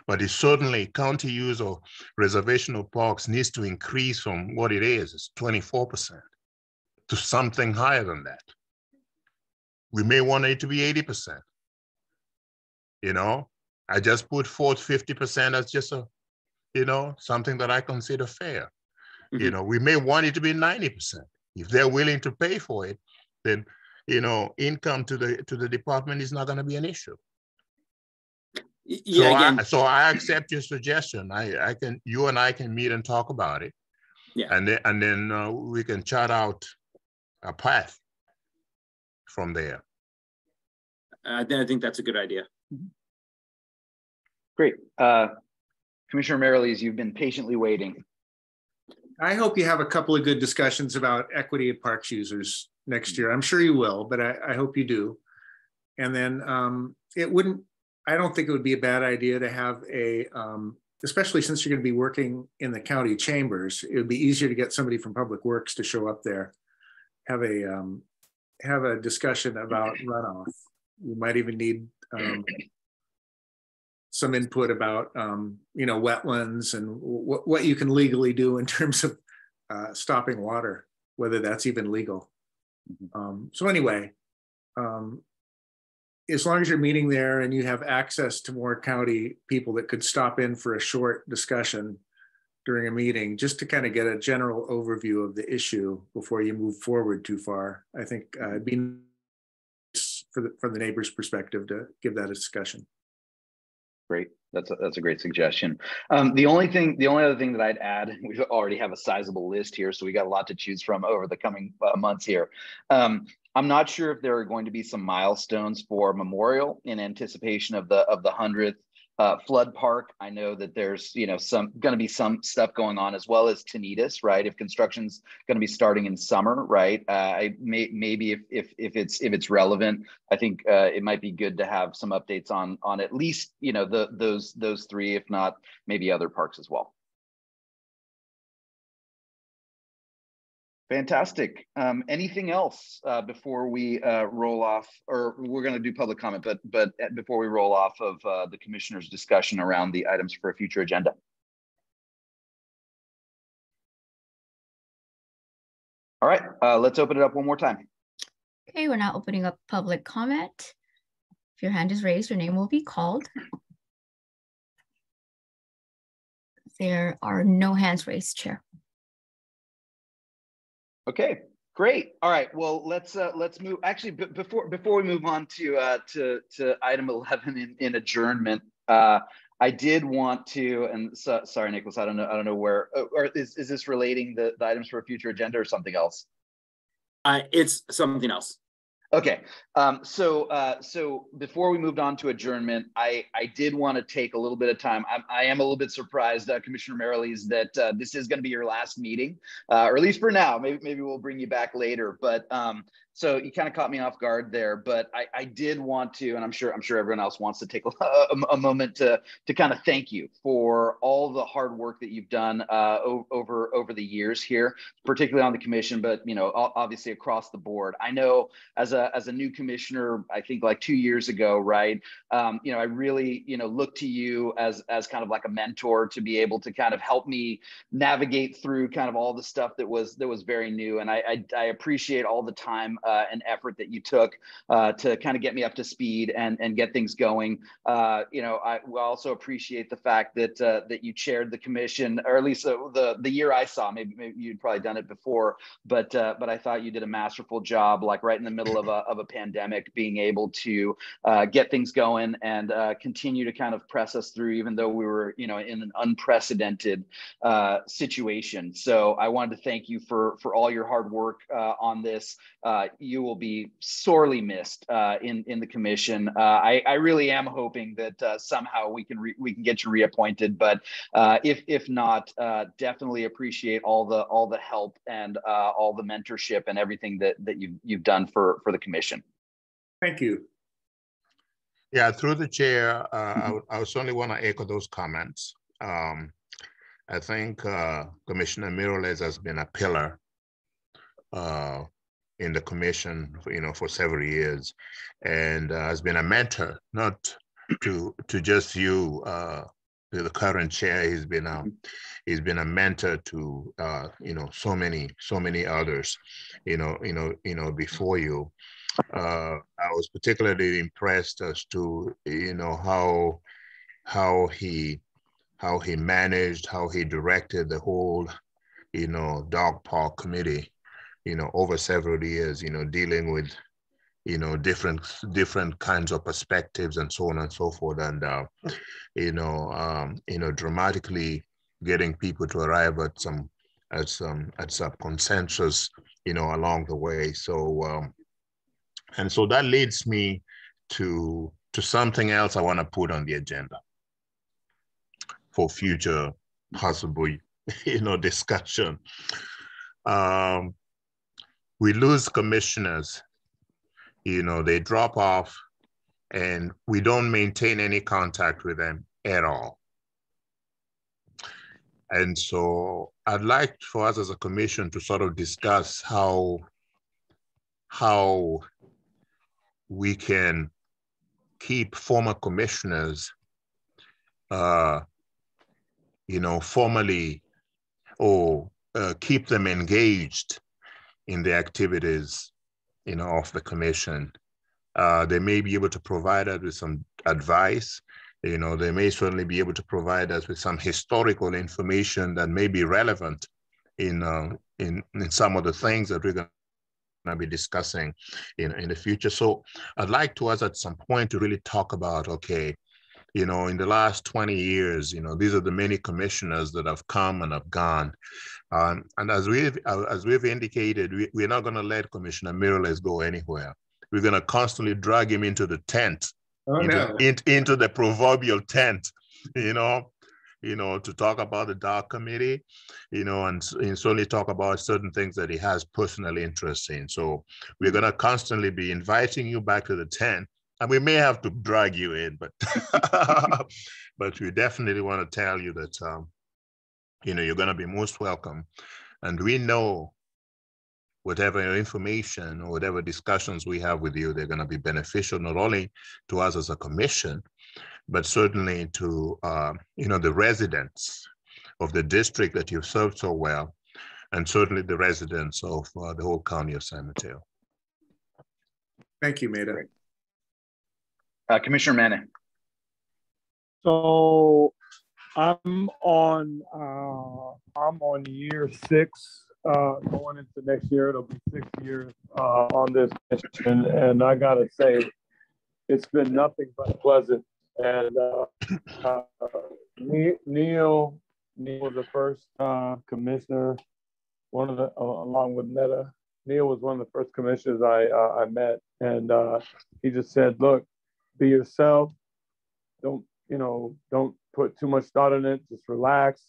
S4: but it's certainly county use of reservational parks needs to increase from what it is. It's 24% to something higher than that. We may want it to be 80%. I just put forth 50% as just a, something that I consider fair. We may want it to be 90%. If they're willing to pay for it, then, income to the department is not going to be an issue. Yeah, so I accept your suggestion. You and I can meet and talk about it. Yeah. And then we can chart out a path from there.
S6: I think that's a good idea.
S2: Great. Commissioner Merrilees, you've been patiently waiting.
S7: I hope you have a couple of good discussions about equity of parks users next year. I'm sure you will, but I hope you do. And then I don't think it would be a bad idea to have especially since you're going to be working in the county chambers, it would be easier to get somebody from Public Works to show up there, have a discussion about runoff. You might even need some input about wetlands and what you can legally do in terms of stopping water, whether that's even legal. So anyway, as long as you're meeting there and you have access to more county people that could stop in for a short discussion during a meeting, just to kind of get a general overview of the issue before you move forward too far, I think it'd be nice from the neighbor's perspective to give that a discussion.
S2: Great. That's a great suggestion. The only other thing that I'd add, we already have a sizable list here, so we got a lot to choose from over the coming months here. I'm not sure if there are going to be some milestones for Memorial in anticipation of the 100th flood park. I know that there's going to be some stuff going on, as well as Tanitas, right? If construction's going to be starting in summer, right? Maybe if it's relevant, I think it might be good to have some updates on at least those three, if not maybe other parks as well. Fantastic. Anything else before we roll off, or we're going to do public comment, but before we roll off of the commissioner's discussion around the items for a future agenda? All right, let's open it up one more time.
S3: Okay, we're now opening up public comment. If your hand is raised, your name will be called. There are no hands raised, Chair. Okay, great. All right. Well, let's move. Actually, before we move on to item 11 in adjournment, I did want to, and sorry, Nicholas, I don't know where, or is this relating the items for a future agenda or something else?
S6: It's something else.
S2: Okay, so before we moved on to adjournment, I did want to take a little bit of time. I am a little bit surprised, Commissioner Merrilees, that this is going to be your last meeting, or at least for now. Maybe we'll bring you back later. But so you kind of caught me off guard there. But I did want to, and I'm sure everyone else wants to take a moment to kind of thank you for all the hard work that you've done over the years here, particularly on the commission, but obviously across the board. I know as a new commissioner, I think like 2 years ago, right? I really, looked to you as kind of like a mentor to be able to kind of help me navigate through kind of all the stuff that was very new. And I appreciate all the time and effort that you took to kind of get me up to speed and get things going. I also appreciate the fact that you chaired the commission, or at least the year I saw. Maybe you'd probably done it before, but I thought you did a masterful job, like right in the middle of a pandemic, being able to get things going and continue to kind of press us through, even though we were, in an unprecedented situation. So I wanted to thank you for all your hard work on this. You will be sorely missed in the commission. I really am hoping that somehow we can get you reappointed, but if not, definitely appreciate all the help and all the mentorship and everything that you've done for the commission.
S7: Thank you.
S4: Yeah, through the chair, I would certainly want to echo those comments. I think Commissioner Miroles has been a pillar in the commission, for several years, and has been a mentor, not to just you, to the current chair. He's been a mentor to so many others, before you. I was particularly impressed as to how he managed, how he directed the whole dog park committee over several years, dealing with different kinds of perspectives and so on and so forth, and dramatically getting people to arrive at some consensus along the way. So and so that leads me to something else I want to put on the agenda for future possible discussion. We lose commissioners, they drop off, and we don't maintain any contact with them at all. And so I'd like for us as a commission to sort of discuss how we can keep former commissioners, formally, or keep them engaged in the activities, of the commission. They may be able to provide us with some advice. They may certainly be able to provide us with some historical information that may be relevant in some of the things that we're going to be discussing in the future. So I'd like to us at some point to really talk about, okay, in the last 20 years, these are the many commissioners that have come and have gone. And as we've indicated, we're not going to let Commissioner Mireles go anywhere. We're going to constantly drag him into the tent, into the proverbial tent, to talk about the dark committee, and certainly talk about certain things that he has personal interest in. So we're going to constantly be inviting you back to the tent, and we may have to drag you in, but but we definitely want to tell you that you're going to be most welcome. And we know whatever information or whatever discussions we have with you, they're going to be beneficial not only to us as a commission, but certainly to the residents of the district that you've served so well, and certainly the residents of the whole county of San Mateo.
S7: Thank you, Maida.
S2: Commissioner Manning.
S5: So I'm on year 6, going into next year. It'll be 6 years on this mission, and I gotta say, it's been nothing but pleasant. And Neil was the first commissioner, along with Meta. Neil was one of the first commissioners I met, and he just said, "Look, be yourself. Don't put too much thought in it. Just relax.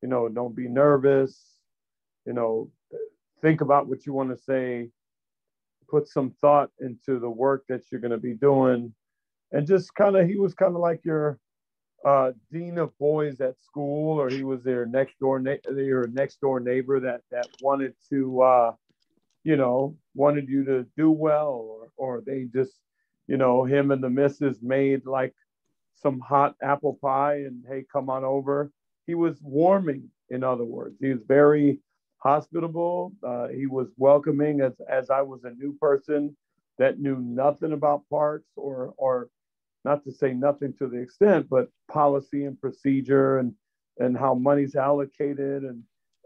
S5: Don't be nervous. Think about what you want to say. Put some thought into the work that you're going to be doing." And just he was kind of like your dean of boys at school, or he was your next door neighbor that wanted to, wanted you to do well, or they just, him and the missus made like some hot apple pie and, hey, come on over. He was warming, in other words. He was very hospitable. He was welcoming as I was a new person that knew nothing about parks, or not to say nothing to the extent, but policy and procedure and how money's allocated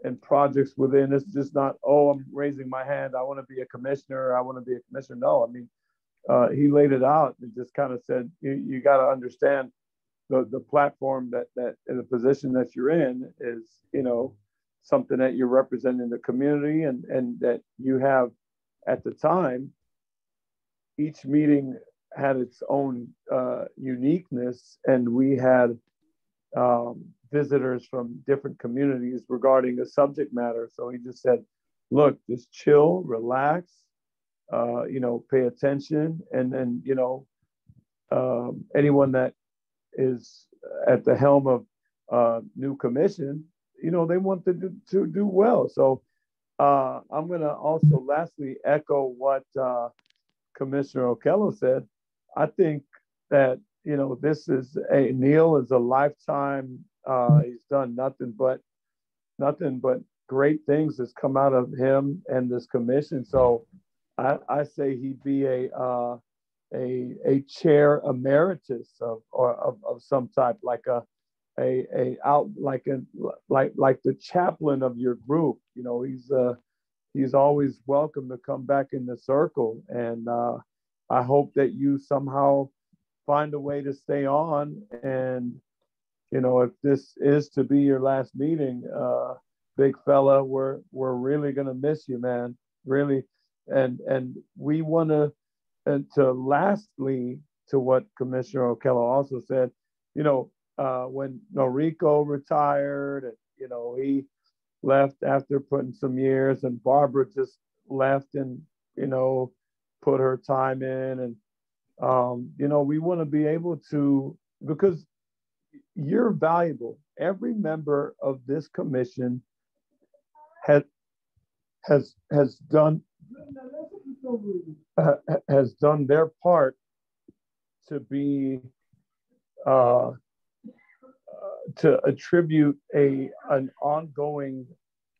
S5: and projects within. It's just not, oh, I'm raising my hand, I want to be a commissioner, No, I mean, he laid it out and just kind of said, you got to understand the platform that in the position that you're in is, something that you're representing the community, and that you have, at the time, each meeting had its own uniqueness, and we had visitors from different communities regarding a subject matter. So he just said, look, just chill, relax, pay attention, and then, anyone that is at the helm of new commission, they want to do well. So I'm going to also lastly echo what Commissioner Okello said. I think that, this is Neil is a lifetime, he's done nothing but great things that's come out of him and this commission. So I say he'd be a chair emeritus of some type, like like the chaplain of your group. He's always welcome to come back in the circle, and I hope that you somehow find a way to stay on. And if this is to be your last meeting, big fella, we're really gonna miss you, man, really. And we want to, and to lastly, to what Commissioner Okello also said, when Noriko retired, and he left after putting some years, and Barbara just left and put her time in, and we want to be able to, because you're valuable. Every member of this commission has done their part to be to attribute an ongoing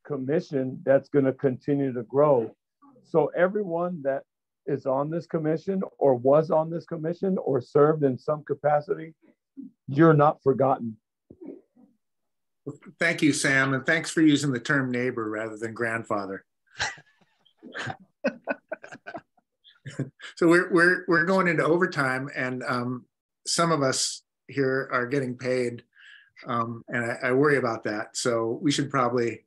S5: commission that's going to continue to grow. So everyone that is on this commission or was on this commission or served in some capacity, you're not forgotten.
S7: Thank you, Sam, and thanks for using the term neighbor rather than grandfather. So we're going into overtime, and some of us here are getting paid, and I worry about that. So we should probably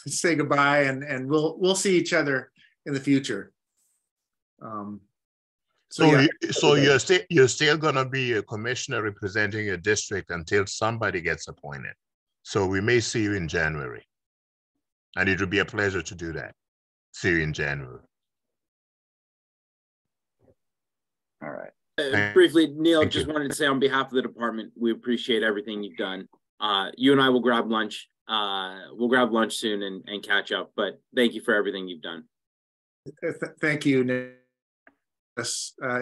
S7: say goodbye, and we'll see each other in the future.
S4: So you're still going to be a commissioner representing your district until somebody gets appointed. So we may see you in January, and it would be a pleasure to do that. See you in January.
S2: All right.
S6: Briefly, Neil, just wanted to say on behalf of the department, we appreciate everything you've done. You and I will grab lunch. We'll grab lunch soon and catch up. But thank you for everything you've done.
S7: Thank you, Nick.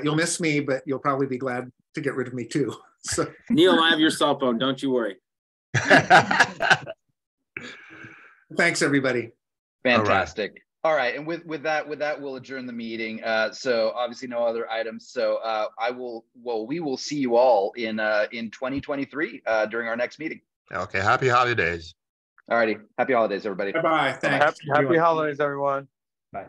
S7: You'll miss me, but you'll probably be glad to get rid of me too. So
S6: Neil, I have your cell phone. Don't you worry.
S7: Thanks, everybody.
S2: Fantastic. All right. And with that, we'll adjourn the meeting. So obviously no other items. So we will see you all in 2023 during our next meeting.
S4: Okay. Happy holidays.
S2: All righty. Happy holidays, everybody.
S7: Bye-bye. Thanks.
S5: Happy holidays, everyone.
S10: Bye.